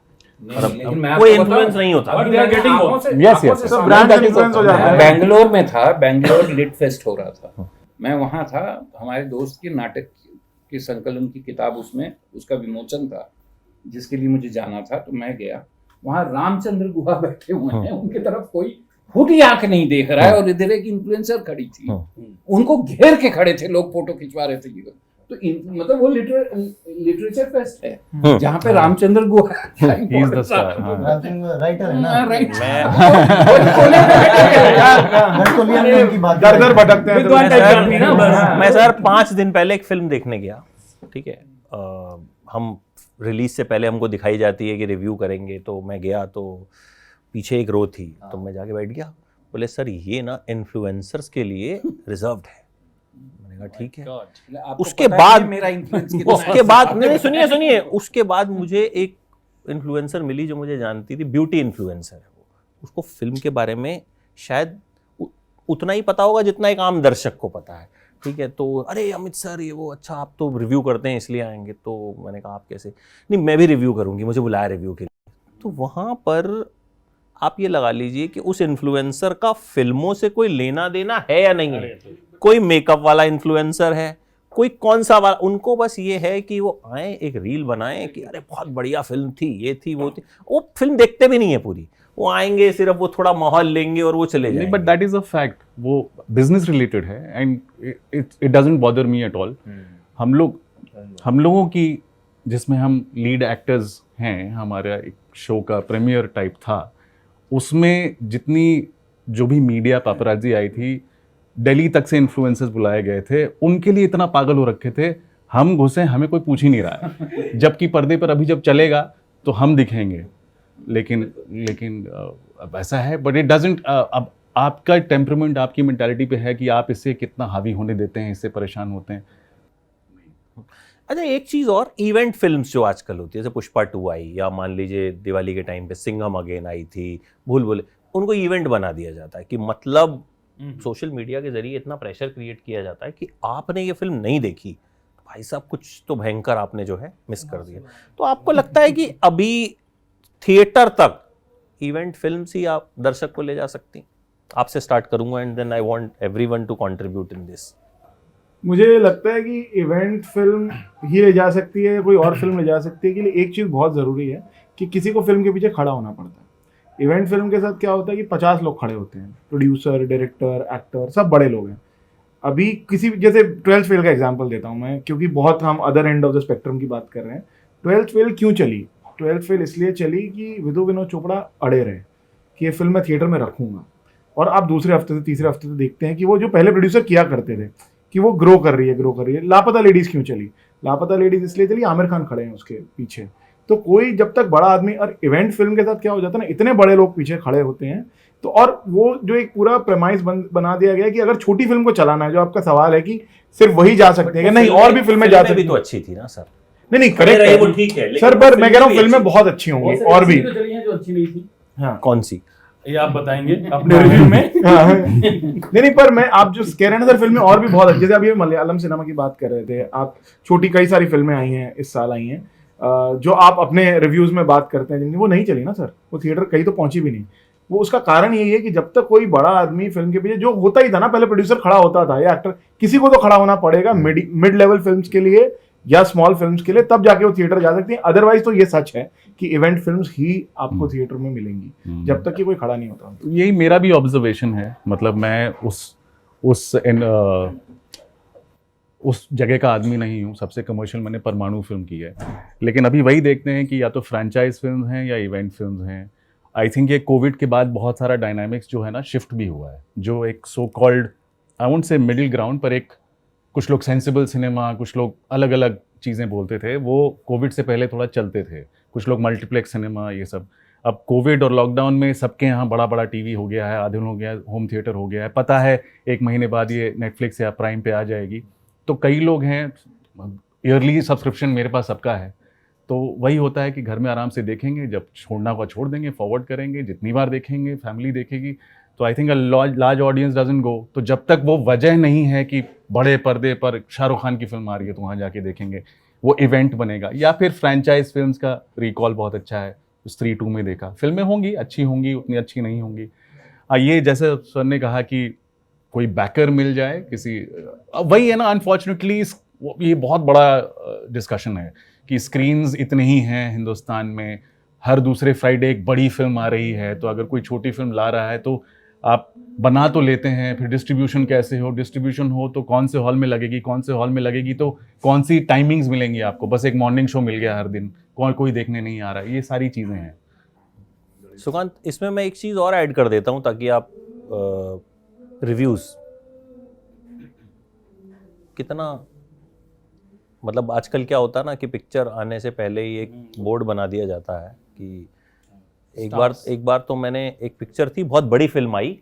लेकिन मैं कोई आपको इन्फ्लुएंस बताऊं, नहीं होता। But they are getting more. Yes, yes, yes. सब ब्रांड इन्फ्लुएंस हो जाता मैं है। बैंगलोर में था, बैंगलोर लिट फेस्ट हो रहा था, मैं वहाँ था, हमारे दोस्त के नाटक के संकलन की किताब, उसमें उसका विमोचन था जिसके लिए मुझे जाना था, तो मैं गया वहाँ, रामचंद्र गुहा बैठे हुए हैं, उनकी तरफ कोई फूटी आंख नहीं देख रहा है, और इधर एक इन्फ्लुएंसर खड़ी थी, उनको घेर के खड़े थे लोग, फोटो खिंचवा रहे थे। तो मतलब वो लिटरेचर फेस्ट है जहाँ पे Ramachandra Guha He is the star, हाँ। राइटर है ना, राइट, दर दर भटकते हैं विद्वान टाइप का आदमी ना, मैं सर 5 दिन पहले एक फिल्म देखने गया, ठीक है, हम रिलीज से पहले हमको दिखाई जाती है कि रिव्यू करेंगे, तो मैं गया तो पीछे एक रो थी, तो मैं जाके बैठ गया, बोले सर ये ना इन्फ्लुएंसर्स के लिए रिजर्व्ड है। मैंने कहा ठीक है। उसके बाद मेरा इन्फ्लुएंस उसके बाद नहीं, सुनिए सुनिए, उसके बाद मुझे एक इन्फ्लुएंसर मिली जो मुझे जानती थी, ब्यूटी इन्फ्लुएंसर है वो, उसको फिल्म के बारे में शायद उतना ही पता होगा जितना एक आम दर्शक को पता है, ठीक है। तो अरे अमित सर ये वो, अच्छा आप तो रिव्यू करते हैं इसलिए आएंगे, तो मैंने कहा आप कैसे, नहीं मैं भी रिव्यू करूंगी, मुझे बुलाया रिव्यू के लिए। तो वहाँ पर आप ये लगा लीजिए कि उस इन्फ्लुएंसर का फिल्मों से कोई लेना देना है या नहीं है, कोई मेकअप वाला इन्फ्लुएंसर है, कोई कौन सा वाला, उनको बस ये है कि वो आए एक रील बनाएं कि अरे बहुत बढ़िया फिल्म थी, ये थी वो थी, वो फिल्म देखते भी नहीं है पूरी, वो आएंगे सिर्फ वो थोड़ा माहौल लेंगे और वो चले जाएंगे। But that is a fact, वो बिजनेस रिलेटेड है and it doesn't bother me at all. हम लोगों की, जिसमें हम लीड एक्टर्स हैं, हमारा एक शो का प्रीमियर टाइप था, उसमें जितनी जो भी मीडिया पापराजी आई थी, दिल्ली तक से इन्फ्लुएंसर्स बुलाए गए थे, उनके लिए इतना पागल हो रखे थे, हम घुसे, हमें कोई पूछ ही नहीं रहा है, जबकि पर्दे पर अभी जब चलेगा तो हम दिखेंगे। लेकिन अब ऐसा है, बट इट डजंट, अब आपका टेम्परामेंट, आपकी मेंटालिटी पे है कि आप इससे कितना हावी होने देते हैं, इससे परेशान होते हैं। अच्छा एक चीज़ और, इवेंट फिल्म्स जो आजकल होती है, जैसे पुष्पा 2 आई, या मान लीजिए दिवाली के टाइम पे सिंघम अगेन आई थी, भूल भुलैया, उनको इवेंट बना दिया जाता है कि मतलब सोशल मीडिया के जरिए इतना प्रेशर क्रिएट किया जाता है कि आपने ये फिल्म नहीं देखी, भाई साहब कुछ तो भयंकर आपने जो है मिस कर दिया। तो आपको लगता है कि अभी थिएटर तक इवेंट फिल्म्स ही आप दर्शक को ले जा सकती? आपसे स्टार्ट करूंगा and then I want everyone to contribute in this. मुझे लगता है कि इवेंट फिल्म ही ले जा सकती है, कोई और फिल्म ले जा सकती है, कि लिए एक चीज़ बहुत ज़रूरी है कि किसी को फिल्म के पीछे खड़ा होना पड़ता है। इवेंट फिल्म के साथ क्या होता है कि 50 लोग खड़े होते हैं, प्रोड्यूसर, डायरेक्टर, एक्टर, सब बड़े लोग हैं। अभी किसी, जैसे 12th फेल का एग्जांपल देता हूँ मैं, क्योंकि बहुत हम other end of the spectrum की बात कर रहे हैं। 12th फेल क्यों चली? 12th फेल इसलिए चली कि विधु विनोद चोपड़ा अड़े रहे कि ये फिल्म मैं थिएटर में रखूँगा, और आप दूसरे हफ्ते से तीसरे हफ्ते से देखते हैं कि वो जो पहले प्रोड्यूसर किया करते थे कि वो ग्रो कर रही है। लापता लेडीज़ क्यों चली? लापता लेडीज़ इसलिए चली, आमिर खान खड़े हैं उसके पीछे। तो कोई जब तक बड़ा आदमी, और इवेंट फिल्म के साथ क्या हो जाता है ना, इतने बड़े लोग पीछे खड़े होते हैं, तो और वो जो एक पूरा प्रेमाइस बना दिया गया कि अगर छोटी फिल्म को चलाना है, जो आपका सवाल है कि सिर्फ वही जा सकते हैं कि नहीं और भी फिल्में जा सकती तो अच्छी थी ना सर? नहीं करेक्ट है वो ठीक है सर, पर मैं कह रहा हूँ फिल्में बहुत अच्छी होंगी और भी। जो अच्छी नहीं थी, हाँ कौन सी ये आप बताएंगे अपने रिव्यू में। नहीं पर मैं, आप जो कह रहे हैं ना सर, फिल्में और भी बहुत अच्छी, जैसे अभी मलयालम सिनेमा की बात कर रहे थे आप, छोटी कई सारी फिल्में आई हैं इस साल आई हैं, जो आप अपने रिव्यूज में बात करते हैं, जिनकी वो नहीं चली ना सर, वो थिएटर कहीं तो पहुंची भी नहीं। वो उसका कारण यही है कि जब तक कोई बड़ा आदमी फिल्म के पीछे, जो होता ही था ना, पहले प्रोड्यूसर खड़ा होता था या एक्टर, किसी को तो खड़ा होना पड़ेगा मिड लेवल फिल्म्स के लिए या स्मॉल फिल्म्स के लिए, तब जाके वो थिएटर जा सकती हैं। अदरवाइज तो ये सच है कि इवेंट फिल्म्स ही आपको थिएटर में मिलेंगी जब तक कि कोई खड़ा नहीं होता। यही मेरा भी ऑब्जर्वेशन है, मतलब मैं उस जगह का आदमी नहीं हूँ। सबसे कमर्शियल मैंने परमाणु फिल्म की है, लेकिन अभी वही देखते हैं कि या तो फ्रेंचाइज फिल्म हैं या इवेंट फिल्म हैं। आई थिंक ये कोविड के बाद बहुत सारा डायनामिक्स जो है ना शिफ्ट भी हुआ है, जो एक so called, I won't say middle ground, पर एक कुछ लोग सेंसिबल सिनेमा, कुछ लोग अलग अलग चीज़ें बोलते थे, वो कोविड से पहले थोड़ा चलते थे। कुछ लोग मल्टीप्लेक्स सिनेमा, ये सब। अब कोविड और लॉकडाउन में सबके यहाँ बड़ा बड़ा टीवी हो गया है, आधुनिक हो गया है, होम थिएटर हो गया है, पता है 1 महीने बाद ये नेटफ्लिक्स या प्राइम पे आ जाएगी। तो कई लोग हैं, ईयरली सब्सक्रिप्शन मेरे पास सबका है, तो वही होता है कि घर में आराम से देखेंगे, जब छोड़ना हुआ छोड़ देंगे, फॉरवर्ड करेंगे, जितनी बार देखेंगे फैमिली देखेगी। तो I think a large audience doesn't go. तो जब तक वो वजह नहीं है कि बड़े पर्दे पर शाहरुख खान की फिल्म आ रही है तो वहाँ जाके देखेंगे, वो इवेंट बनेगा। या फिर फ्रेंचाइज फिल्म्स का रिकॉल बहुत अच्छा है, स्त्री 2 में देखा, फिल्में होंगी, अच्छी होंगी, उतनी अच्छी नहीं होंगी। ये जैसे सर ने कहा कि कोई बैकर मिल जाए किसी, वही है ना, अनफॉर्चुनेटली ये बहुत बड़ा डिस्कशन है कि स्क्रीन्स इतने ही हैं हिंदुस्तान में, हर दूसरे फ्राइडे एक बड़ी फिल्म आ रही है, तो अगर कोई छोटी फिल्म ला रहा है तो आप बना तो लेते हैं, फिर डिस्ट्रीब्यूशन कैसे हो, डिस्ट्रीब्यूशन हो तो कौन से हॉल में लगेगी, कौन से हॉल में लगेगी, तो कौन सी टाइमिंग्स मिलेंगी आपको, बस एक मॉर्निंग शो मिल गया हर दिन, कोई देखने नहीं आ रहा है, ये सारी चीज़ें हैं। सुकांत, इसमें मैं एक चीज़ और ऐड कर देता हूँ ताकि आप रिव्यूज़ कितना, मतलब आजकल क्या होता है ना कि पिक्चर आने से पहले ही एक बोर्ड बना दिया जाता है कि एक बार तो मैंने एक पिक्चर थी, बहुत बड़ी फिल्म आई,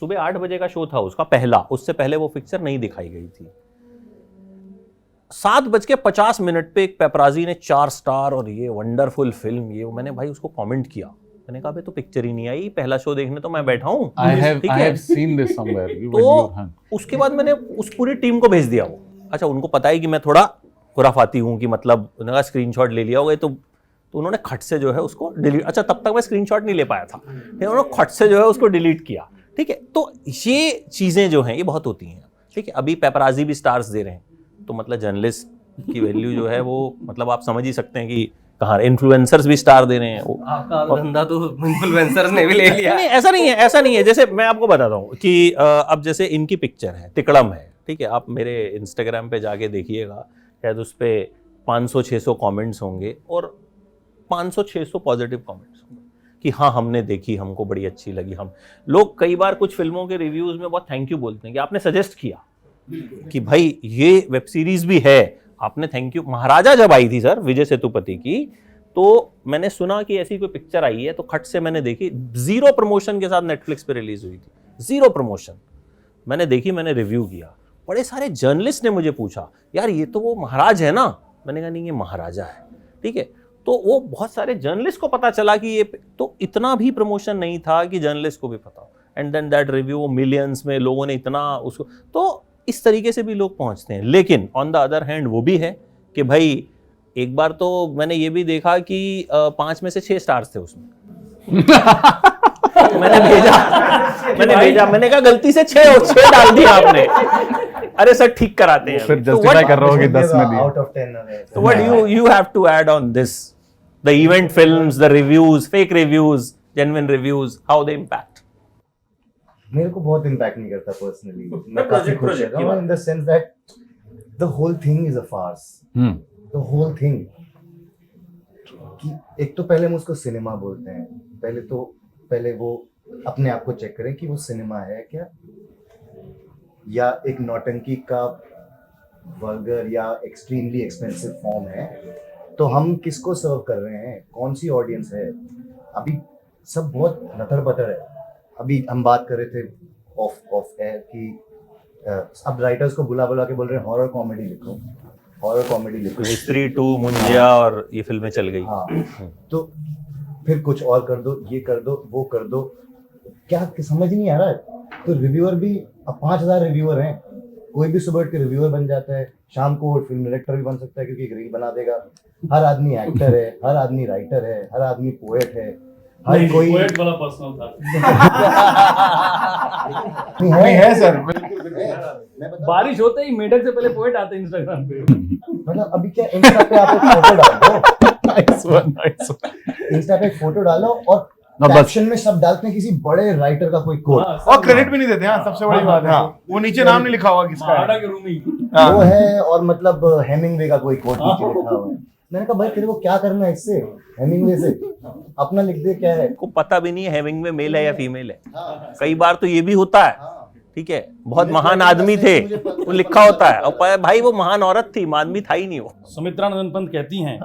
सुबह 8 बजे का शो था उसका पहला, उससे पहले वो पिक्चर नहीं दिखाई गई थी। 7:50 पे एक पेपराजी ने 4 स्टार और ये वंडरफुल फिल्म, ये मैंने भाई उसको कमेंट किया, मैंने कहा भाई तो पिक्चर ही नहीं आई, पहला शो देखने तो मैं बैठा हूँ। I have seen this somewhere. तो उसके बाद मैंने उस पूरी टीम को भेज दिया वो, अच्छा उनको पता है कि मैं थोड़ा खुराफाती हूँ कि मतलब उन्होंने स्क्रीनशॉट ले लिया होगा, तो उन्होंने खट से जो है उसको डिलीट, अच्छा तब तक मैं स्क्रीनशॉट नहीं ले पाया था, फिर उन्होंने खट से जो है उसको डिलीट किया। ठीक है, तो ये चीज़ें जो हैं ये बहुत होती हैं। ठीक है, अभी पेपराजी भी स्टार्स दे रहे हैं, तो मतलब जर्नलिस्ट की वैल्यू जो है वो मतलब आप समझ ही सकते हैं कि कहाँ, इन्फ्लुएंसर्स भी स्टार दे रहे हैं। आपका धंधा तो इन्फ्लुएंसर्स ने भी ले लिया। नहीं, ऐसा नहीं है। जैसे मैं आपको बताता हूँ कि अब जैसे इनकी पिक्चर है तिकड़म है, ठीक है, आप मेरे इंस्टाग्राम पे जाके देखिएगा, शायद उस पर 500-600 कमेंट्स होंगे और 500-600 पॉजिटिव कमेंट्स होंगे कि हाँ हमने देखी, हमको बड़ी अच्छी लगी। हम लोग कई बार कुछ फिल्मों के रिव्यूज़ में बहुत थैंक यू बोलते हैं कि आपने सजेस्ट किया कि भाई ये वेब सीरीज़ भी है, आपने थैंक यू। महाराजा जब आई थी सर विजय सेतुपति की, तो मैंने सुना कि ऐसी कोई पिक्चर आई है, तो खट से मैंने देखी, 0 प्रमोशन के साथ नेटफ्लिक्स पे रिलीज हुई थी, 0 प्रमोशन। मैंने देखी, मैंने रिव्यू किया, बड़े सारे जर्नलिस्ट ने मुझे पूछा यार ये तो वो महाराज है ना, मैंने कहा नहीं ये महाराजा है। ठीक है, तो वो बहुत सारे जर्नलिस्ट को पता चला कि ये, तो इतना भी प्रमोशन नहीं था कि जर्नलिस्ट को भी पता हो, एंड देन दैट रिव्यू वो मिलियंस में लोगों ने इतना उसको, तो इस तरीके से भी लोग पहुंचते हैं। लेकिन ऑन द अदर हैंड वो भी है कि भाई एक बार तो मैंने ये भी देखा कि 5 में से 6 स्टार्स थे उसमें। मैंने भेजा, मैंने कहा गलती से 6 डाल दिया आपने, अरे सर ठीक कराते हैं, फिर जस्टिफाई कर रहे हो कि 10 में दिया। आउट ऑफ 10 तो what you have to add on this, the event films, the reviews, fake reviews, genuine reviews, how they impact? मेरे को बहुत इम्पैक्ट नहीं करता पर्सनली, मैं काफी खुश हूँ in the sense that the whole thing is a farce, the whole thing. कि एक तो पहले हम उसको सिनेमा बोलते हैं, पहले वो अपने आप को चेक करें कि वो सिनेमा है क्या, या एक नौटंकी का वल्गर या एक्सट्रीमली एक्सपेंसिव फॉर्म है। तो हम किसको सर्व कर रहे हैं, कौन सी ऑडियंस है, अभी सब बहुत नतर बतर है। अभी हम बात कर रहे थे ऑफ एयर कि अब राइटर्स को बुला के बोल रहे हैं हॉरर कॉमेडी लिखो, हॉरर कॉमेडी लिखो। स्त्री 2, मुंजिया और ये फिल्में चल गई। हाँ, तो फिर कुछ और कर दो, ये कर दो, वो कर दो, क्या समझ नहीं आ रहा है। तो रिव्यूअर भी, अब 5000 रिव्यूअर हैं, कोई भी सुबह के रिव्यूअर बन जाता है, शाम को फिल्म डायरेक्टर भी बन सकता है क्योंकि एक रील बना देगा। हर आदमी एक्टर है, हर आदमी राइटर है, हर आदमी पोएट है, हर कोई पोएट वाला पर्सनल था। नहीं है सर, बारिश होते ही मेढक से पहले पोएट आते हैं इंस्टाग्राम पे। मतलब अभी क्या, इंस्टा पे आप एक फोटो डाल दो, इंस्टा पे एक फोटो डालो और कैप्शन में सब डालते हैं किसी बड़े राइटर का कोई कोट, और क्रेडिट भी नहीं देते। हाँ, सबसे बड़ी बात है वो नीचे नाम नहीं लिखा हुआ किसका है। के रूम ही वो है, और मतलब हेमिंगवे का कोई कोट नीचे लिखा हुआ है। मैंने कहा भाई तेरे को क्या करना है इससे, हेमिंगवे से अपना लिख दे, क्या है। को पता भी नहीं है हेमिंगवे मेल है या फीमेल है। कई बार तो ये भी होता है, ठीक है, बहुत महान आदमी थे वो लिखा होता है, और भाई वो महान औरत थी, आदमी था ही नहीं वो। सुमित्रा नंदन पंत कहती हैं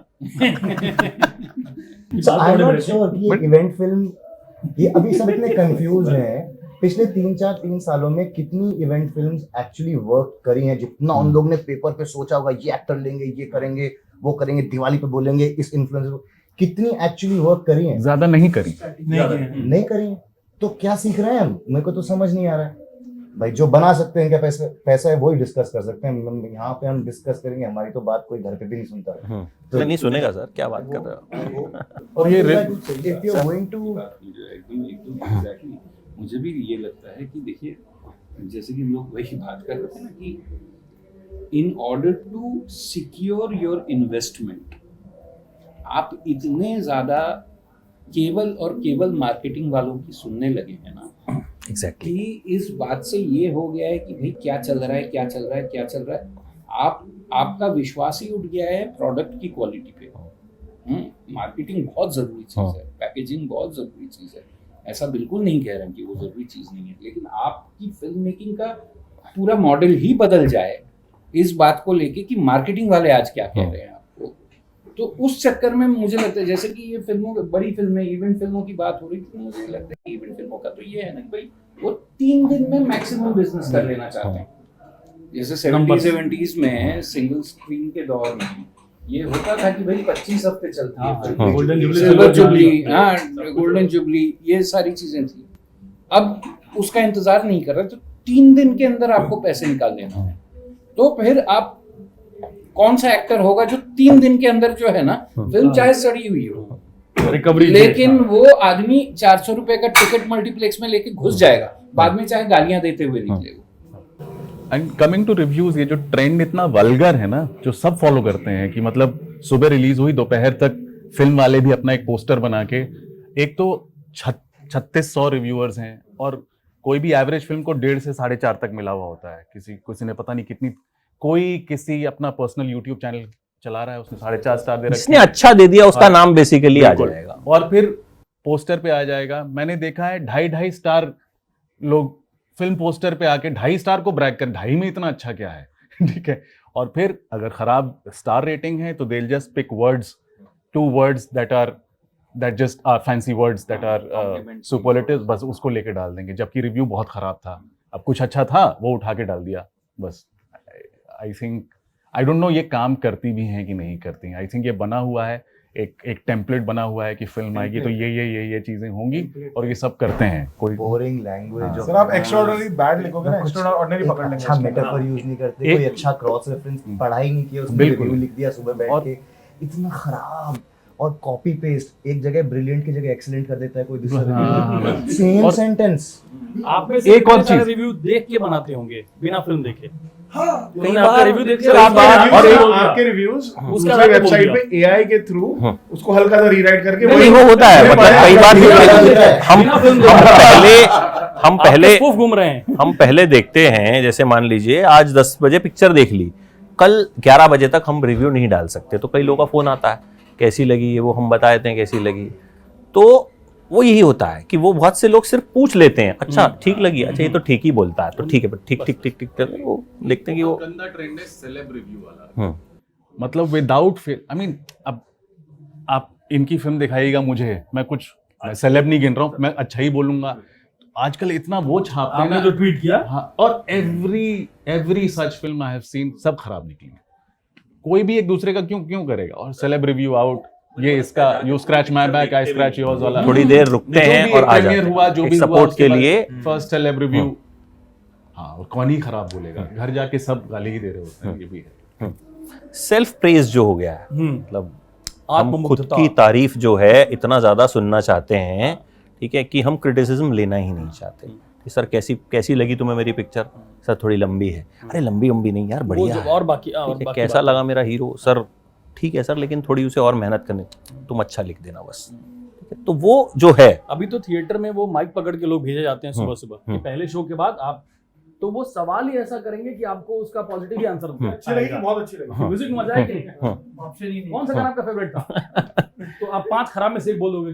आई एम नॉट श्योर कि ये इवेंट फिल्म, ये अभी सब इतने कंफ्यूज हैं। पिछले 3 सालों में कितनी इवेंट फिल्म्स एक्चुअली वर्क करी हैं, जितना उन लोग ने पेपर पे सोचा होगा ये एक्टर लेंगे, ये करेंगे, वो करेंगे, दिवाली पे बोलेंगे इस इन्फ्लुएंसर, कितनी एक्चुअली वर्क करी हैं? ज्यादा नहीं करी, नहीं करी हैं। तो क्या सीख रहे हैं हम? मेरे को तो समझ नहीं आ रहा है भाई। जो बना सकते हैं, क्या पैसा है वही डिस्कस कर सकते हैं। यहाँ पे हम डिस्कस करेंगे, हमारी तो बात कोई घर पे भी नहीं सुनता है। तो नहीं सुनेगा सर, क्या बात कर रहे हो? और ये if you're going to exactly मुझे भी ये लगता है कि देखिए, जैसे कि हम लोग वही बात कर रहे थे ना कि in order to secure your investment, आप इतने ज्यादा केवल मार्केटिंग वालों की सुनने लगे हैं ना, एग्जैक्टली कि इस बात से ये हो गया है कि भाई क्या चल रहा है, आपका विश्वास ही उठ गया है प्रोडक्ट की क्वालिटी पे। मार्केटिंग बहुत जरूरी चीज है, पैकेजिंग बहुत जरूरी चीज है, ऐसा बिल्कुल नहीं कह रहे कि वो जरूरी चीज नहीं है, लेकिन आपकी फिल्म मेकिंग का पूरा मॉडल ही बदल जाए इस बात को लेके कि मार्केटिंग वाले आज क्या कह रहे हैं आपको। तो उस चक्कर में मुझे लगता है, जैसे कि ये फिल्मों, बड़ी फिल्में, इवेंट फिल्मों की बात हो रही थी, मुझे लगता है कि इवेंट फिल्मों का तो ये है ना कि भाई वो 3 दिन में मैक्सिमम बिजनेस कर लेना चाहते हैं। जैसे 70s में सिंगल स्क्रीन के दौर में ये होता था कि भाई 25 हफ्ते चलती है, गोल्डन जुबली, ये सारी चीजें थी। अब उसका इंतजार नहीं कर रहे, तो 3 दिन के अंदर आपको पैसे निकाल लेना है। तो फिर आप कौन सा एक्टर होगा जो 3 दिन के अंदर जो है ना, फिल्म चाहे सड़ी हुई हो, रिकवरी, लेकिन वो आदमी 400 रुपए का टिकट मल्टीप्लेक्स में लेके घुस जाएगा, बाद में चाहे गालियां देते हुए निकले। एंड कमिंग टू रिव्यूज, ये जो ट्रेंड इतना वल्गर है ना, जो सब फॉलो करते हैं कि मतलब सुबह रिलीज हुई, दोपहर तक फिल्म वाले भी अपना एक पोस्टर बना के, एक तो 3600 रिव्यूअर्स हैं और कोई भी एवरेज फिल्म को 1.5 से 4.5 तक मिला हुआ होता है। किसी ने पता नहीं कितनी, कोई किसी अपना पर्सनल यूट्यूब चैनल चला रहा है, उसने 4.5 स्टार दे रखा है, जिसने अच्छा दे दिया उसका नाम बेसिकली आ जाएगा और फिर पोस्टर पे आ जाएगा। मैंने देखा है 2.5 स्टार लोग फिल्म पोस्टर पे आके 2.5 स्टार को ब्रैग कर, 2.5 में इतना अच्छा क्या है? ठीक है। और फिर अगर खराब स्टार रेटिंग है तो they will just pick words, 2 words that just are fancy words that are superlatives, बस उसको लेके डाल देंगे, जबकि रिव्यू बहुत खराब था। अब कुछ अच्छा था वो उठा के डाल दिया बस। I think, I don't know ये काम करती भी हैं कि नहीं करती हैं। आई थिंक ये बना हुआ है, एक टेम्पलेट बना हुआ है कि फिल्म आएगी तो ये चीजें होंगी और ये सब करते हैं। कोई बोरिंग लैंग्वेज, सर आप एक्स्ट्राऑर्डिनरी बैड लिखोगे ना, एक्स्ट्राऑर्डिनरी पकड़ लेंगे। अच्छा मेटाफर यूज नहीं करते, कोई अच्छा क्रॉस रेफरेंस पढ़ाई नहीं किया, उसमें रिव्यू लिख दिया सुबह बैठ के, इतना खराब। और कॉपी पेस्ट, एक जगह ब्रिलियंट की जगह एक्सीलेंट कर देता है कोई दूसरा, सेम सेंटेंस। आप में से एक और चीज रिव्यू देख के बनाते होंगे बिना फिल्म देखे। कहीं आपका रिव्यू देख के आपके रिव्यूज उसका वेबसाइट पे एआई के थ्रू उसको हल्का सा रीराइट करके नहीं वो होता है, मतलब कई बार हम पहले देखते हैं, जैसे मान लीजिए आज 10 बजे पिक्चर देख ली, कल 11 बजे तक हम रिव्यू नहीं डाल सकते, तो कई लोगों का फोन आता है कैसी लगी ये, वो हम बता देते हैं कैसी लगी। तो वो यही होता है कि वो बहुत से लोग सिर्फ पूछ लेते हैं, अच्छा ठीक लगी, अच्छा ये तो ठीक ही बोलता है, तो ठीक है, ठीक वो लिखते हैं कि वो गंदा ट्रेंड है सेलेब रिव्यू वाला। मतलब विदाउट फिर, आई मीन, अब आप इनकी फिल्म दिखाइएगा मुझे, मैं कुछ सेलेब नहीं गिन रहा हूँ, मैं अच्छा ही बोलूंगा। आजकल इतना वो छापते हैं ना, जो ट्वीट किया, हाँ, और every such film I have seen सब खराब निकली। कोई भी एक दूसरे का क्यों करेगा? और सेलेब रिव्यू आउट, ये इसका you scratch my back I scratch yours वाला, थोड़ी देर रुकते हैं और आ जाते हैं हुआ जो भी सपोर्ट के लिए फर्स्ट सेलेब रिव्यू। हाँ, और कौन ही खराब बोलेगा, घर जाके सब गाली ही दे रहे होते हैं। ये भी है सेल्फ प्रेज जो हो गया है, मतलब हम खुद की तारीफ जो है इतना ज्यादा सुनना चाहते हैं, ठीक है, कि हम क्रिटिसिज्म लेना ही नहीं चाहते कि सर कैसी लगी तुम्हें मेरी पिक्चर, सर थोड़ी लंबी है, अरे लंबी नहीं यार, बढ़िया है, और बाकी कैसा लगा मेरा हीरो, सर ठीक है सर, लेकिन थोड़ी उसे और मेहनत करनी, तुम अच्छा लिख देना बस। तो वो जो है, अभी तो थिएटर में वो माइक पकड़ के लोग भेजे जाते हैं सुबह कि पहले शो के बाद आप, तो वो सवाल ही ऐसा करेंगे कि आपको उसका पॉजिटिव ही आंसर अच्छी लगी, बहुत अच्छी लगी, म्यूजिक मजा है कि कौन सा गाना आपका फेवरेट था, तो आप 5 खराब में से एक बोल दोगे।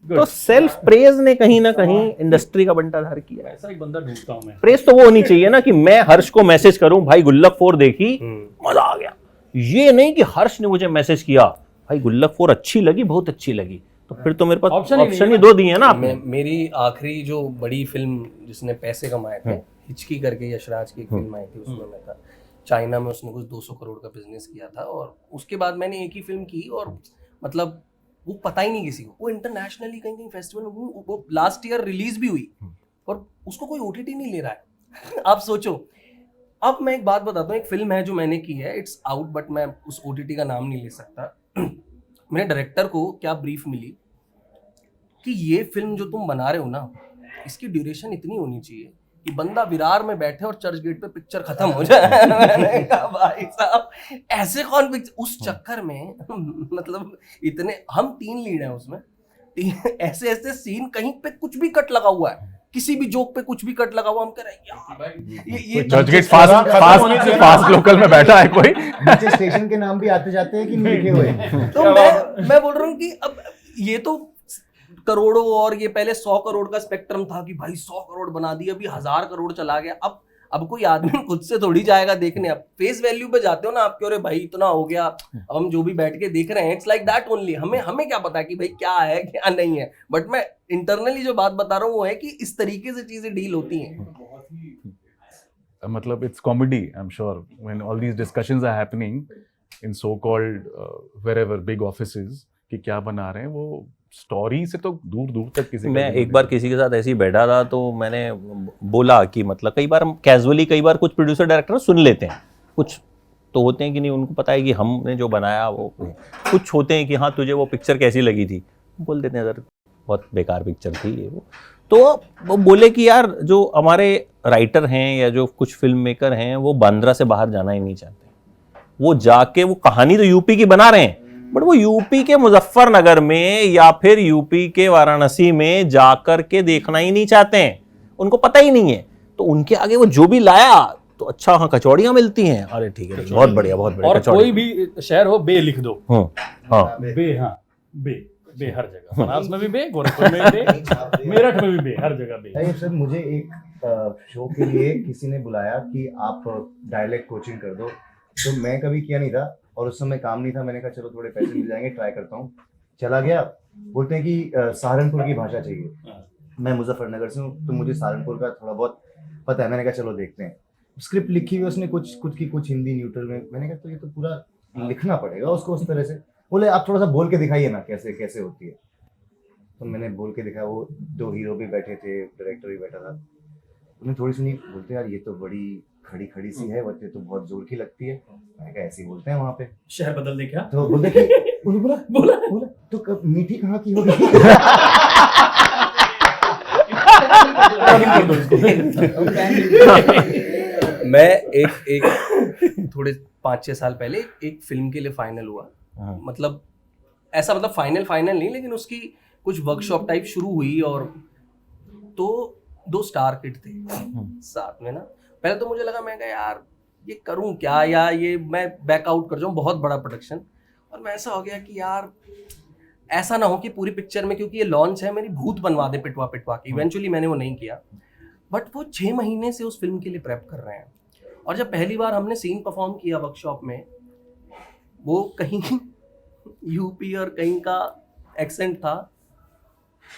तो सेल्फ प्रेज ने कहीं ना कहीं इंडस्ट्री का बंटाधार किया। ऐसा एक बंदा ढूंढता हूं मैं। प्रेज तो वो होनी चाहिए ना कि मैं हर्ष को मैसेज करूं, भाई गुल्लक 4 देखी, मजा आ गया। ये नहीं कि हर्ष ने मुझे मैसेज किया, भाई गुल्लक 4 अच्छी लगी, बहुत अच्छी लगी, तो फिर तो मेरे पास Option ही नहीं ऑप्शन है ही ना। दो दिए ना आपने। मेरी आखिरी जो बड़ी फिल्म जिसने पैसे कमाए थे, हिचकी करके यशराज की एक फिल्म आई थी, उसमें मैं था। चाइना में उसने कुछ 200 करोड़ का बिजनेस किया था, और उसके बाद मैंने एक ही फिल्म की, और मतलब वो पता ही नहीं किसी को। वो इंटरनेशनली कहीं कहीं फेस्टिवल में वो लास्ट ईयर रिलीज भी हुई, और उसको कोई ओटीटी नहीं ले रहा है। आप सोचो। अब मैं एक बात बताता हूँ, एक फिल्म है जो मैंने की है, इट्स आउट, बट मैं उस ओटीटी का नाम नहीं ले सकता। मेरे डायरेक्टर को क्या ब्रीफ मिली कि ये फिल्म जो तुम बना रहे हो ना, इसकी ड्यूरेशन इतनी होनी चाहिए कि बंदा विरार में बैठे और चर्च गेट पे पिक्चर खत्म हो जाए। मैंने कहा भाई साहब ऐसे कौन पिक्चर, उस चक्कर में मतलब इतने, हम 3 लीड हैं उसमें, ऐसे ऐसे सीन, कहीं पे कुछ भी कट लगा हुआ है, किसी भी जोक पे कुछ भी कट लगा हुआ, हम कह रहे हैं यार ये चर्चगेट फास्ट लोकल में बैठा है कोई। नीचे स्टेशन के नाम भी आते जाते हैं कि नहीं लिखे हुए हैं। तो मैं बोल रहा हूँ कि अब ये तो करोड़ों, और ये पहले 100 करोड़ का स्पेक्ट्रम था कि भाई 100 करोड़ बना दिया, अभी 1000 करोड़ चला गया। अब कोई आदमी खुद से थोड़ी जाएगा देखने, अब फेस वैल्यू पे जाते हो ना आपके, अरे भाई इतना हो गया, अब हम जो भी बैठ के देख रहे हैं, इट्स लाइक दैट ओनली। हमें क्या पता है कि भाई क्या है क्या नहीं है, बट मैं इंटरनली जो बात बता रहा हूँ वो है कि इस तरीके से चीजें डील होती हैं। मतलब it's comedy, I'm sure, when all these discussions are happening in so-called wherever big offices कि क्या बना रहे हैं, वो स्टोरी से तो दूर दूर तक किसी मैं एक बार किसी के साथ ऐसे ही बैठा था, तो मैंने बोला कि मतलब कई बार हम कैजुअली, कई बार कुछ प्रोड्यूसर डायरेक्टर सुन लेते हैं, कुछ तो होते हैं कि नहीं उनको पता है कि हमने जो बनाया वो, कुछ होते हैं कि हाँ तुझे वो पिक्चर कैसी लगी थी, बोल देते हैं सर बहुत बेकार पिक्चर थी ये वो। तो वो बोले कि यार जो हमारे राइटर हैं या जो कुछ फिल्म मेकर हैं वो बांद्रा से बाहर जाना ही नहीं चाहते, वो जाके वो कहानी तो यूपी की बना रहे हैं, बट वो यूपी के मुजफ्फरनगर में या फिर यूपी के वाराणसी में जाकर के देखना ही नहीं चाहते हैं, उनको पता ही नहीं है। तो उनके आगे वो जो भी लाया तो अच्छा, हाँ कचौड़ियाँ मिलती हैं, अरे ठीक है बहुत बढ़िया बहुत बढ़िया। और कोई भी शहर हो, बे लिख दो। हाँ बे, हाँ बे हर जगह, बनारस में भी बे, गोरखपुर में भी बे, मेरठ में भी बे, हर जगह बे। नहीं सर, मुझे एक शो के लिए किसी ने बुलाया कि आप डायलेक्ट कोचिंग कर दो, तो मैं कभी किया नहीं था और उस समय काम नहीं था। मैंने कहा चलो थोड़े पैसे मिल जाएंगे, ट्राई करता हूँ। चला गया, बोलते हैं कि सहारनपुर की भाषा चाहिए। मैं मुजफ्फरनगर से हूँ तो मुझे सहारनपुर का थोड़ा बहुत पता है। मैंने कहा चलो देखते हैं। स्क्रिप्ट लिखी हुई उसने कुछ हिंदी न्यूट्रल में। मैंने कहा तो ये तो पूरा लिखना पड़ेगा उसको उस तरह से। बोले आप थोड़ा सा बोल के दिखाइए ना कैसे कैसे होती है। तो मैंने बोल के दिखाया। वो 2 हीरो भी बैठे थे, डायरेक्टर भी बैठा था। उन्हें थोड़ी सुनी, बोलते यार ये तो बड़ी खड़ी खड़ी सी है, बच्चे तो बहुत जोर की लगती है। मैंने कहा ऐसे ही बोलते हैं वहाँ पे। शहर बदल दे क्या? तो बोलते कि बोला तो मीठी कहाँ की होगी? मैं एक थोड़े 5-6 साल पहले एक फिल्म के लिए फाइनल हुआ। मतलब ऐसा, मतलब फाइनल नहीं, लेकिन उसकी कुछ वर्कशॉप टाइप शुरू हुई और तो 2 स्टार किड थे साथ में ना। पहले तो मुझे लगा, मैं कहा यार ये करूं क्या, या ये मैं बैकआउट कर जाऊं, बहुत बड़ा प्रोडक्शन। और मैं ऐसा हो गया कि यार ऐसा ना हो कि पूरी पिक्चर में, क्योंकि ये लॉन्च है, मेरी भूत बनवा दे पिटवा के। इवेंचुअली मैंने वो नहीं किया, बट वो 6 महीने से उस फिल्म के लिए प्रेप कर रहे हैं। और जब पहली बार हमने सीन परफॉर्म किया वर्कशॉप में, वो कहीं यूपी और कहीं का एक्सेंट था,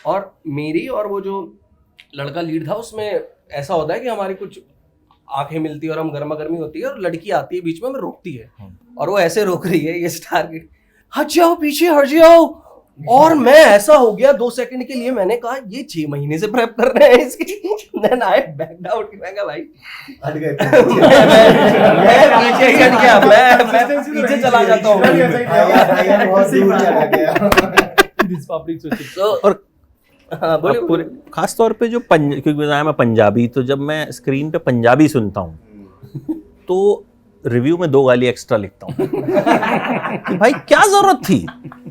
और मेरी और वो जो लड़का लीड था उसमें ऐसा होता है कि हमारी कुछ आंखें मिलती है और हम गर्मा गर्मी होती है, और लड़की आती है बीच में, हमें रोकती है, और वो ऐसे रोक रही है, ये स्टार किड, हट जाओ पीछे हट जाओ। और मैं ऐसा हो गया 2 सेकंड के लिए, मैंने कहा ये 6 महीने से प्रेप कर रहे हैं इसकी। Then I backed out. मैं कहा भाई हट गए। मैं पीछे ही हट गया, मैं पीछे चला जाता हूँ। और पूरे खास तौर पे जो क्योंकि मैं पंजाबी, तो जब मैं स्क्रीन पे पंजाबी सुनता हूँ तो रिव्यू में 2 गाली एक्स्ट्रा लिखता हूँ कि भाई क्या जरूरत थी,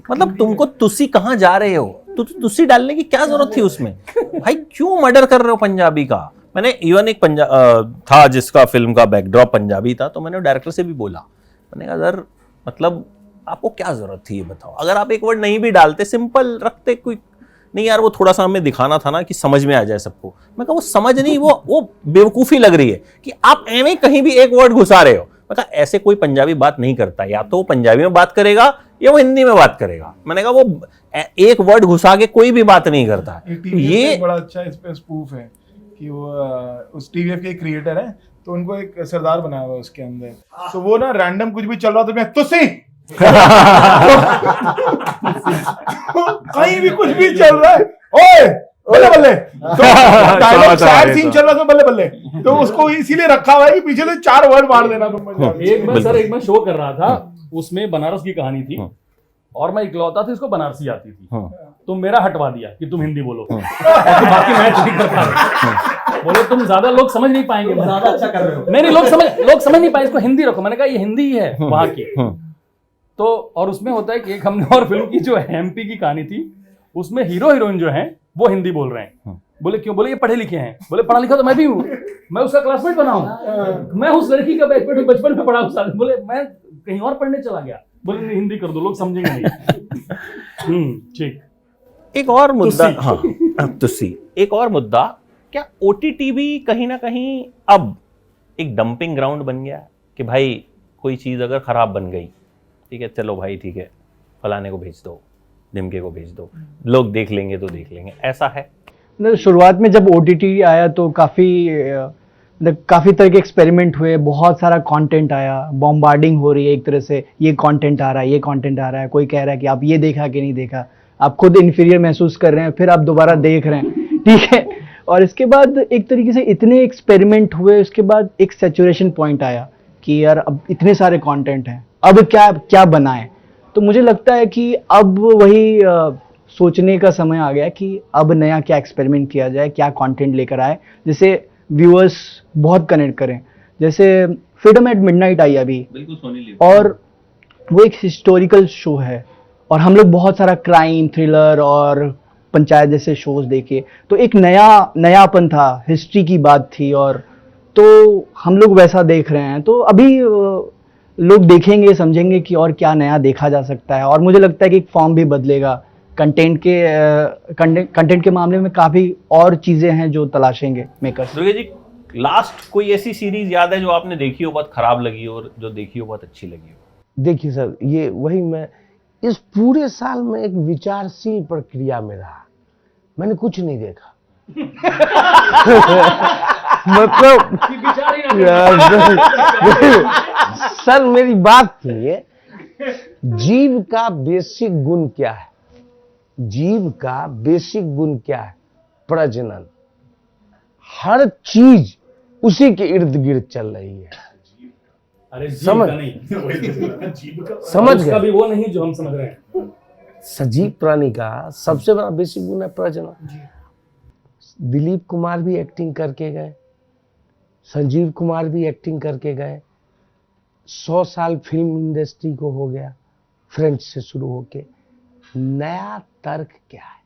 मतलब तुमको तुसी कहाँ जा रहे हो, तुसी डालने की क्या जरूरत थी उसमें, भाई क्यों मर्डर कर रहे हो पंजाबी का। मैंने इवन एक था जिसका फिल्म का बैकड्रॉप पंजाबी था, तो मैंने डायरेक्टर से भी बोला, मैंने कहा सर मतलब आपको क्या जरूरत थी ये बताओ, अगर आप एक वर्ड नहीं भी डालते, सिंपल रखते, कोई नहीं यार वो थोड़ा सा हमें दिखाना था ना कि समझ में आ जाए सबको। मैं कहा वो समझ नहीं, वो बेवकूफ़ी लग रही है कि आप एवं कहीं भी एक वर्ड घुसा रहे हो। मैं कहा ऐसे कोई पंजाबी बात नहीं करता, या तो वो पंजाबी में बात करेगा या वो हिंदी में बात करेगा। मैंने कहा वो एक वर्ड घुसा के कोई भी बात नहीं करता। ये बड़ा अच्छा इस पे स्पूफ है कि वो उस टीवीएफ के क्रिएटर है, तो उनको एक सरदार बनाया हुआ है उसके अंदर, तो वो ना रैंडम कुछ भी चल रहा तो मैं तुसी कहीं भी कुछ भी चल रहा है, ओए बल्ले बल्ले, तो डायलॉग सैड सीन चल रहा तो बल्ले बल्ले, तो उसको इसीलिए रखा हुआ है कि पीछे से 4 वर्ड मार देना तुम। एक मैं शो कर रहा था, उसमें बनारस की कहानी थी और मैं इकलौता था इसको बनारसी आती थी, तो मेरा हटवा दिया कि तुम हिंदी बोलो, बाकी मैं ठीक करता हूं। बोले तुम ज्यादा लोग समझ नहीं पाएंगे, ज्यादा अच्छा कर रहे हो। नहीं लोग समझ नहीं पाए, इसको हिंदी रखो। मैंने कहा ये हिंदी ही है वहां की। तो और उसमें होता है कि एक हमने और फिल्म की जो एमपी की कहानी थी, उसमें हीरो हीरोइन जो हैं वो हिंदी बोल रहे हैं। बोले क्यों? बोले ये पढ़े लिखे हैं। बोले पढ़ा लिखा तो मैं भी हूँ, मैं उसका क्लासमेट बना हूँ, मैं उस लड़की का बैचमेट बचपन में पढ़ा हूँ। बोले मैं कहीं और पढ़ने चला गया। बोले नहीं हिंदी कर दो, लोग समझेंगे नहीं। ठीक। एक और मुद्दा, हाँ तुसी, एक और मुद्दा, क्या ओटीटी भी कहीं ना कहीं अब एक डंपिंग ग्राउंड बन गया कि भाई कोई चीज अगर खराब बन गई, ठीक है चलो भाई ठीक है फलाने को भेज दो, ढिमके को भेज दो, लोग देख लेंगे तो देख लेंगे, ऐसा है? शुरुआत में जब ओटीटी आया तो काफ़ी तरह के एक्सपेरिमेंट हुए, बहुत सारा कंटेंट आया, बॉम्बार्डिंग हो रही है एक तरह से, ये कंटेंट आ रहा है, ये कंटेंट आ रहा है, कोई कह रहा है कि आप ये देखा कि नहीं देखा, आप खुद इन्फीरियर महसूस कर रहे हैं, फिर आप दोबारा देख रहे हैं, ठीक है। और इसके बाद एक तरीके से इतने एक्सपेरिमेंट हुए, उसके बाद एक सैचुरेशन पॉइंट आया कि यार अब इतने सारे कंटेंट हैं, अब क्या बनाएं। तो मुझे लगता है कि अब वही सोचने का समय आ गया कि अब नया क्या एक्सपेरिमेंट किया जाए, क्या कंटेंट लेकर आए जिससे व्यूअर्स बहुत कनेक्ट करें। जैसे फ्रीडम एट मिडनाइट आई अभी, और वो एक हिस्टोरिकल शो है, और हम लोग बहुत सारा क्राइम थ्रिलर और पंचायत जैसे शोज देखे, तो एक नयापन था, हिस्ट्री की बात थी, और तो हम लोग वैसा देख रहे हैं। तो अभी लोग देखेंगे, समझेंगे कि और क्या नया देखा जा सकता है, और मुझे लगता है कि एक फॉर्म भी बदलेगा कंटेंट के मामले में। काफ़ी और चीज़ें हैं जो तलाशेंगे मेकर्स। दुर्गे जी, लास्ट कोई ऐसी सीरीज याद है जो आपने देखी हो बहुत खराब लगी हो और जो देखी हो बहुत अच्छी लगी हो? देखिए सर, ये वही मैं इस पूरे साल में एक विचारशील प्रक्रिया में रहा, मैंने कुछ नहीं देखा। मतलब सर मेरी बात सुनिए, जीव का बेसिक गुण क्या है? जीव का बेसिक गुण क्या है? प्रजनन। हर चीज उसी के इर्द गिर्द चल रही है। अरे समझ उसका भी वो नहीं जो हम समझ रहे हैं। सजीव प्राणी का सबसे बड़ा बेसिक गुण है प्रजनन। दिलीप कुमार भी एक्टिंग करके गए, संजीव कुमार भी एक्टिंग करके गए, 100 साल फिल्म इंडस्ट्री को हो गया फ्रेंच से शुरू होके। नया तर्क क्या है?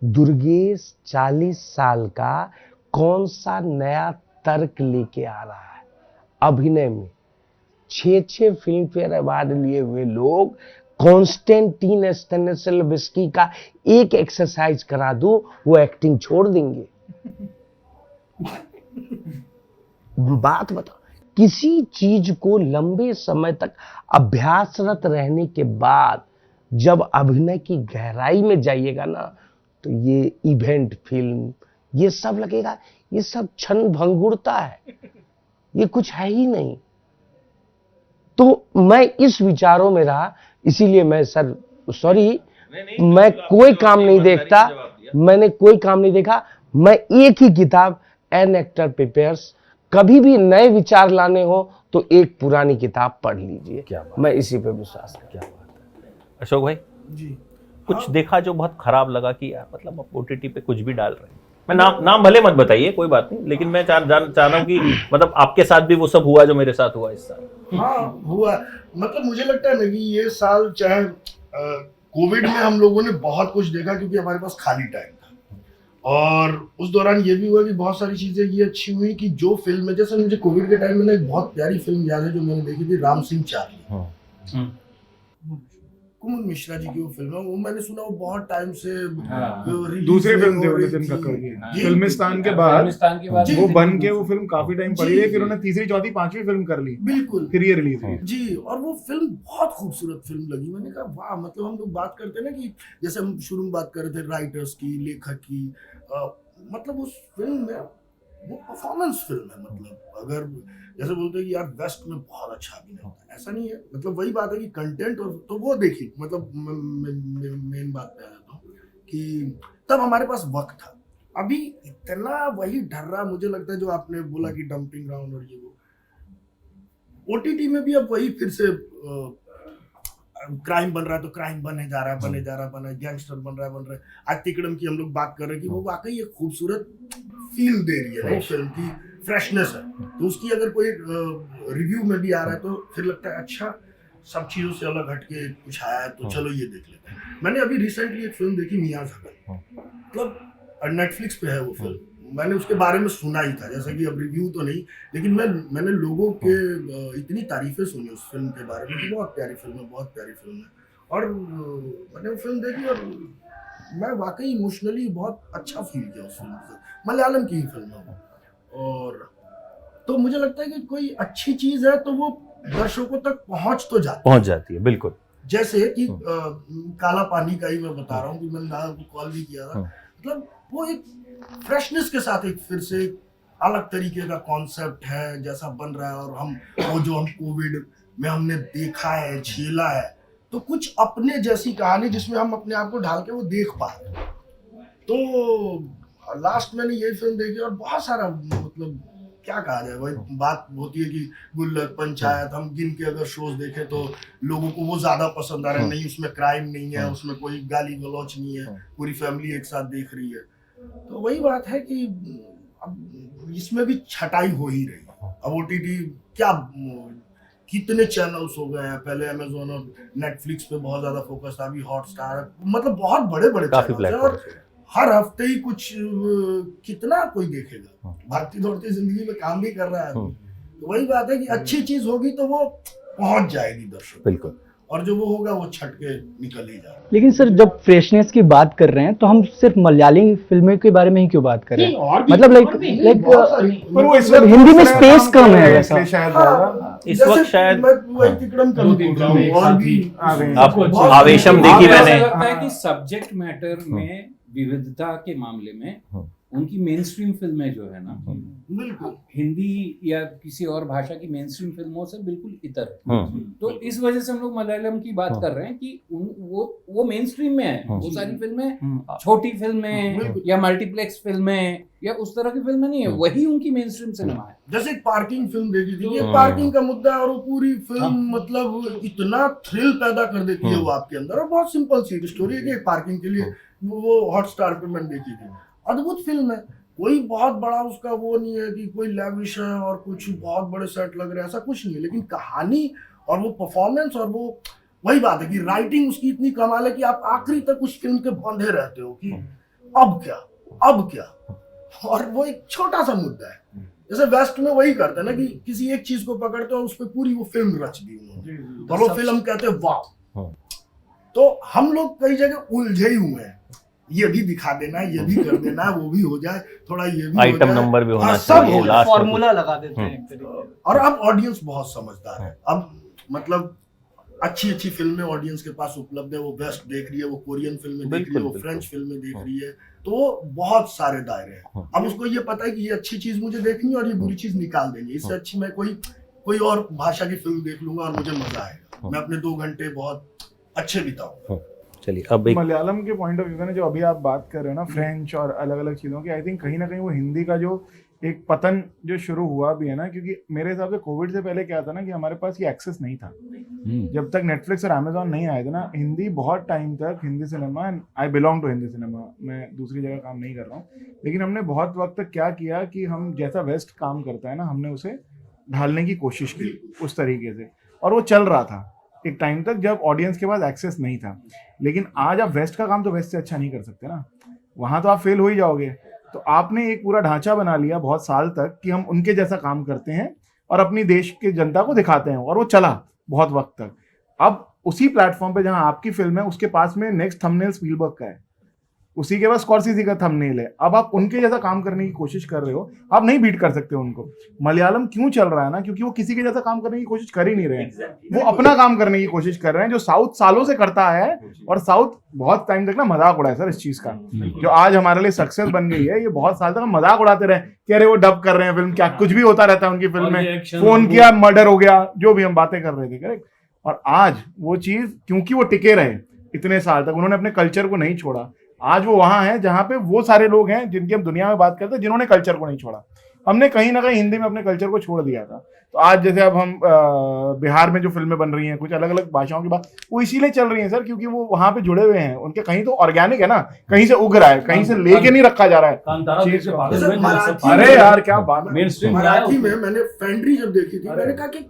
दुर्गेश 40 साल का कौन सा नया तर्क लेके आ रहा है अभिनय में? 6 फिल्म फेयर अवार्ड लिए हुए लोग कॉन्स्टेंटीन स्टेनिस्लविस्की का एक एक्सरसाइज करा दूं, वो एक्टिंग छोड़ देंगे। बात बताओ, किसी चीज को लंबे समय तक अभ्यासरत रहने के बाद जब अभिनय की गहराई में जाइएगा ना, तो ये इवेंट फिल्म, ये सब लगेगा ये सब क्षण भंगुरता है, ये कुछ है ही नहीं। तो मैं इस विचारों में रहा, इसीलिए मैं सर सॉरी, मैं कोई काम नहीं देखता, मैंने कोई काम नहीं देखा। मैं एक ही किताब, एन एक्टर प्रिपेयर्स, कभी भी नए विचार लाने हो तो एक पुरानी किताब पढ़ लीजिए। क्या बात, मैं इसी पे विश्वास करता हूं। अशोक भाई जी, कुछ देखा जो बहुत खराब लगा कि यार मतलब आप ओटीटी पे कुछ भी डाल रहे हैं? मैं नाम भले मत बताइए, कोई बात नहीं, लेकिन मैं चाह रहा हूँ कि मतलब आपके साथ भी वो सब हुआ जो मेरे साथ हुआ इस साल। हाँ हुआ, मतलब मुझे लगता है ना कि ये साल चाहे कोविड में हम लोगों ने बहुत कुछ देखा क्योंकि हमारे पास खाली टाइम था, और उस दौरान ये भी हुआ कि बहुत सारी चीजें ये अच्छी हुई कि जो फिल्म है, जैसे मुझे कोविड के टाइम में ना एक बहुत प्यारी फिल्म याद है जो मैंने देखी थी, राम सिंह चार्ली। कुमुद मिश्रा जी की वो फिल्म है, वो मैंने सुना वो बहुत टाइम से release दूसरी नहीं फिल्म थी हो वो रही नितिन थी। कक्कड़ की जी, फिल्मिस्तान के फिल्मिस्तान के बाद जी, वो जी, बन जी, के वो फिल्म काफी टाइम पड़ी जी, रही, फिर जी। उन्होंने तीसरी चौथी पांचवी फिल्म कर ली, बिल्कुल फिर ये रिलीज हुई। जी, और वो फिल्म बहुत खूबसूरत फिल्म लगी। मैंने कहा वाह, मतलब हम लोग बात करते हैं ना कि जैसे हम शुरू में बात कर रहे थे राइटर्स की, लेखक की, मतलब उस फिल्म में वो परफॉर्मेंस फिल्म है। मतलब अगर जैसे बोलते हैं कि यार वेस्ट में बहुत अच्छा अभिनय होता है, ऐसा नहीं है। मतलब वही बात है कि कंटेंट और तो वो देखिए, मतलब मेन बात पे आया तो कि तब हमारे पास वक्त था। अभी इतना वही ढर्रा, मुझे लगता है जो आपने बोला कि डंपिंग ग्राउंड और ये वो ओटीटी में भी अब वही फिर से क्राइम बन रहा है तो क्राइम बने जा रहा है, गैंगस्टर बन रहा है। आज तिकड़म की हम लोग बात कर रहे हैं कि वो वाकई एक खूबसूरत फील दे रही है, वो फिल्म की फ्रेशनेस है। तो उसकी अगर कोई रिव्यू में भी आ रहा है तो फिर लगता है अच्छा, सब चीजों से अलग हटके कुछ आया है तो चलो ये देख लेते हैं। मैंने अभी रिसेंटली एक फिल्म देखी, मियां जगन, मतलब नेटफ्लिक्स पे है वो फिल्म। मैंने उसके बारे में सुना ही था, जैसे कि अब रिव्यू तो नहीं, लेकिन मैंने लोगों के इतनी तारीफें सुनी उस फिल्म के बारे में कि बहुत प्यारी फिल्म है, बहुत प्यारी फिल्म है। और मैंने वो फिल्म देखी और मैं वाकई इमोशनली बहुत अच्छा फील किया उस फिल्म से। मलयालम की ही फिल्म है वो। और तो मुझे लगता है कि कोई अच्छी चीज है तो वो दर्शकों तक पहुंच जाती है, बिल्कुल। जैसे कि काला पानी का ही मैं बता रहा हूँ कि मैंने आपको कॉल भी किया था। मतलब वो एक फ्रेशनेस के साथ एक फिर से अलग तरीके का कॉन्सेप्ट है जैसा बन रहा है। और हम कोविड में हमने देखा है, झेला है, तो कुछ अपने जैसी कहानी जिसमें हम अपने आप को ढाल के वो देख पा रहे हैं। तो लास्ट मैंने यही फिल्म देखी और बहुत सारा, मतलब क्या कहा जाए, वही बात होती है कि गुल्लक, पंचायत, हम गिन के अगर शोज देखें तो लोगों को वो ज्यादा पसंद आ रहा है। नहीं, उसमें क्राइम नहीं है, उसमें कोई गाली गलौच नहीं है, पूरी फैमिली एक साथ देख रही है। तो वही बात है कि अब इसमें भी छटाई हो ही रही है। अब ओटीटी क्या, कितने चैनल्स हो गए हैं। पहले अमेज़न और नेटफ्लिक्स पे बहुत ज्यादा फोकस था, अभी हॉटस्टार, मतलब बहुत बड़े बड़े चैनल्स हैं और हर हफ्ते ही कुछ, कितना कोई देखेगा। भागती दौड़ती जिंदगी में काम भी कर रहा है। तो वही बात है कि अच्छी चीज होगी तो वो पहुंच जाएगी दर्शक, बिल्कुल, और जो वो होगा वो छट के निकल ही जाएगा। लेकिन सर जब फ्रेशनेस की बात कर रहे हैं तो हम सिर्फ मलयाली फिल्मों के बारे में ही क्यों बात कर रहे हैं? मतलब लाइक हिंदी में स्पेस कम है ऐसा शायद इस वक्त शायद वही तिकड़म करूं और भी आपको आवेशम देखी मुझे मैंने। ऐसा लगता है कि सब्जेक्ट मैटर में विविधता के मामले में उनकी मेन स्ट्रीम फिल्में जो है ना, बिल्कुल हिंदी या किसी और भाषा की मेन स्ट्रीम फिल्मों से बिल्कुल इतर है। तो इस वजह से हम लोग मलयालम की बात कर रहे हैं कि वो मेन स्ट्रीम में है। वो सारी फिल्में छोटी फिल्में या मल्टीप्लेक्स फिल्में या उस तरह की फिल्में नहीं है, वही उनकी मेन स्ट्रीम सिनेमा है। जैसे एक पार्किंग फिल्म देखी थी, ये पार्किंग का मुद्दा है और वो पूरी फिल्म मतलब इतना थ्रिल पैदा कर देती है वो आपके अंदर। और बहुत सिंपल सी स्टोरी है कि पार्किंग के लिए वो हॉटस्टार पे मैंने देखी थी। अद्भुत फिल्म है, कोई बहुत बड़ा उसका वो नहीं है कि कोई लैविश है और कुछ बहुत बड़े सेट लग रहे हैं, ऐसा कुछ नहीं है। लेकिन कहानी और वो परफॉर्मेंस और वो वही बात है कि राइटिंग उसकी इतनी कमाल है कि आप आखिरी तक उस फिल्म के बंधे रहते हो कि अब क्या। और वो एक छोटा सा मुद्दा है, जैसे वेस्ट में वही करते हैं ना कि किसी एक चीज को पकड़ते हैं और उस पर पूरी वो फिल्म रच दी उन्होंने, और वो फिल्म कहते हैं वाह। तो हम लोग कई जगह उलझे ही हुए हैं, ये भी दिखा देना, ये भी कर देना, वो भी हो जाए, थोड़ा ये भी आइटम नंबर भी होना चाहिए, लास्ट फॉर्मूला लगा देते हैं एक तरीके से। और अब ऑडियंस बहुत समझदार है। अब मतलब अच्छी फिल्में ऑडियंस के पास उपलब्ध है। वो वेस्ट देख रही है, वो कोरियन फिल्में देख रही है, वो फ्रेंच फिल्में देख रही है, तो बहुत सारे दायरे हैं। अब उसको ये पता है कि ये अच्छी चीज मुझे देखनी है और ये बुरी चीज निकाल देनी। इससे अच्छी मैं कोई और भाषा की फिल्म देख लूंगा और मुझे मजा आएगा, मैं अपने 2 घंटे बहुत अच्छे बिताऊंगा। चलिए अब एक मलयालम के पॉइंट ऑफ व्यू से ना, जो अभी आप बात कर रहे हो ना फ्रेंच और अलग अलग चीज़ों की, आई थिंक कहीं ना कहीं वो हिंदी का जो एक पतन जो शुरू हुआ भी है ना, क्योंकि मेरे हिसाब से कोविड से पहले क्या था ना कि हमारे पास ये एक्सेस नहीं था। जब तक नेटफ्लिक्स और अमेजोन नहीं आए थे ना, हिंदी बहुत टाइम तक Hindi cinema, I belong to Hindi cinema, मैं दूसरी जगह काम नहीं कर रहा हूँ, लेकिन हमने बहुत वक्त तक क्या किया कि हम जैसा वेस्ट काम करता है ना, हमने उसे ढालने की कोशिश की उस तरीके से, और वो चल रहा था एक टाइम तक जब ऑडियंस के पास एक्सेस नहीं था। लेकिन आज आप वेस्ट का काम तो वेस्ट से अच्छा नहीं कर सकते ना, वहाँ तो आप फेल हो ही जाओगे। तो आपने एक पूरा ढांचा बना लिया बहुत साल तक कि हम उनके जैसा काम करते हैं और अपनी देश के जनता को दिखाते हैं, और वो चला बहुत वक्त तक। अब उसी प्लेटफॉर्म पे जहां आपकी फिल्म है उसके पास में नेक्स्ट थंबनेल स्पीलबर्ग का है, उसी के पास स्कॉर्सेज़ी का थंबनेल है। अब आप उनके जैसा काम करने की कोशिश कर रहे हो, आप नहीं बीट कर सकते उनको। मलयालम क्यों चल रहा है ना, क्योंकि वो किसी के जैसा काम करने की कोशिश कर ही नहीं रहे हैं, वो अपना काम करने की कोशिश कर रहे हैं, जो साउथ सालों से करता है। और साउथ बहुत टाइम तक ना मजाक उड़ाया सर इस चीज का, जो आज हमारे लिए सक्सेस बन गई है, ये बहुत साल तक मजाक उड़ाते रहे कि अरे वो डब कर रहे हैं फिल्म, क्या कुछ भी होता रहता है उनकी फिल्म में, फोन किया मर्डर हो गया, जो भी हम बातें कर रहे थे, करेक्ट। और आज वो चीज क्योंकि वो टिके रहे इतने साल तक, उन्होंने अपने कल्चर को नहीं छोड़ा, आज वो वहां है जहां पे वो सारे लोग हैं जिनकी हम दुनिया में बात करते हैं, जिन्होंने कल्चर को नहीं छोड़ा। हमने कहीं ना कहीं हिंदी में अपने कल्चर को छोड़ दिया था। तो आज जैसे अब हम बिहार में जो फिल्में बन रही हैं कुछ अलग अलग भाषाओं की बात, वो इसीलिए चल रही हैं सर, क्योंकि वो वहां पे जुड़े हुए हैं, उनके कहीं तो ऑर्गेनिक है ना, कहीं से उग रहा है, कहीं से लेके नहीं रखा जा रहा है। अरे यार क्या बात, मराठी में मैंने फैंड्री जब देखी थी, मैंने कहा कि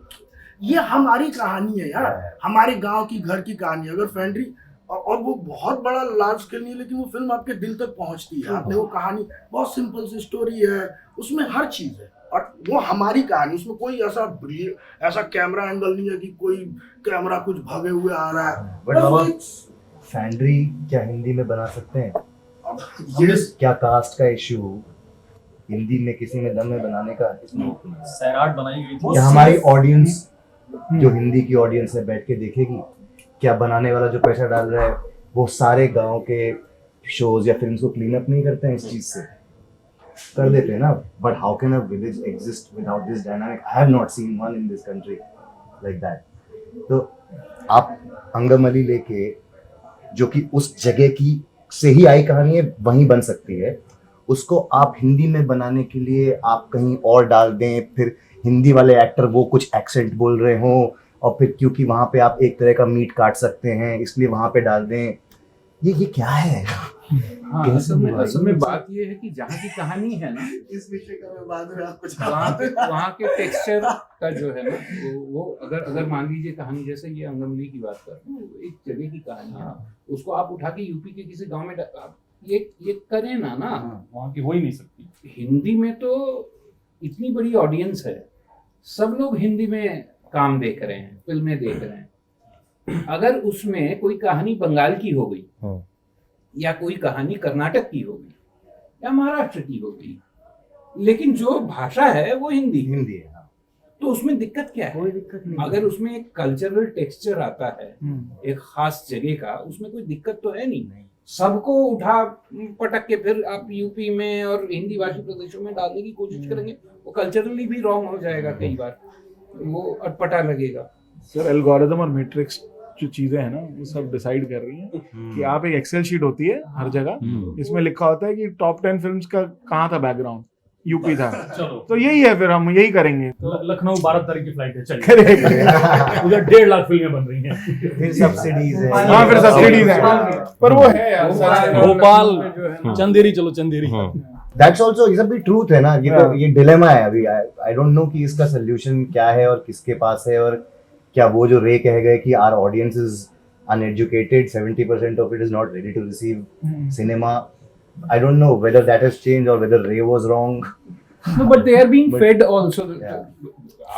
ये हमारी कहानी है यार, हमारे गांव की घर की कहानी है। अगर फैंड्री, और वो बहुत बड़ा लार्ज स्केल नहीं है, लेकिन वो फिल्म आपके दिल तक पहुंचती है। आपने वो कहानी, बहुत सिंपल सी स्टोरी है, उसमें हर चीज है, और वो हमारी कहानी, उसमें कोई ऐसा कैमरा एंगल नहीं है कि कोई कैमरा कुछ भागे हुए आ रहा है। बट फैंड्री क्या हिंदी में बना सकते हैं? ये क्या कास्ट का इशू हिंदी में किसी में दम है बनाने का? सैराट बनाई गई थी। क्या हमारी ऑडियंस जो हिंदी की ऑडियंस है बैठ के देखेगी? क्या बनाने वाला जो पैसा डाल रहा है वो सारे गांव के शोज या फिल्म्स को क्लीन अप नहीं करते हैं? इस चीज से कर देते हैं ना। But how can a village exist without this dynamic? I have not seen one in this country like that. तो आप अंगमली लेके, जो कि उस जगह की से ही आई कहानी है, वहीं बन सकती है, उसको आप हिंदी में बनाने के लिए आप कहीं और डाल दें, फिर हिंदी वाले एक्टर वो कुछ एक्सेंट बोल रहे हों, और फिर क्योंकि वहां पे आप एक तरह का मीट काट सकते हैं इसलिए वहां पे डाल दें। ये क्या है? हाँ, असल में बात ये है कि जहाँ की कहानी है ना, इस विषय का मैं बाद में आपको वहाँ के टेक्सचर का जो है ना, वो अगर मान लीजिए कहानी जैसे ये अंगमली की बात कर रहे हैं, एक जगह की कहानी है, उसको आप उठा के यूपी के किसी गांव में ये करें ना, वहाँ की हो ही नहीं सकती। हिंदी में तो इतनी बड़ी ऑडियंस है, सब लोग हिंदी में काम देख रहे हैं, फिल्में देख रहे हैं। अगर उसमें कोई कहानी बंगाल की हो गई, या कोई कहानी कर्नाटक की हो गई, या महाराष्ट्र की हो गई, लेकिन जो भाषा है वो हिंदी है, तो उसमें दिक्कत क्या है? कोई दिक्कत नहीं। अगर उसमें एक कल्चरल टेक्सचर आता है एक खास जगह का, उसमें कोई दिक्कत तो है नहीं। सबको उठा पटक के फिर आप यूपी में और हिंदी भाषी प्रदेशों में डालने की कोशिश करेंगे, वो कल्चरली भी रॉन्ग हो जाएगा, कई बार वो अटपटा लगेगा। सर एल्गोरिथम और मैट्रिक्स जो चीजें हैं ना, वो सब डिसाइड कर रही हैं कि आप एक एक्सेल शीट होती है हर जगह, इसमें लिखा होता है कि टॉप 10 फिल्म्स का कहाँ था बैकग्राउंड, यूपी था। तो यही है, फिर हम यही करेंगे। लखनऊ 12 तारीख की फ्लाइट है, चलिए उधर 1.5 लाख फिल्में बन रही हैं, फिर सब्सिडीज है। हाँ, फिर सब्सिडीज है, पर वो है यार भोपाल चंदेरी, चलो चंदेरी। That's also ये सब भी ट्रूथ है ना, ये तो ये डिलेमा है अभी। आई डोंट नो कि इसका सोल्यूशन क्या है और किसके पास है, और क्या वो जो रे कह गए कि our audience is uneducated, 70% of it is not ready to receive cinema. I don't know whether that has changed or whether Ray was wrong. No, but they are being fed also.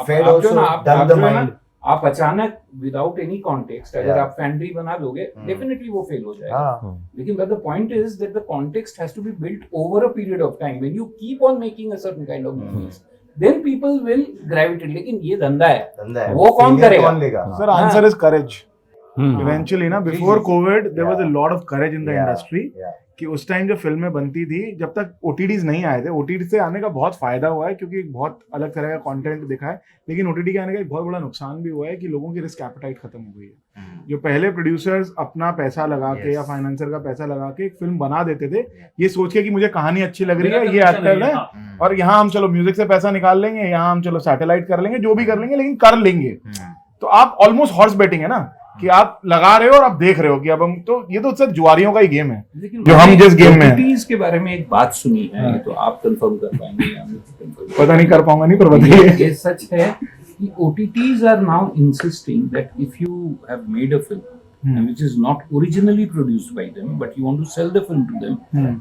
Fed also, dull the mind. आप अचानक विदाउट एनी कॉन्टेक्स्ट अगर आप फैंड्री बना दोगे, डेफिनेटली वो फेल हो जाएगा। लेकिन but the point is that the context has to be built over a period of time. When you keep on making a certain kind of movies, then people will gravitate. लेकिन ये धंधा है, वो कौन करेगा? Sir, answer is courage. Eventually ना, before COVID there was a lot of courage in the industry. कि उस टाइम जब फिल्में बनती थी, जब तक OTTs नहीं आए थे, OTT से आने का बहुत फायदा हुआ है क्योंकि बहुत अलग तरह का कंटेंट दिखा है, लेकिन OTT के आने का एक बहुत बड़ा नुकसान भी हुआ है कि लोगों की रिस्क एपेटाइट खत्म हो गई है। जो पहले प्रोड्यूसर्स अपना पैसा लगा के या फाइनेंसर का पैसा लगा के एक फिल्म बना देते थे, ये सोच के कि मुझे कहानी अच्छी लग रही है, ये एक्टर है, और यहाँ हम चलो म्यूजिक से पैसा निकाल लेंगे, यहाँ हम चलो सैटेलाइट कर लेंगे, जो भी कर लेंगे, लेकिन कर लेंगे। तो आप ऑलमोस्ट हॉर्स बेटिंग है ना, कि आप लगा रहे हो और आप देख रहे हो कि अब हम तो, ये तो सिर्फ जुआरियों का ही गेम है जो हम जिस गेम में हैं। के बारे में एक बात सुनी है, तो आप कंफर्म कर पाएंगे या पता नहीं कर पाऊंगा, नहीं, पर बताइए। ये सच है कि OTTs are now insisting that if you have made a film, and which is not originally produced by them, but you want to sell the film to them,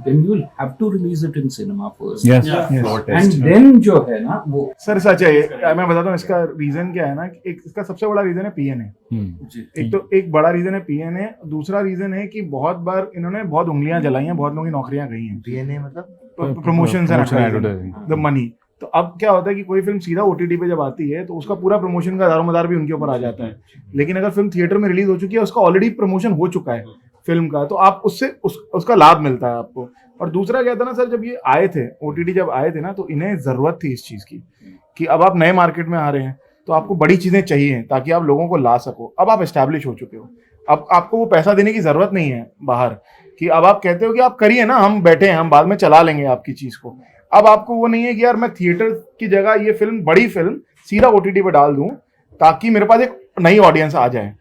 then you will have to release it in cinema first. Yes. And then जो है ना वो सर सच है ये। मैं बताता हूँ इसका रीजन क्या है ना, एक इसका सबसे बड़ा रीजन है पीएनए। एक तो एक बड़ा रीजन है पीएनए, दूसरा रीजन है कि बहुत बार इन्होंने बहुत उंगलियां जलाई हैं, बहुत लोगों की नौकरियां गई हैं। पीएनए मतलब प्रमोशन द मनी। तो अब क्या होता है कि कोई फिल्म सीधा ओटीटी पे जब आती है तो उसका पूरा प्रमोशन का दारोमदार भी उनके ऊपर आ जाता है। लेकिन अगर फिल्म थिएटर में रिलीज हो चुकी है, उसका ऑलरेडी प्रमोशन हो चुका है फिल्म का, तो आप उससे उसका लाभ मिलता है आपको। और दूसरा क्या था ना सर, जब ये आए थे ओटीटी जब आए थे ना, तो इन्हें जरूरत थी इस चीज की कि अब आप नए मार्केट में आ रहे हैं तो आपको बड़ी चीजें चाहिए ताकि आप लोगों को ला सको। अब आप एस्टैब्लिश हो चुके हो, अब आपको वो पैसा देने की जरूरत नहीं है बाहर, कि अब आप कहते हो कि आप करिए ना, हम बैठे हैं, हम बाद में चला लेंगे आपकी चीज को। अब आपको वो नहीं है कि यार मैं थिएटर की जगह ये फिल्म, बड़ी फिल्म सीधा ओटीटी पे डाल दूं ताकि मेरे पास एक नई ऑडियंस आ जाए।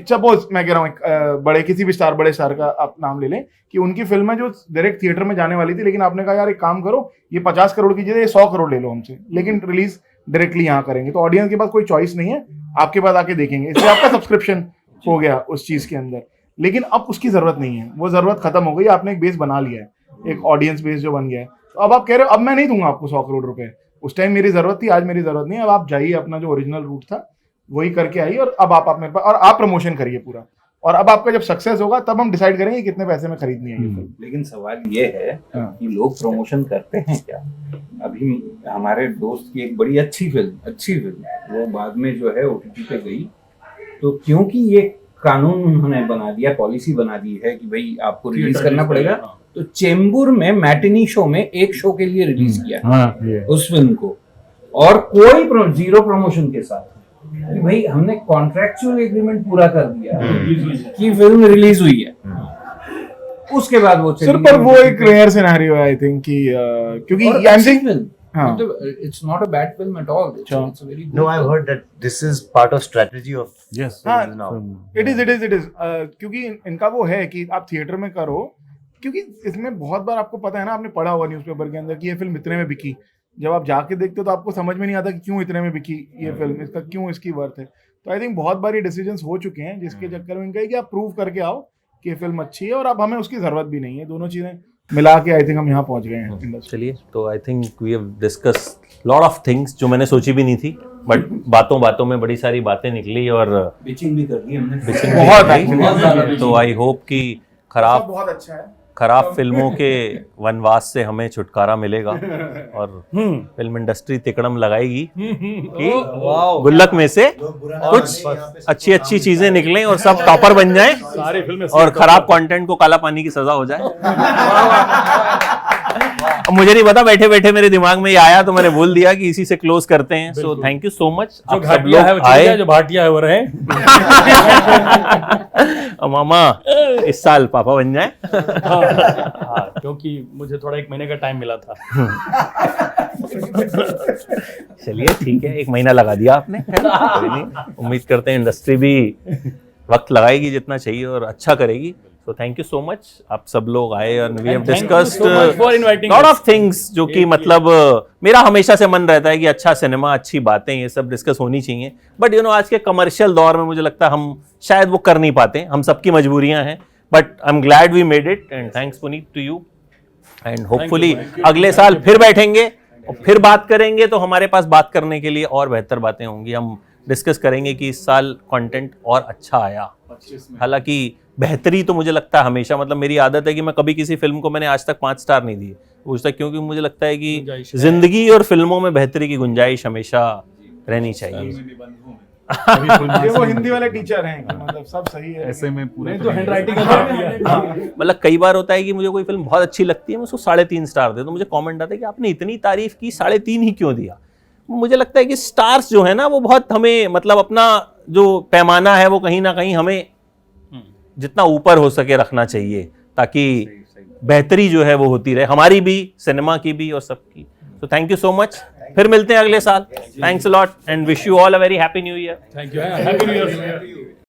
सपोज मैं कह रहा हूँ बड़े किसी भी स्टार, बड़े स्टार का आप नाम ले लें कि उनकी फिल्म है जो डायरेक्ट थिएटर में जाने वाली थी, लेकिन आपने कहा यार एक काम करो, ये 50 करोड़ की जगह 100 करोड़ ले लो हमसे, लेकिन रिलीज डायरेक्टली यहाँ करेंगे। तो ऑडियंस के पास कोई चॉइस नहीं है, आपके पास आके देखेंगे, इसलिए आपका सब्सक्रिप्शन हो गया उस चीज के अंदर। लेकिन अब उसकी जरूरत नहीं है, वो जरूरत खत्म हो गई, आपने एक बेस बना लिया है, एक ऑडियंस बेस जो बन गया है। तो अब आप कह रहे हो अब मैं नहीं दूंगा आपको 100 करोड़ रुपए, उस टाइम मेरी जरूरत थी, आज मेरी जरूरत नहीं है। अब आप जाइए, अपना जो ओरिजिनल रूट था वही करके आइए, और अब आप मेरे पास, और आप प्रमोशन करिए पूरा, और अब आपका जब सक्सेस होगा तब हम डिसाइड करेंगे कितने पैसे में खरीदनी है ये फिल्म। लेकिन सवाल ये है कि लोग प्रमोशन करते हैं क्या? अभी हमारे दोस्त की एक बड़ी अच्छी फिल्म वो बाद में जो है ओटीटी पे गई, तो क्योंकि ये कानून उन्होंने बना दिया, पॉलिसी बना दी है कि भाई आपको रिलीज करना पड़ेगा, तो चेंबूर में मैटिनी शो में एक शो के लिए रिलीज किया उस फिल्म को, और कोई जीरो प्रमोशन के साथ कि भाई हमने कॉन्ट्रैक्चुअल एग्रीमेंट पूरा कर दिया कि फिल्म रिलीज हुई है। उसके बाद वो सर पर वो एक रेयर सिनेरियो है आई थिंक कि क्योंकि I am saying it's not a bad film at all. It's a very good No, I've heard that this is part of strategy of Yes. now. It is क्योंकि इनका वो है कि आप थिएटर में करो, क्योंकि इसमें बहुत बार आपको पता है ना, आपने पढ़ा होगा न्यूज़पेपर के अंदर कि ये फिल्म इतने में बिकी। जब आप जाके देखते हो तो आपको समझ में नहीं आता कि क्यों इतने में बिकी ये फिल्म, इसका क्यों इसकी वर्थ है। तो आई थिंक बहुत बार ये डिसीजंस हो चुके हैं जिसके चक्कर में इनका है कि आप प्रूव करके आओ कि ये फिल्म अच्छी है, और अब हमें उसकी जरूरत भी नहीं है। दोनों चीजें मिला के आई थिंक हम यहाँ पहुंच गए हैं। चलिए, तो I think we have discuss lot of things जो मैंने सोची भी नहीं थी, बट बातों में बड़ी सारी बातें निकली, और पिचिंग भी कर दी हमने, बहुत। तो आई होप कि बहुत अच्छा है, खराब फिल्मों के वनवास से हमें छुटकारा मिलेगा, और फिल्म इंडस्ट्री तिकड़म लगाएगी कि गुल्लक में से कुछ अच्छी चीजें निकलें और सब टॉपर बन जाएं, सारी फिल्में और खराब कंटेंट को काला पानी की सजा हो जाए। अब मुझे नहीं पता, बैठे बैठे मेरे दिमाग में ये आया तो मैंने बोल दिया कि इसी से क्लोज करते हैं। So thank you so much. जो घाटिया है वो चली जाए, जो भाटिया है वो रहे। मामा इस साल पापा बन जाए। हाँ, क्योंकि मुझे थोड़ा 1 महीने का टाइम मिला था। चलिए ठीक है, 1 महीना लगा दिया आपने, कोई नहीं, उम्मीद करते हैं इंडस्ट्री भी वक्त लगाएगी जितना चाहिए और अच्छा करेगी। So thank you so much, आप सब लोग आए और we have discussed lot of things जो कि मतलब मेरा हमेशा से मन रहता है कि अच्छा सिनेमा, अच्छी बातें, ये सब डिस्कस होनी चाहिए। बट यू नो आज के कमर्शियल दौर में मुझे लगता है हम शायद वो कर नहीं पाते, हम सबकी मजबूरियां हैं। But I am glad we made it, and thanks Puneet to you, and hopefully अगले साल फिर बैठेंगे और फिर बात करेंगे, तो हमारे पास बात करने के लिए और बेहतर बातें होंगी। हम डिस्कस करेंगे कि इस साल कंटेंट और अच्छा आया। हालांकि बेहतरी तो मुझे लगता है हमेशा, मतलब मेरी आदत है कि मैं कभी किसी फिल्म को मैंने आज तक 5 स्टार नहीं दिए, पूछता, क्योंकि मुझे लगता है कि जिंदगी और फिल्मों में बेहतरी की गुंजाइश हमेशा रहनी चाहिए। वो हिंदी वाले टीचर हैं, मतलब सब सही है, ऐसे में पूरे तो हैंडराइटिंग का मतलब कई बार होता है कि मुझे कोई फिल्म बहुत अच्छी लगती है, मैं उसको 3.5 स्टार दे, तो मुझे कमेंट आता है कि आपने इतनी तारीफ की, 3.5 ही क्यों दिया। मुझे लगता है कि स्टार्स जो है ना वो बहुत हमें, मतलब अपना जो पैमाना है वो कहीं ना कहीं हमें जितना ऊपर हो सके रखना चाहिए, ताकि बेहतरी जो है वो होती रहे, हमारी भी, सिनेमा की भी और सबकी। तो थैंक यू सो मच, फिर मिलते हैं अगले साल। Thanks a lot and wish you all a very happy new year. Thank you, happy new year.